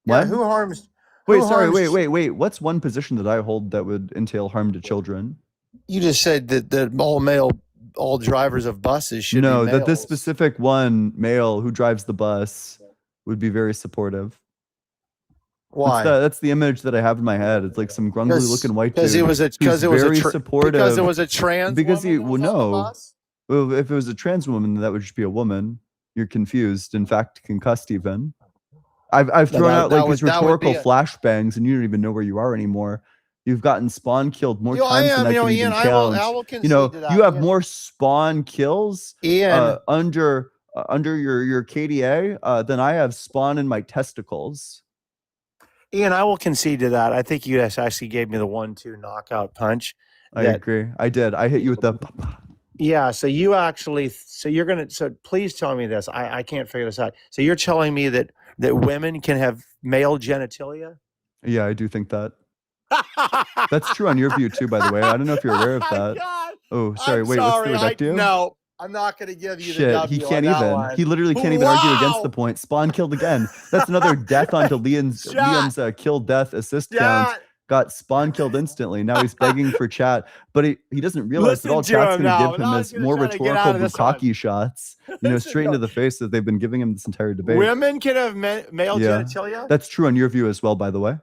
Yeah, What? who harms Wait, sorry, wait. What's one position that I hold that would entail harm to children? You just said that all drivers of buses should be No, males. that this specific one male who drives the bus would be very supportive. Why? That's the image that I have in my head. It's like some grumbly looking white dude. Because it was very supportive. Because it was a trans. Because he woman well on the no. bus? Well, if it was a trans woman, then that would just be a woman. You're confused. In fact, concussed even. I've thrown out like these rhetorical flashbangs, and you don't even know where you are anymore. You've gotten spawn killed more times than I can even count. You have more spawn kills under your KDA than I have spawn in my testicles. Ian, I will concede to that. I think you actually gave me the 1-2 knockout punch. I agree. I did. I hit you with the. Yeah. So you actually. So you're gonna. So please tell me this. I can't figure this out. So you're telling me that women can have male genitalia? Yeah, I do think that. That's true on your view too, by the way. I don't know if you're aware of that. Oh, sorry. Wait, what's the reductio? No, I'm not going to give you the Shit, W he can't on that even. one. He literally can't even argue against the point. Spawn killed again. That's another death onto Liam's kill death assist count. Got spawn killed instantly. Now he's begging for chat, but he doesn't realize that all chat's going to give him is more rhetorical bukkake shots. Straight into the face that they've been giving him this entire debate. Women can have male genitalia? That's true on your view as well, by the way.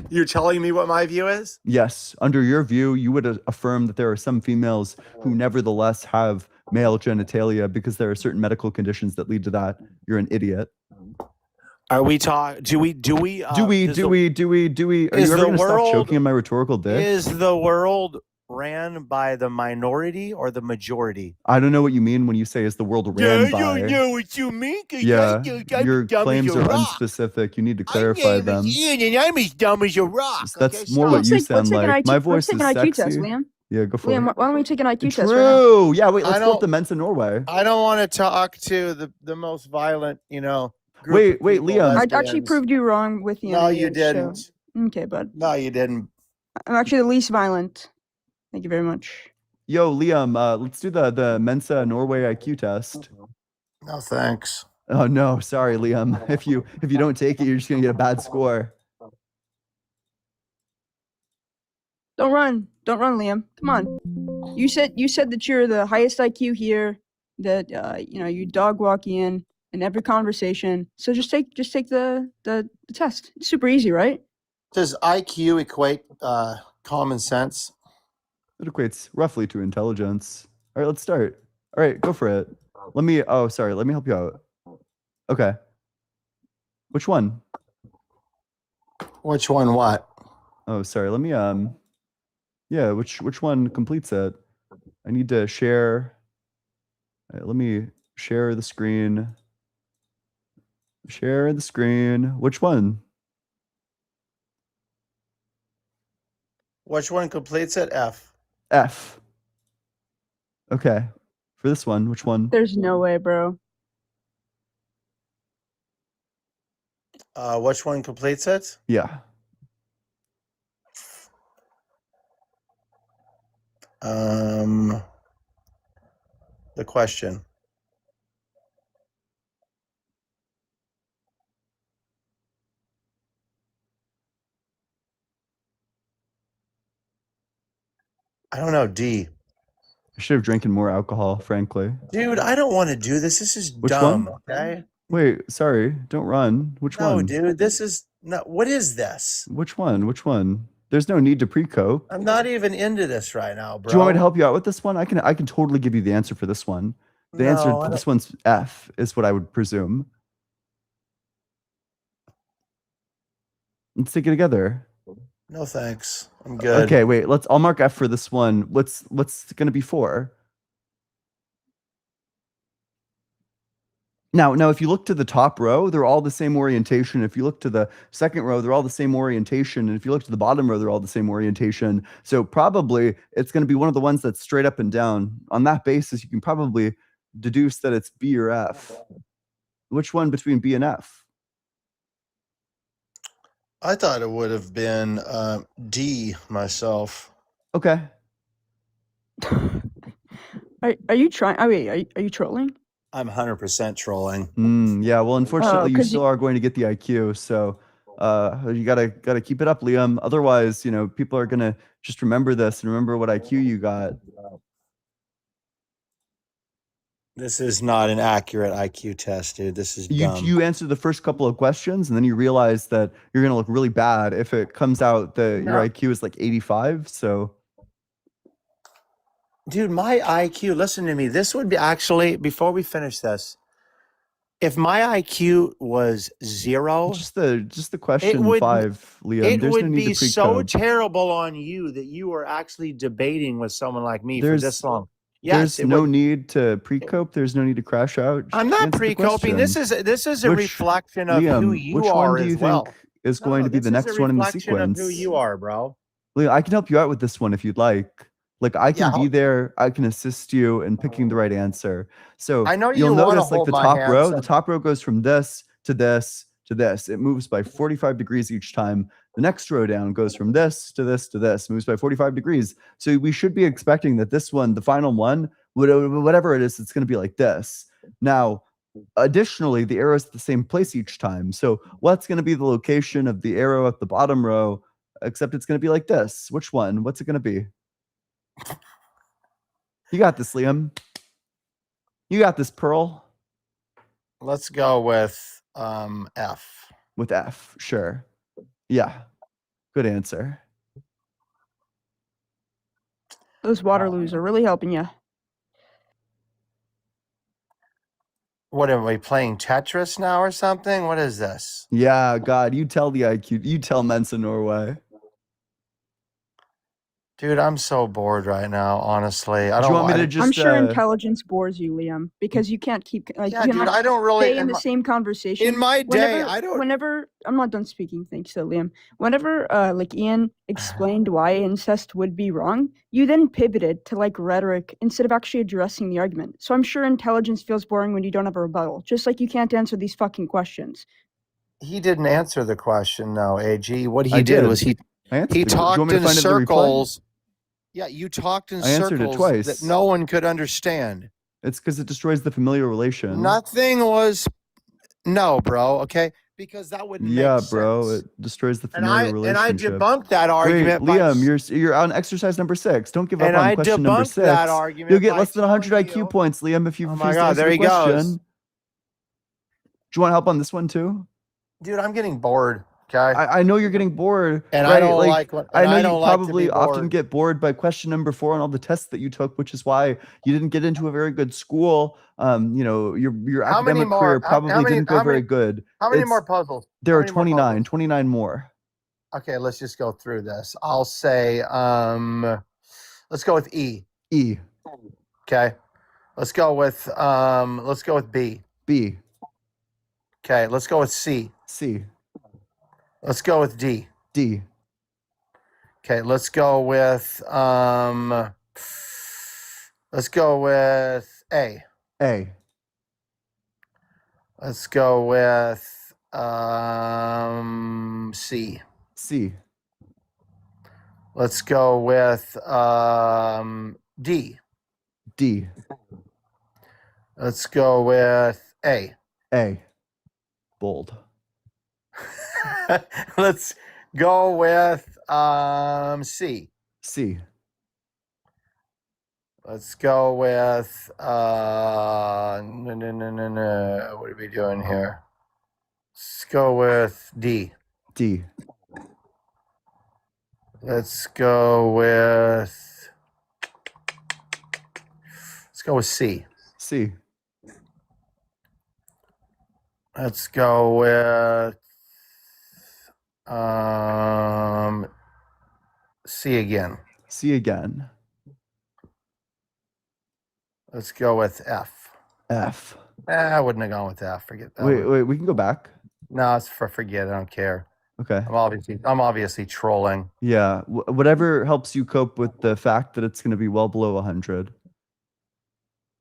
You're telling me what my view is? Yes. Under your view, you would affirm that there are some females who nevertheless have male genitalia because there are certain medical conditions that lead to that. You're an idiot. Are we talking? Do we? Are you ever going to stop choking on my rhetorical dick? Is the world ran by the minority or the majority? I don't know what you mean when you say is the world ran by. I don't know what you mean. Yeah, your claims are unspecific. You need to clarify them. Ian, I'm as dumb as a rock. That's more what you sound like. My voice is IQ sexy. test, Liam. Yeah, go for it. Liam, why don't we take an IQ test? True. Yeah, wait, let's go to Mensa Norway. I don't want to talk to the most violent, Wait, Liam. I actually proved you wrong with you. No, you didn't. Okay, bud. No, you didn't. I'm actually the least violent. Thank you very much. Yo, Liam, let's do the Mensa Norway IQ test. No, thanks. Oh no, sorry, Liam. If you don't take it, you're just gonna get a bad score. Don't run, Liam. Come on. You said that you're the highest IQ here. That you dog walk in every conversation. So just take the test. It's super easy, right? Does IQ equate common sense? It equates roughly to intelligence. All right, let's start. All right, go for it. Let me help you out. Okay. Which one? Which one what? Oh, sorry. Let me yeah, which one completes it? I need to share. All right, let me share the screen. Share the screen. Which one? Which one completes it? F. F. Okay. For this one, which one? There's no way, bro. Which one completes it? Yeah. The question. I don't know. D. I should have drinking more alcohol, frankly. Dude, I don't want to do this. This is Which dumb. one? Okay. Wait, sorry. Don't run. Which one? No, dude. This is not. What is this? Which one? Which one? There's no need to pre-cope. I'm not even into this right now, bro. Do you want me to help you out with this one? I can totally give you the answer for this one. The answer to this one's F is what I would presume. Let's take it together. No thanks. I'm good. Okay, wait. I'll mark F for this one. What's gonna be 4? Now, if you look to the top row, they're all the same orientation. If you look to the second row, they're all the same orientation. And if you look to the bottom row, they're all the same orientation. So probably it's going to be one of the ones that's straight up and down. On that basis, you can probably deduce that it's B or F. Which one between B and F? I thought it would have been D myself. Okay. Are you trying? Oh, wait, are you trolling? I'm 100% trolling. Yeah, well, unfortunately, you because still are going to get the IQ. So You gotta keep it up, Liam. Otherwise, people are gonna just remember this and remember what IQ you got. This is not an accurate IQ test, dude. This is You dumb. you answer the first couple of questions, and then you realize that you're gonna look really bad if it comes out that your No. IQ is like 85. So Dude, my IQ, listen to me. This would be actually, before we finish this, if my IQ was 0, just the question would- 5, Liam. it There's no would need be to so pre-code. terrible on you that you were actually debating with someone like me for this long. Yes, There's it no would. need to pre-cope. There's no need to crash out. I'm Just not answer the pre-coping. This question. is a Which- reflection of who Liam, you which are one do you as well. think is going to be this the is next a one in the reflection of sequence? who you are, bro. Liam, I can help you out with this one if you'd like. Like I can Yeah, be there. I can assist you in picking the right answer. So I know you'll you wanna notice like hold the my top hand, row. so- The top row goes from this to this to this. It moves by 45 degrees each time. The next row down goes from this to this to this. Moves by 45 degrees. So we should be expecting that this one, the final one, whatever it is, it's going to be like this. Now, additionally, the arrow is at the same place each time. So what's going to be the location of the arrow at the bottom row? Except it's going to be like this. Which one? What's it going to be? You got this, Liam. You got this, Pearl. Let's go with F. With F, sure. Yeah. Good answer. Those Waterloos are really helping you. What are we playing Tetris now or something? What is this? Yeah, God, you tell the IQ. You tell Mensa Norway. Dude, I'm so bored right now, honestly. I Do don't you want me to just I'm sure intelligence bores you, Liam, because you can't keep like Yeah, you dude, cannot I don't really- stay in in the my- same conversation. in my day, whenever, I don't- Whenever I'm not done speaking, thanks, Liam. Whenever like Ian explained why incest would be wrong, you then pivoted to like rhetoric instead of actually addressing the argument. So I'm sure intelligence feels boring when you don't have a rebuttal, just like you can't answer these fucking questions. He didn't answer the question, though, AG. What he I did did. was he I answered he the- do you want talked me to in find it in the replay? circles. Yeah, you talked in I answered it circles twice. that no one could understand. It's because it destroys the familiar relation. Nothing was no, bro. Okay, because that would make Yeah, sense. bro. It destroys the And familiar I relationship. debunked that argument. Wait, by Liam, you're on exercise number 6. Don't give up And on I question number debunked that 6. argument You'll get by less than 100 IQ points, Liam, if you Oh refuse my to God, answer there the he goes. question. Do you want help on this one too? Dude, I'm getting bored. Okay. I know you're getting bored. And right? I don't like what- I and know I you don't like to be probably often bored. get bored by question number 4 and all the tests that you took, which is why you didn't get into a very good school. Your How many academic more- career how probably many- didn't go how very many- good. How many It's- more puzzles? There How are many more 29 more. Okay, let's just go through this. I'll say let's go with E. E. Okay. Let's go with B. B. Okay, let's go with C. C. Let's go with D. D. Okay, let's go with A. A. Let's go with C. C. Let's go with D. D. Let's go with A. A. Bold. Let's go with C. C. Let's go with no. What are we doing here? Let's go with D. D. Let's go with C. C. Let's go with C again. C again. Let's go with F. F. I wouldn't have gone with F. Forget that. Wait, we can go back. No, it's forget. I don't care. Okay. I'm obviously trolling. Yeah, whatever helps you cope with the fact that it's going to be well below 100.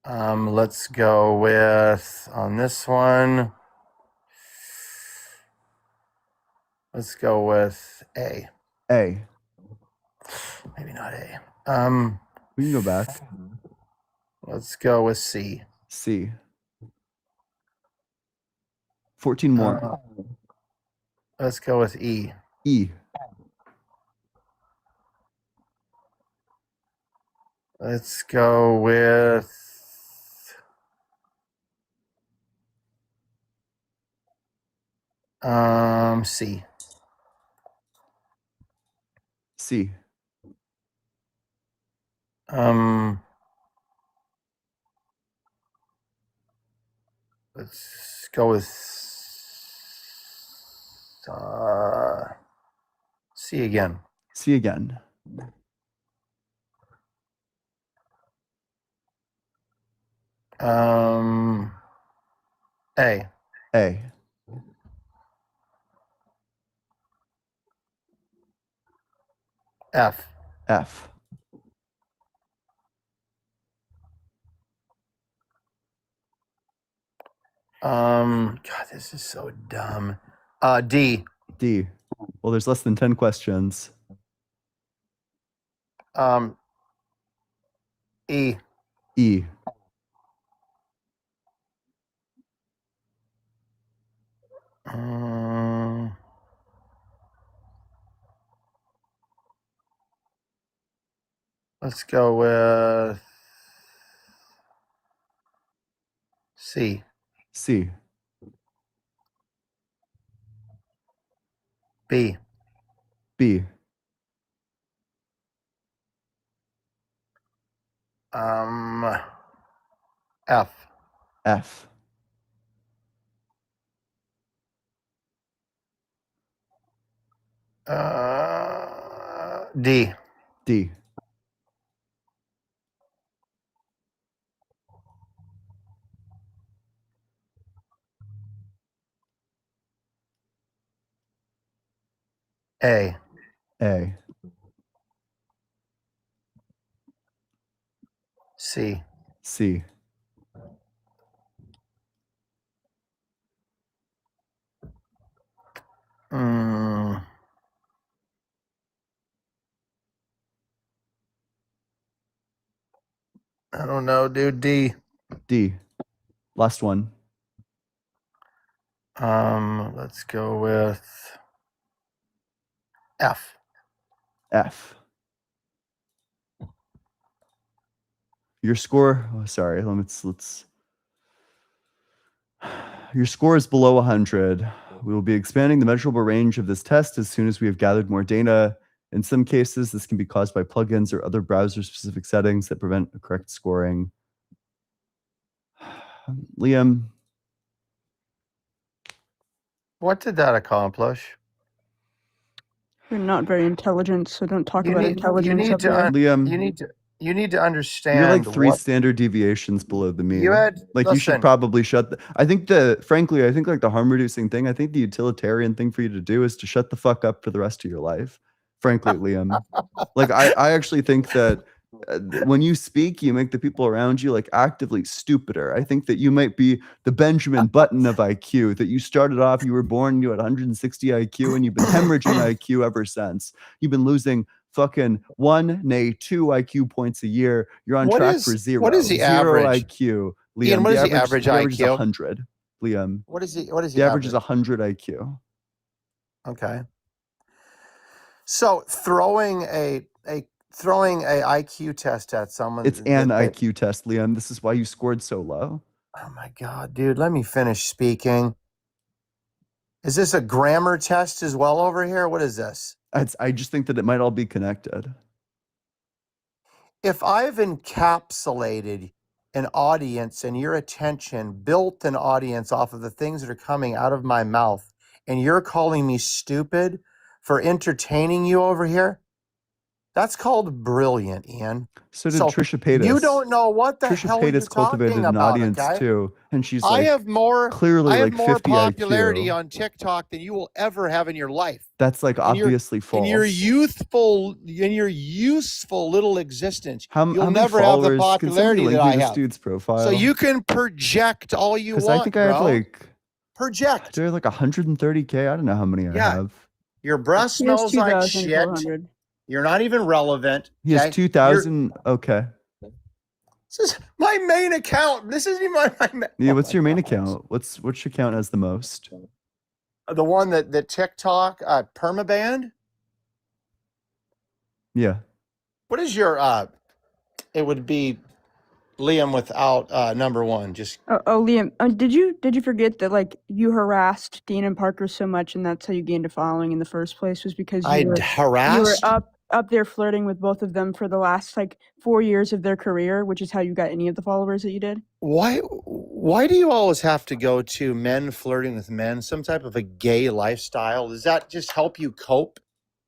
Let's go with on this one. Let's go with A. A. Maybe not A. We can go back. Let's go with C. C. 14 more. Let's go with E. E. Let's go with C. C. Let's go with C again. C again. A. A. F. F. God, this is so dumb. D. D. Well, there's less than 10 questions. E. E. Let's go with C. C. B. B. F. F. D. D. A. A. C. C. I don't know, dude. D. D. Last one. Let's go with F. F. Your score, oh, sorry, let's your score is below 100. We will be expanding the measurable range of this test as soon as we have gathered more data. In some cases, this can be caused by plugins or other browser-specific settings that prevent correct scoring. Liam. What did that accomplish? You're not very intelligent, so don't talk about You intelligence need up to here. Liam. You need to understand. You're like 3 what standard deviations below the mean. you had. Like you should Listen, probably shut. I think frankly, I think like the harm reducing thing. I think the utilitarian thing for you to do is to shut the fuck up for the rest of your life. Frankly, Liam. Like I actually think that when you speak, you make the people around you like actively stupider. I think that you might be the Benjamin Button of IQ. That you started off, you were born, you had 160 IQ, and you've been hemorrhaging IQ ever since. You've been losing fucking 1, nay 2 IQ points a year. You're on track for 0. What is the 0 average? IQ, Liam. Ian, what is the average average is IQ? 100, Liam. What is the The average is 100 IQ. Okay. So throwing a IQ test at someone. It's an IQ test, Liam. This is why you scored so low. Oh my God, dude! Let me finish speaking. Is this a grammar test as well over here? What is this? I just think that it might all be connected. If I've encapsulated an audience and your attention, built an audience off of the things that are coming out of my mouth, and you're calling me stupid for entertaining you over here, that's called brilliant, Ian. So did Trisha Paytas. You don't know what the Trisha hell Paytas you're cultivated talking an about, audience okay? too, and she's I like have more clearly like 50 popularity IQ. on TikTok than you will ever have in your life. That's like obviously false. In your useful little existence, How you'll many never have the followers? Can popularity somebody that link I me this have. dude's profile? So you can project all you want, Because I think I have bro. like project. Do I have like 130K? I don't know how many I have. Your breath He has smells like shit. 2,400. You're not even relevant. He has okay? 2,000. Okay. This is my main account. This isn't even my main. Yeah. What's your main account? Which account has the most? the one that TikTok permabanned. Yeah. What is your it would be Liam without number one. Just Oh, Liam, did you forget that like you harassed Dean and Parker so much, and that's how you gained a following in the first place, was because I you were harassed. up there flirting with both of them for the last like 4 years of their career, which is how you got any of the followers that you did. Why do you always have to go to men flirting with men? Some type of a gay lifestyle? Does that just help you cope?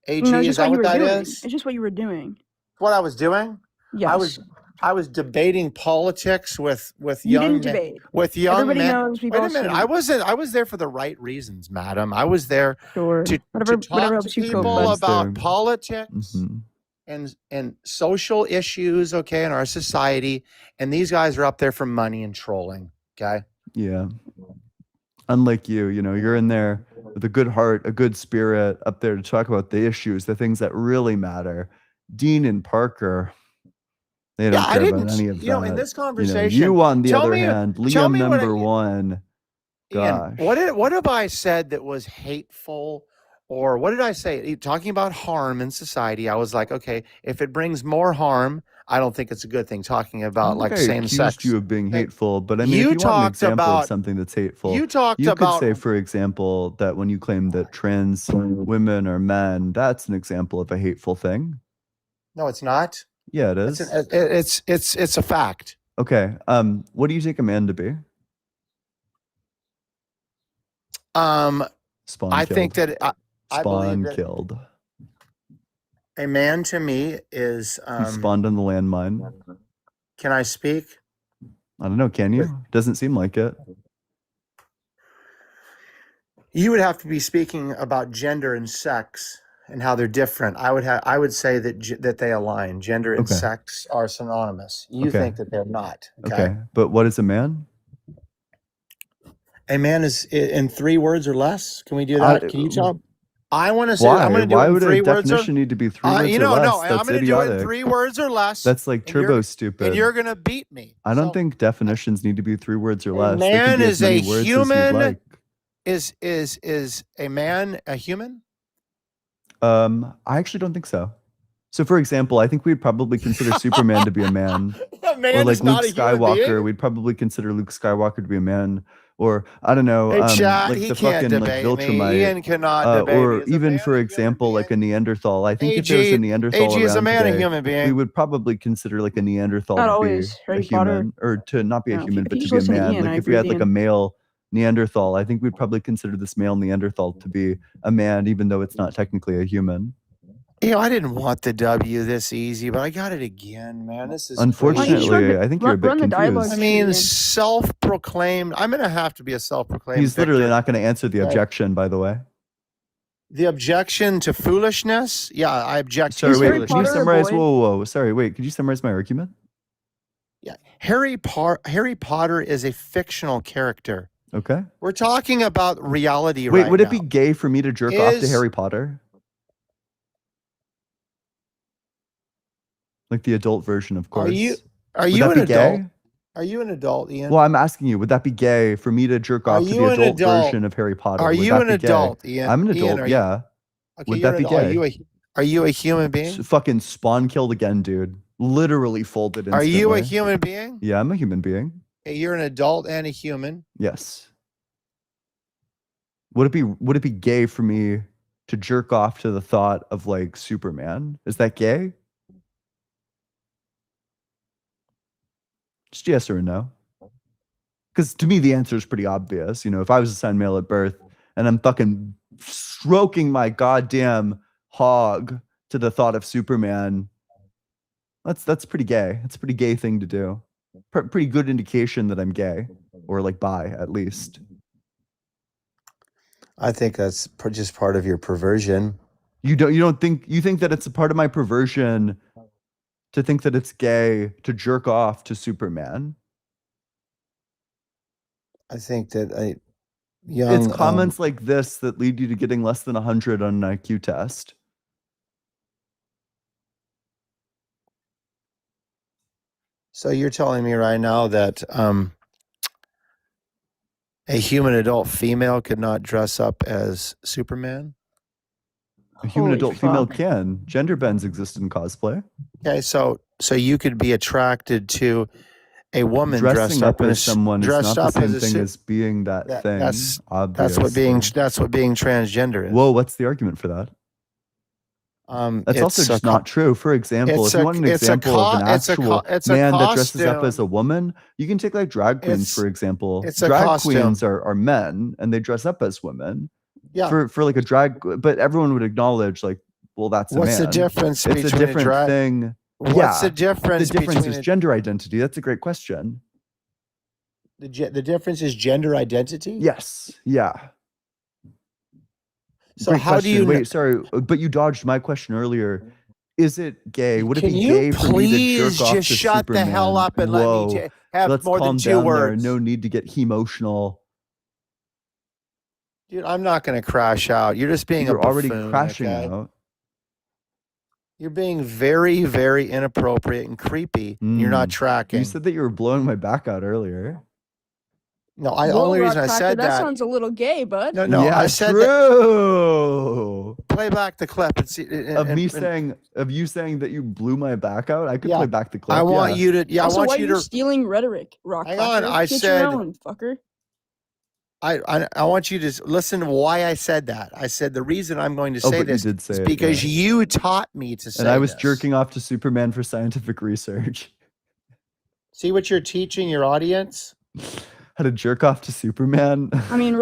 AG, No, it's is just what that you what were that doing. is? It's just what you were doing. What I was doing? Yes. I was debating politics with You young didn't men. debate. With young Everybody men. knows we've Wait all a minute. seen it. I was there for the right reasons, madam. I was there Sure. to Whatever talk to helps you cope, people bud. about politics Mm-hmm. and social issues, okay, in our society. And these guys are up there for money and trolling. Okay. Yeah. Unlike you, you're in there with a good heart, a good spirit, up there to talk about the issues, the things that really matter. Dean and Parker, they don't care about any of that. in this conversation, You on the tell other me- hand, tell Liam me what number one. Ian, Gosh. what have I said that was hateful, or what did I say? Talking about harm in society, I was like, okay, if it brings more harm, I don't think it's a good thing. Talking I about don't like think I same accused sex. you of being hateful, but I mean, You if you want an talked example of about- something that's hateful, you talked could about- say, for example, that when you claim that trans women are men, that's an example of a hateful thing. No, it's not. Yeah, it is. It's a fact. Okay. What do you take a man to be? Spawn I killed. think that I believe Spawn that killed. a man to me is. He spawned on the landmine. Can I speak? I don't know. Can you? Doesn't seem like it. You would have to be speaking about gender and sex and how they're different. I would say that they align. Gender and Okay. sex are synonymous. You Okay. think that they're not. Okay. But what is a man? A man is in 3 words or less. Can we do that? Can you tell? I want to say. Why? I'm going to do Why it in would 3 a words. definition need to be 3 words or No, less? I'm That's going to do it in idiotic. 3 words or less. That's like and you're- turbo stupid. And you're going to beat me. I don't think definitions need to be 3 words or less. They Man can be as is many a words as you'd human. like. Is a man a human? I actually don't think so. So, for example, I think we'd probably consider Superman to be a man. A man Or like is not Luke a human Skywalker, being? we'd probably consider Luke Skywalker to be a man. Or I don't know, Hey, Chad, like he the can't fucking like debate me. Viltrumite. Ian cannot debate me. Or Is a even, man for example, like a Neanderthal. I think if there was a AG Neanderthal is a around man a today, human being? we would probably consider like a Neanderthal Not to always. be Harry a human, Potter. or to not be a No, if human, you but to just be a listen to man. Ian, I Like if we agree had with like a Ian. male Neanderthal, I think we'd probably consider this male Neanderthal to be a man, even though it's not technically a human. I didn't want the W this easy, but I got it again, man. This is Unfortunately, I think you're a bit confused. I mean, self-proclaimed. I'm going to have to be a self-proclaimed. He's literally victor. not going to answer the Right. objection, by the way. The objection to foolishness. Yeah, I object Sorry, to wait. foolishness. Can you summarize? Whoa. Sorry, wait. Could you summarize my argument? Yeah, Harry Potter is a fictional character. Okay. We're talking about reality Wait, right would now. it be gay for me to jerk off to Is- Harry Potter? Like the adult version, of course. Are you Would you that an be gay? adult? Are you an adult, Ian? Well, I'm asking you, would that be gay for me to jerk Are off to you the an adult adult? version of Harry Potter? Are Would you that an be gay? adult, Ian? I'm an Ian, adult, are you- yeah. Okay, Would you're that be an- gay? Are you a human being? Fucking spawn killed again, dude. Literally folded Are instantly. you a human being? Yeah, I'm a human being. Okay, you're an adult and a human. Yes. Would it be gay for me to jerk off to the thought of like Superman? Is that gay? Just yes or no. Because to me the answer is pretty obvious. If I was assigned male at birth and I'm fucking stroking my goddamn hog to the thought of Superman, that's pretty gay. It's a pretty gay thing to do. Pretty good indication that I'm gay, or like bi at least. I think that's just part of your perversion. You think that it's a part of my perversion to think that it's gay to jerk off to Superman? I think that It's comments like this that lead you to getting less than 100 on an IQ test. So you're telling me right now that a human adult female could not dress up as Superman? A human Holy adult female fuck. can. Gender bends exist in cosplay. Okay, so you could be attracted to a woman Dressing dressed up up in as someone is dressed not the up as same a thing suit. as being that thing. That's Obviously. what being transgender is. Whoa, what's the argument for that? That's also It's a just co- not true. For example, it's if you a- want an it's a example of an co- it's a co- actual it's a man that dresses up costume. as a woman, you can take like drag queens, It's- for example. it's a Drag costume. queens are men and they dress up as women. Yeah. For like a drag, but everyone would acknowledge like, well, that's a What's the man. difference It's a between a different drag- thing. What's the Yeah, difference The difference between is a- gender identity. That's a great question. The difference is gender identity? Yes. Yeah. So Great how do you question. Wait, sorry, but you dodged my question earlier. Is it gay? Would it Can be you gay for me to please jerk off just to shut the hell Superman? up and let me Whoa. have Let's more than calm 2 down words? there. No need to get emotional. Dude, I'm not going to crash out. You're just being You're a already buffoon, crashing okay? out. You're being very, very inappropriate and creepy. And you're not tracking. You said that you were blowing my back out earlier. No, Whoa, only reason I Rock said Cracker, that. sounds a little gay, bud. No, Yeah, I said true. play back the clip and see. Of you saying that you blew my back out. I could Yeah. play back the clip. I want you to. Yeah, Also, I want why you are you to. stealing rhetoric, Rock Hang Cracker? on, I Get said- your own, fucker. I want you to listen to why I said that. I said the reason I'm going to Oh, say but you this did say is it, because yeah. you taught me to say And I was this. jerking off to Superman for scientific research. See what you're teaching your audience? How to jerk off to Superman. I mean,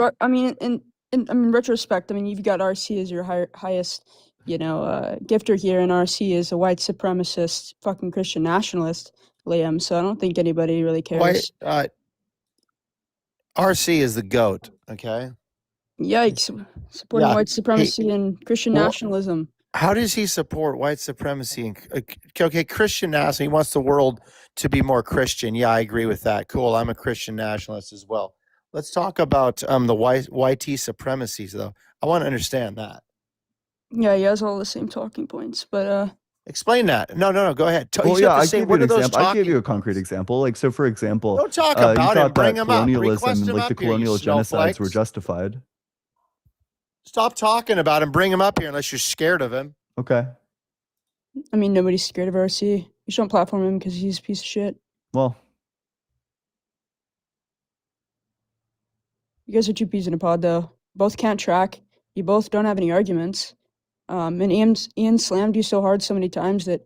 in retrospect, I mean, you've got RC as your highest, gifter here, and RC is a white supremacist, fucking Christian nationalist, Liam. So I don't think anybody really cares. RC is the goat. Okay. Yikes! Supporting Yeah, white supremacy and Christian Well, nationalism. How does he support white supremacy? And okay, Christian nationalism. He wants the world to be more Christian. Yeah, I agree with that. Cool. I'm a Christian nationalist as well. Let's talk about the YT supremacies, though. I want to understand that. Yeah, he has all the same talking points, but Explain that. No. Go ahead. Well, You yeah, have to I say, gave you what an are those example. I gave talking? you a concrete example. Like, so for example, Don't talk you about him. thought Bring that him up. Request colonialism, him like the up here, you colonial genocides were snowflakes. justified. Stop talking about him. Bring him up here unless you're scared of him. Okay. I mean, nobody's scared of RC. You shouldn't platform him because he's a piece of shit. Well, You guys are two peas in a pod, though. Both can't track. You both don't have any arguments. And Ian slammed you so hard so many times that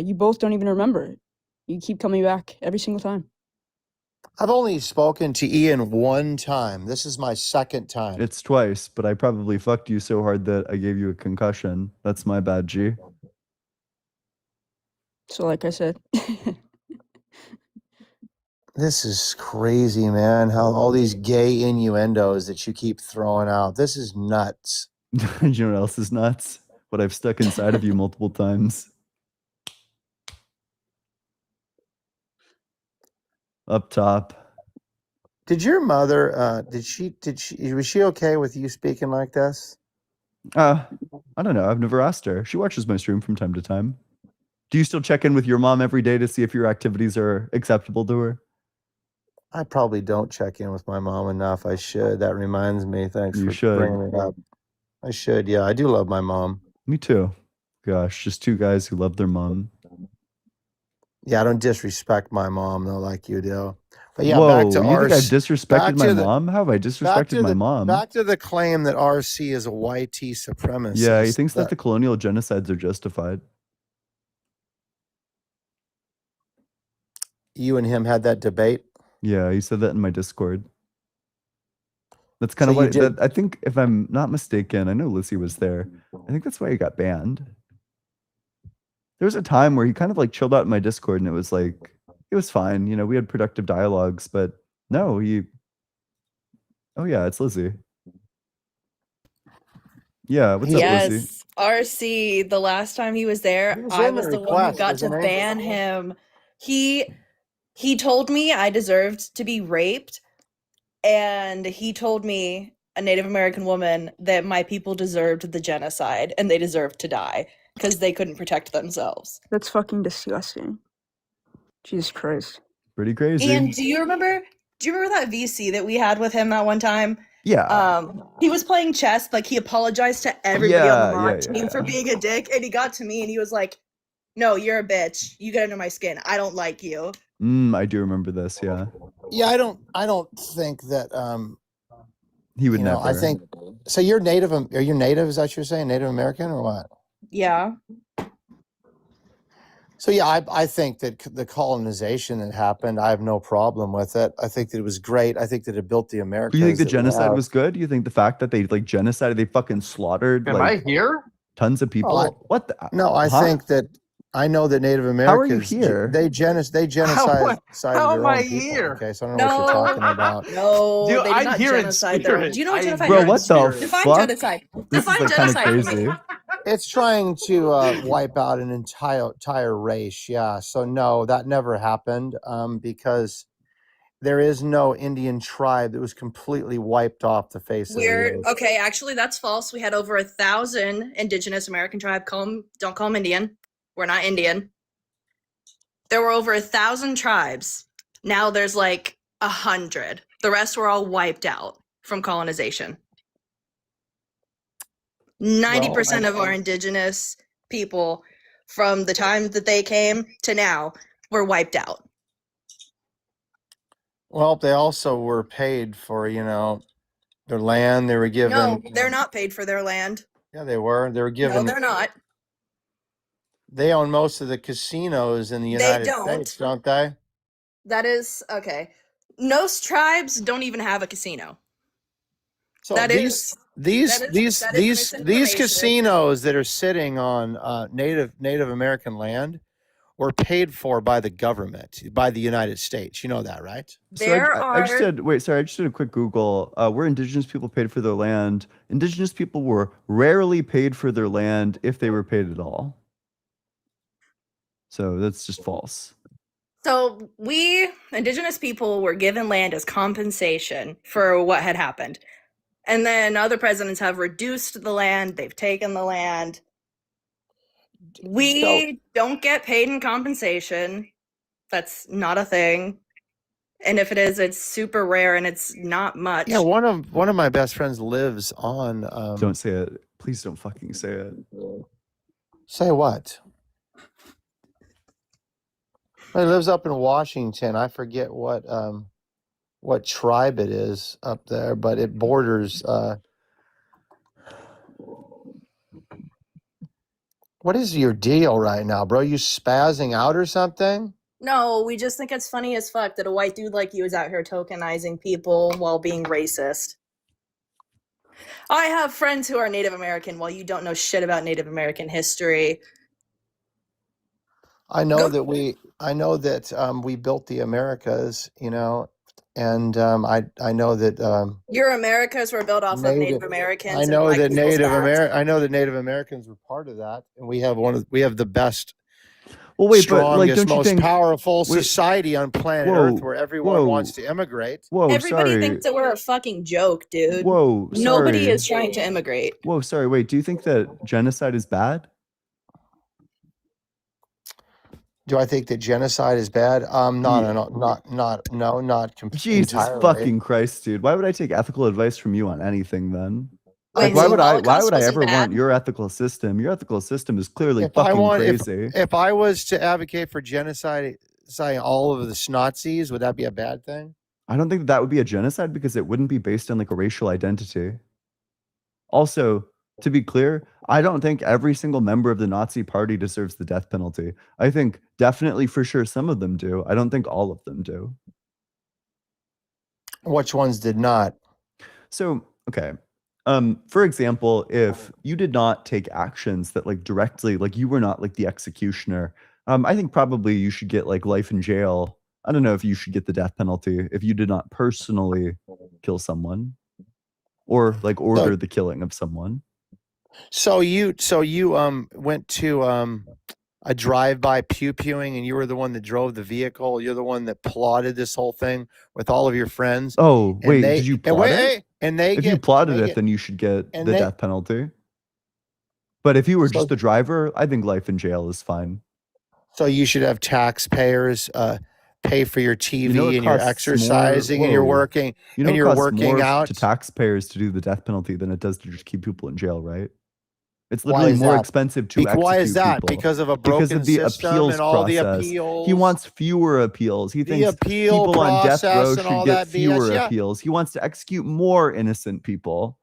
you both don't even remember. You keep coming back every single time. I've only spoken to Ian one time. This is my second time. it's twice, but I probably fucked you so hard that I gave you a concussion. That's my bad, G. So, like I said, This is crazy, man. How all these gay innuendos that you keep throwing out. This is nuts. You know what else is nuts? What I've stuck inside of you multiple times. Up top. Did your mother was she okay with you speaking like this? I don't know. I've never asked her. She watches my stream from time to time. Do you still check in with your mom every day to see if your activities are acceptable to her? I probably don't check in with my mom enough. I should. That reminds me. Thanks You for should. bringing it up. I should. Yeah, I do love my mom. Me too. Gosh, just two guys who love their mom. Yeah, I don't disrespect my mom though, like you do. But yeah, Whoa, back to you think I've back disrespected my to the- mom? How have I disrespected my mom? Back to the claim that RC is a YT supremacist. Yeah, he thinks that the colonial genocides are justified. You and him had that debate. Yeah, he said that in my Discord. That's kind So of you why did- I think, if I'm not mistaken, I know Lissy was there. I think that's why he got banned. There was a time where he kind of like chilled out in my Discord, and it was like it was fine. You know, we had productive dialogues, but no, he. Oh yeah, it's Lizzie. Yeah, what's up, Lizzie? Yes, RC. The last time he was there, was I in the was the one request. who got There's to an angel. ban him. He told me I deserved to be raped, and he told me, a Native American woman, that my people deserved the genocide and they deserved to die because they couldn't protect themselves. that's fucking disgusting. Jesus Christ. Pretty crazy. And do you remember Do you remember that VC that we had with him that one time? Yeah. He was playing chess, like he apologized to everybody on the Yeah, mod yeah, team for yeah. being a dick, and he got to me and he was like, "No, you're a bitch. You get under my skin. I don't like you." I do remember this. Yeah. Yeah, I don't think that He would you know, I never. think so. You're native. Are you native? Is that what you're saying? Native American or what? Yeah. So yeah, I think that the colonization that happened, I have no problem with it. I think that it was great. I think that it built the Americas. You think the that we genocide have. was good? You think the fact that they like genocided, they fucking slaughtered Am like I here? tons of people? I- What the? No, I Huh? think that I know that Native How are you Americans here? they genocide how their am own I people. here? Okay, so I don't know what you're talking about. No, Dude, they did I'm not here in genocide their own. spirit. Do you know what I am genocide Bro, here in what the spirit. Define fuck? genocide. This is Define like kind of genocide for me. crazy. It's trying to wipe out an entire race. Yeah. So no, that never happened because there is no Indian tribe that was completely wiped off the face of the We're earth. okay. Actually, that's false. We had over 1,000 indigenous American tribe. Don't call them Indian. We're not Indian. There were over 1,000 tribes. Now there's like 100. The rest were all wiped out from colonization. 90% of our indigenous people from the time that they came to now were wiped out. Well, they also were paid for, their land. They were given. No, they're not paid for their land. Yeah, they were. They were No, given. they're not. They own most of the casinos in the United States, don't they? That is okay. Most tribes don't even have a casino. So That these misinformation. casinos that are sitting on Native American land were paid for by the government, by the United States. You know that, right? So I just did I just did a quick Google. Were indigenous people paid for their land? Indigenous people were rarely paid for their land if they were paid at all. So that's just false. So we, indigenous people, were given land as compensation for what had happened. And then other presidents have reduced the land, they've taken the land. We don't get paid in compensation. That's not a thing. And if it is, it's super rare and it's not much. Yeah, one of my best friends lives on. Don't say it. Please don't fucking say it. Say what? He lives up in Washington. I forget what tribe it is up there, but it borders. What is your deal right now, bro? You spazzing out or something? No, we just think it's funny as fuck that a white dude like you is out here tokenizing people while being racist. I have friends who are Native American while you don't know shit about Native American history. I know that we built the Americas, and I know that Your Americas were built off of Native Americans. I know and that Native Native Americans were part of that, and we have the best, well, wait, strongest, but like, don't you most think powerful society on planet Earth where everyone wants to immigrate. Whoa, Everybody sorry. thinks that we're a fucking joke, dude. Whoa, Nobody sorry. is trying to immigrate. Whoa, sorry. Wait, do you think that genocide is bad? Do I think that genocide is bad? Not completely. Jesus fucking Christ, dude. Why would I take ethical advice from you on anything then? Wait, Like, why so would I Holocaust wasn't ever bad? want your ethical system? Your ethical system is clearly If I fucking want, crazy. if I was to advocate for genocide, all of the Nazis, would that be a bad thing? I don't think that would be a genocide because it wouldn't be based on like a racial identity. Also, to be clear, I don't think every single member of the Nazi party deserves the death penalty. I think definitely for sure some of them do. I don't think all of them do. Which ones did not? So, okay. For example, if you did not take actions that like directly, like you were not like the executioner, I think probably you should get like life in jail. I don't know if you should get the death penalty if you did not personally kill someone or like order the killing of someone. So you went to a drive-by pew-pewing, and you were the one that drove the vehicle. You're the one that plotted this whole thing with all of your friends. Oh, wait, did you plot it? If you plotted it, get- then you should get the and they- death penalty. But if you were just the driver, I think life in jail is fine. So you should have taxpayers pay for your TV You know, it and you're costs exercising and you're working You know, and it you're costs working more out. to taxpayers to do the death penalty than it does to just keep people in jail, right? It's Why literally is more that? expensive to Why is execute that? people Because of a because broken of the system appeals and all the process. He appeals. wants fewer appeals. He The thinks appeal people on death row process and should all get that BS. fewer Yeah. appeals. He wants to execute more innocent people.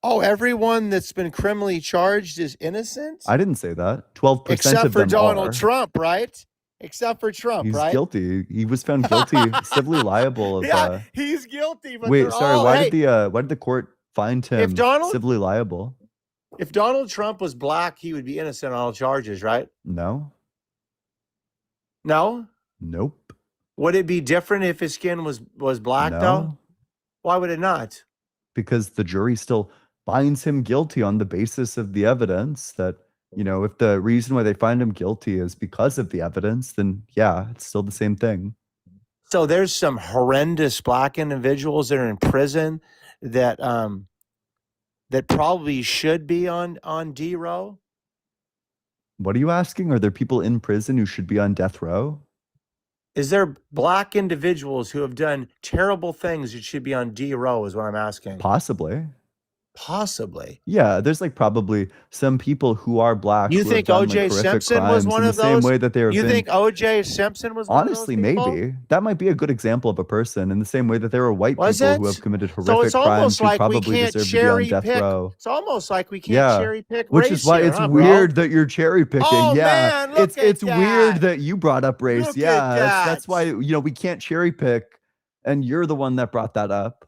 Oh, everyone that's been criminally charged is innocent? I didn't say that. 12% Except of for them Donald are. Trump, right? Except for Trump, He's right? guilty. He was found guilty, civilly liable of Yeah, he's guilty, but Wait, they're sorry, all, why hey, did the court find him Donald- civilly liable? if Donald Trump was black, he would be innocent on all charges, right? No. No? Nope. Would it be different if his skin was black, though? No. Why would it not? Because the jury still finds him guilty on the basis of the evidence that, you know, if the reason why they find him guilty is because of the evidence, then yeah, it's still the same thing. So there's some horrendous black individuals that are in prison that that probably should be on D row. What are you asking? Are there people in prison who should be on death row? Is there black individuals who have done terrible things that should be on D row is what I'm asking. Possibly. Possibly. Yeah, there's like probably some people who are black. You who have think done, like, O.J. horrific Simpson was crimes one in of the same those? way that there have You been. think O.J. Simpson was one Honestly, of those people? maybe that might be a good example of a person in the same way that there are white Was people it? who have committed So horrific it's crimes almost who like we probably can't deserve to be on cherry death pick. row. It's almost like we can't Yeah, cherry pick which race is why here, it's huh, bro? weird that you're cherry picking. Oh, Yeah, man, look it's at weird that. that you brought up race. Look Yeah, at that's that. why, you know, we can't cherry pick, and you're the one that brought that up.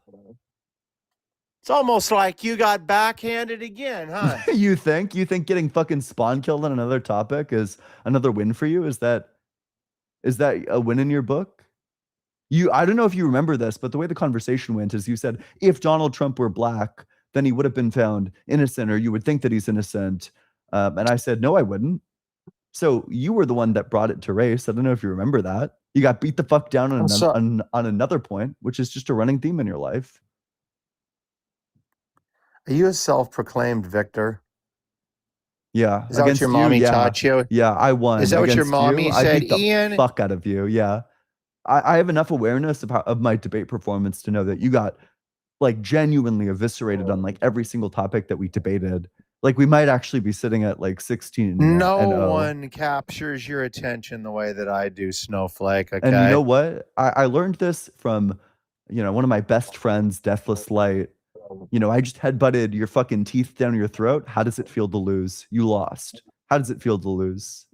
It's almost like you got backhanded again, huh? You think getting fucking spawn killed on another topic is another win for you? Is that a win in your book? I don't know if you remember this, but the way the conversation went is you said if Donald Trump were black, then he would have been found innocent, or you would think that he's innocent. And I said, no, I wouldn't. So you were the one that brought it to race. I don't know if you remember that. You got beat the fuck down on another point, which is just a running theme in your life. Are you a self-proclaimed victor? Yeah. Is that what your mommy taught you? Yeah, I won. Is that what your against mommy you. I said, beat the Ian? fuck out of you. Yeah. I have enough awareness of my debate performance to know that you got like genuinely eviscerated on like every single topic that we debated. Like we might actually be sitting at like 16 No and 0. one captures your attention the way that I do, Snowflake. Okay. And you know what? I learned this from, you know, one of my best friends, Deathless Light. You know, I just headbutted your fucking teeth down your throat. How does it feel to lose? You lost. How does it feel to lose?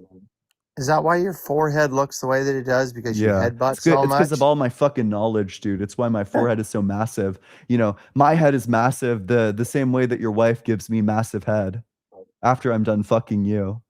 Is that why your forehead looks the way that it does? Because you headbutt it's good. so It's much? because of all my fucking knowledge, dude. It's why my forehead is so massive. You know, my head is massive the same way that your wife gives me massive head after I'm done fucking you.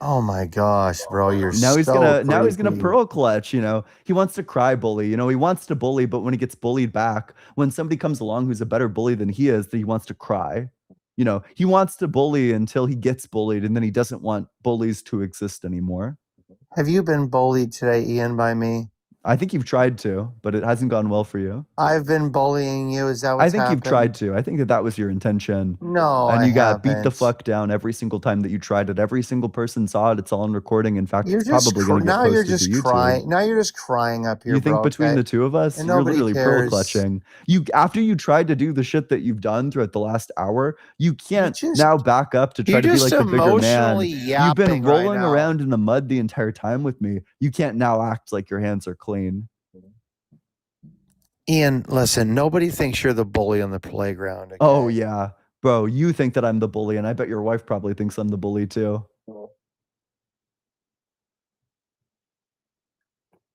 Oh my gosh, bro, you're Now he's so gonna creepy. pearl clutch, you know. He wants to cry bully, you know, he wants to bully, but when he gets bullied back, when somebody comes along who's a better bully than he is, then he wants to cry. You know, he wants to bully until he gets bullied, and then he doesn't want bullies to exist anymore. Have you been bullied today, Ian, by me? I think you've tried to, but it hasn't gone well for you. I've been bullying you. Is that what's I think happened? you've tried to. I think that was your intention. No, and I you got beat the haven't. fuck down every single time that you tried it. Every single person saw it. It's all on recording. In fact, You're it's just probably going to get now posted you're just to YouTube. crying. Now you're just crying up here, You think bro, between okay? the two of us, And you're nobody literally pearl cares. clutching. You after you tried to do the shit that you've done throughout the last hour, you can't now back up to try you're to be just like the bigger man. emotionally You've been yapping right rolling now. around in the mud the entire time with me. You can't now act like your hands are clean. Ian, listen, nobody thinks you're the bully on the playground. Okay? Oh yeah, bro, you think that I'm the bully, and I bet your wife probably thinks I'm the bully too.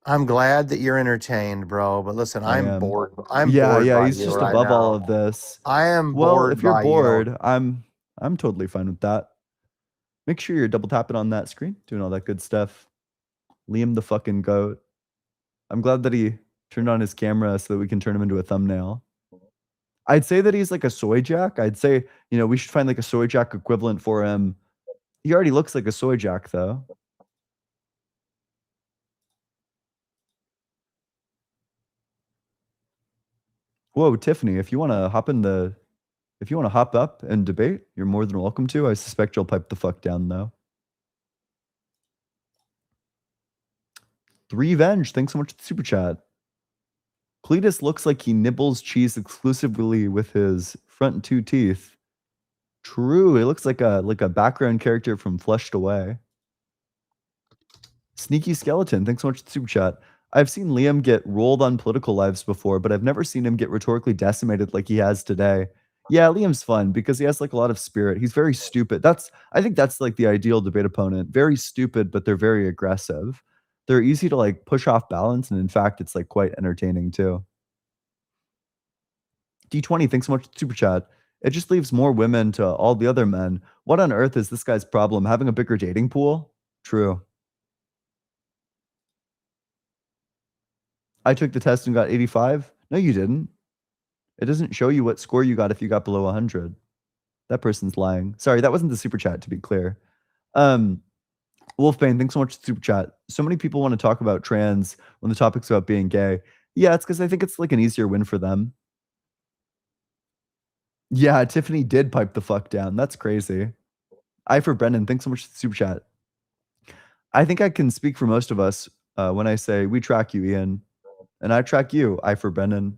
I'm glad that you're entertained, bro. But listen, I I'm am. bored. I'm Yeah, bored yeah, by he's you just right above all now. of this. I am Well, bored if you're by you. bored, I'm totally fine with that. Make sure you're double tapping on that screen, doing all that good stuff. Liam the fucking goat. I'm glad that he turned on his camera so that we can turn him into a thumbnail. I'd say that he's like a soy jack. I'd say, you know, we should find like a soy jack equivalent for him. He already looks like a soy jack though. Whoa, Tiffany, if you want to hop up and debate, you're more than welcome to. I suspect you'll pipe the fuck down though. 3Venge, thanks so much for the super chat. Cletus looks like he nibbles cheese exclusively with his front 2 teeth. True, it looks like a background character from Flushed Away. Sneaky Skeleton, thanks so much for the super chat. I've seen Liam get rolled on political lives before, but I've never seen him get rhetorically decimated like he has today. Yeah, Liam's fun because he has like a lot of spirit. He's very stupid. I think that's like the ideal debate opponent. Very stupid, but they're very aggressive. They're easy to like push off balance, and in fact, it's like quite entertaining too. D20, thanks so much for the super chat. It just leaves more women to all the other men. What on earth is this guy's problem? Having a bigger dating pool? True. I took the test and got 85. No, you didn't. It doesn't show you what score you got if you got below 100. That person's lying. Sorry, that wasn't the super chat, to be clear. Wolfbane, thanks so much for the super chat. So many people want to talk about trans when the topic's about being gay. Yeah, it's because I think it's like an easier win for them. Yeah, Tiffany did pipe the fuck down. That's crazy. I for Brendan, thanks so much for the super chat. I think I can speak for most of us when I say we track you, Ian. And I track you, I for Brennan.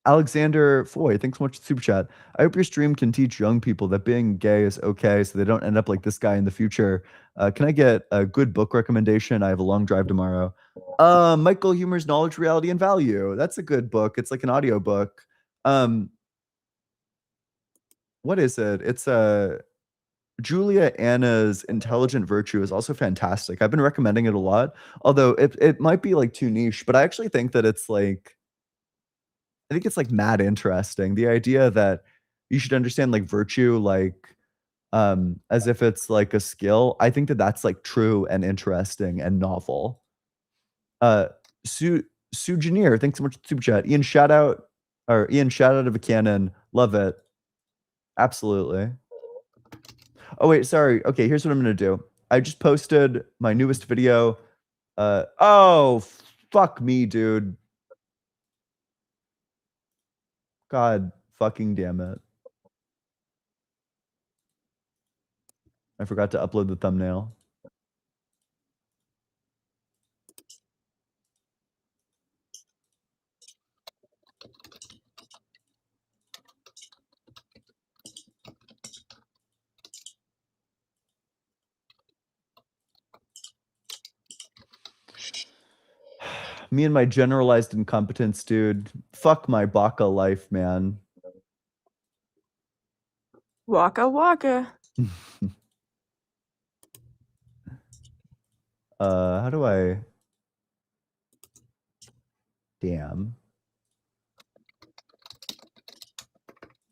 Alexander Foy, thanks so much for the super chat. I hope your stream can teach young people that being gay is okay so they don't end up like this guy in the future. Can I get a good book recommendation? I have a long drive tomorrow. Michael Humer's Knowledge, Reality, and Value. That's a good book. It's like an audio book. What is it? It's Julia Anna's Intelligent Virtue is also fantastic. I've been recommending it a lot, although it might be like too niche, but I actually think that it's like, I think it's like mad interesting. The idea that you should understand like virtue, like as if it's like a skill. I think that that's like true and interesting and novel. Sujaneer, thanks so much for the super chat. Ian, shout out of a cannon. Love it. Absolutely. Oh, wait, sorry. Okay, here's what I'm going to do. I just posted my newest video. Oh, fuck me, dude. God fucking damn it. I forgot to upload the thumbnail. Me and my generalized incompetence, dude. Fuck my baka life, man. Waka waka. How do I... Damn.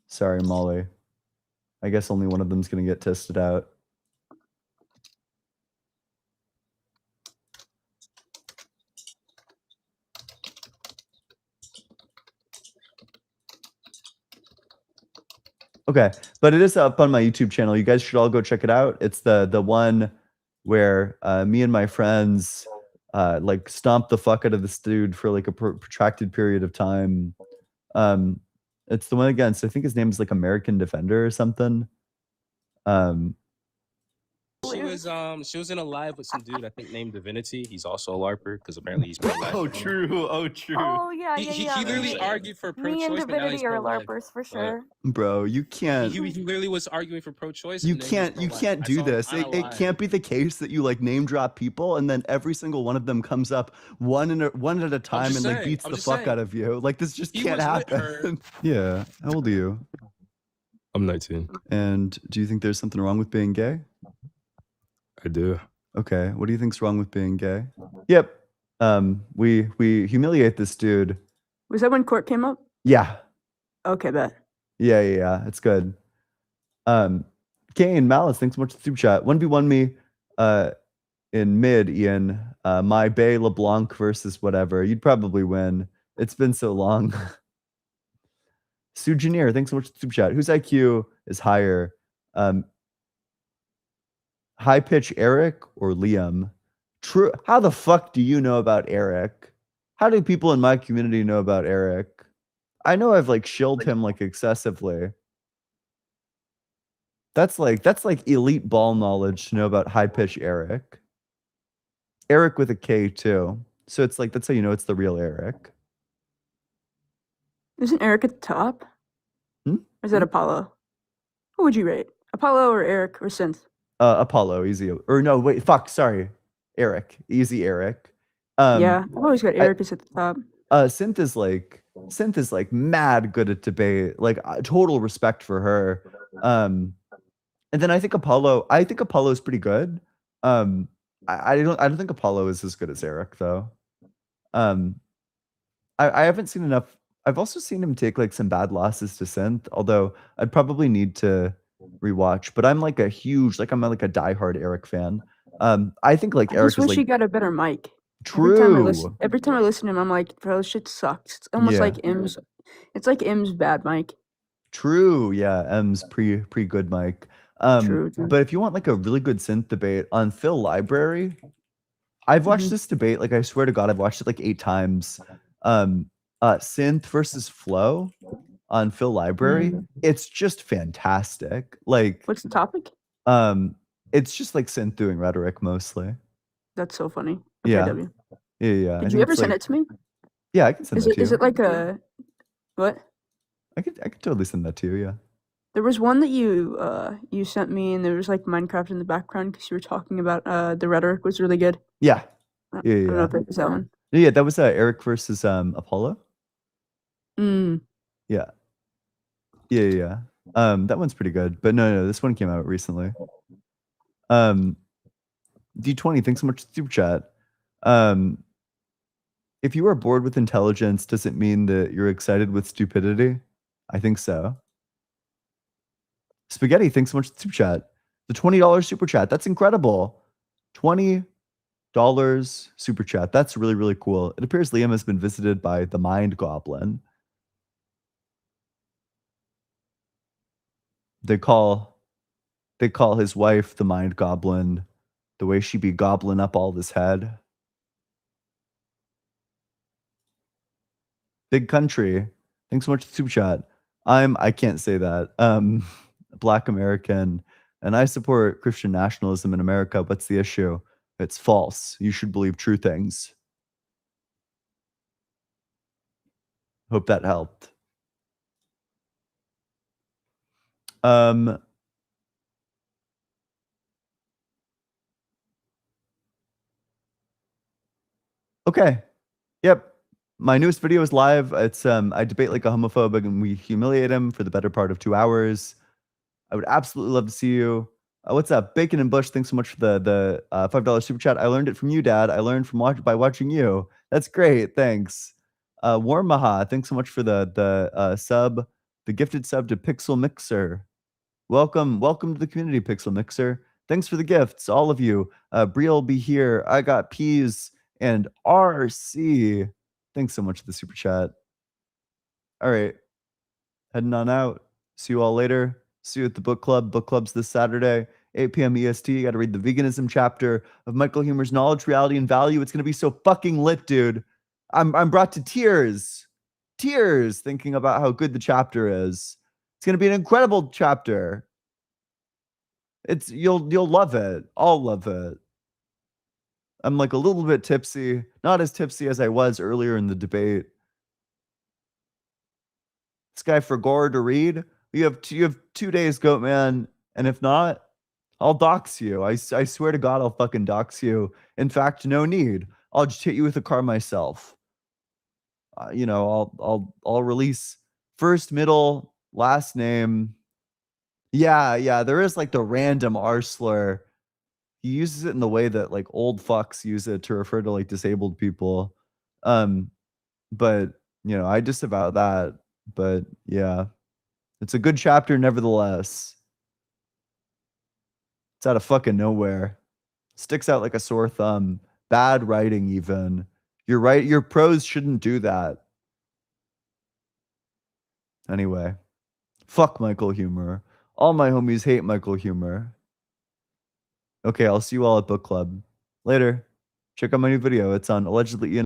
Sorry, Molly. I guess only one of them's gonna get tested out. Okay, but it is up on my YouTube channel. You guys should all go check it out. It's the one where me and my friends like stomp the fuck out of this dude for like a protracted period of time. It's the one against, I think his name is like American Defender or something. She was in a live with some dude I think named Divinity. He's also a LARPer because apparently he's pro-life. Oh, true. Oh, true. Oh yeah, He literally argued for Me pro-choice, and but now he's Divinity are pro-life. LARPers for sure. Bro, you can't. He literally was arguing for pro-choice. You and then can't he's pro-life. I do saw him this. on a It live. can't be the case that you like name drop people and then every single one of them comes up one at a time and just like saying, beats I'm the just fuck saying. out of you. Like this just He can't was with happen. Yeah. How old are you? I'm 19. And do you think there's something wrong with being gay? I do. Okay. What do you think's wrong with being gay? Yep. We humiliate this dude. Was that when court came up? Yeah. Okay, bet. Yeah. It's good. Kane Malice, thanks so much for the super chat. 1v1 me in mid, Ian. My Bay LeBlanc versus whatever. You'd probably win. It's been so long. Sujaneer, thanks so much for the super chat. Whose IQ is higher? High pitch Eric or Liam? True. How the fuck do you know about Eric? How do people in my community know about Eric? I know I've like shilled him like excessively. That's like elite ball knowledge to know about high pitch Eric. Eric with a K too. So it's like that's how you know it's the real Eric. Isn't Eric at the top? Hmm? Or is that Apollo? Who would you rate? Apollo or Eric or Synth? Apollo, easy. Or no, wait, fuck, sorry. Eric. Easy Eric. Yeah, I've always got Eric is at the top. Synth is like mad good at debate. Like total respect for her. And then I think Apollo is pretty good. I don't think Apollo is as good as Eric though. I haven't seen enough. I've also seen him take like some bad losses to Synth, although I'd probably need to rewatch. But I'm like a diehard Eric fan. I think like I Eric just is wish like he got a better mic. true. Every time I listen to him, I'm like, bro, this shit sucks. It's almost Yeah. like M's. It's like M's bad mic. True, yeah. M's pre good mic. True. But if you want like a really good synth debate on Phil Library, I've watched this debate. Like I swear to God, I've watched it like 8 times. Synth versus flow on Phil Library. It's just fantastic. Like What's the topic? It's just like synth doing rhetoric mostly. That's so funny. Okay, Yeah. W. Yeah. Did you ever send it to me? Yeah, I can send that to you. Is it like a what? I could totally send that to you, yeah. There was one that you sent me, and there was like Minecraft in the background because you were talking about the rhetoric was really good. Yeah. I don't know if it was that one. Yeah, that was Eric versus Apollo. Mm. Yeah. That one's pretty good. But no, this one came out recently. D20, thanks so much for the super chat. If you are bored with intelligence, does it mean that you're excited with stupidity? I think so. Spaghetti, thanks so much for the super chat. The $20 super chat. That's incredible. $20 super chat. That's really, really cool. It appears Liam has been visited by the Mind Goblin. They call his wife the Mind Goblin, the way she be gobbling up all this head. Big country. Thanks so much for the super chat. I can't say that. Black American, and I support Christian nationalism in America. What's the issue? It's false. You should believe true things. Hope that helped. Okay. Yep. My newest video is live. It's I debate like a homophobe and we humiliate him for the better part of 2 hours. I would absolutely love to see you. What's up? Bacon and Bush, thanks so much for the $5 super chat. I learned it from you, Dad. I learned from by watching you. That's great. Thanks. Warm Maha, thanks so much for the sub, the gifted sub to Pixel Mixer. Welcome to the community, Pixel Mixer. Thanks for the gifts, all of you. Briel be here. I got peas and RC. Thanks so much for the super chat. All right, heading on out. See you all later. See you at the book club. Book club's this Saturday, 8 p.m. EST. You got to read the veganism chapter of Michael Huemer's Knowledge, Reality, and Value. It's going to be so fucking lit, dude. I'm brought to tears thinking about how good the chapter is. It's going to be an incredible chapter. You'll love it. I'll love it. I'm like a little bit tipsy, not as tipsy as I was earlier in the debate. This guy for Gore to read. You have 2 days, Goat Man, and if not, I'll dox you. I swear to God, I'll fucking dox you. In fact, no need. I'll just hit you with a car myself. I'll release first, middle, last name. Yeah. There is like the random R slur. He uses it in the way that like old fucks use it to refer to like disabled people. But I disavow that. But yeah, it's a good chapter nevertheless. It's out of fucking nowhere. Sticks out like a sore thumb. Bad writing even. You're right. Your prose shouldn't do that. Anyway, fuck Michael Huemer. All my homies hate Michael Huemer. Okay, I'll see you all at book club. Later. Check out my new video. It's on allegedly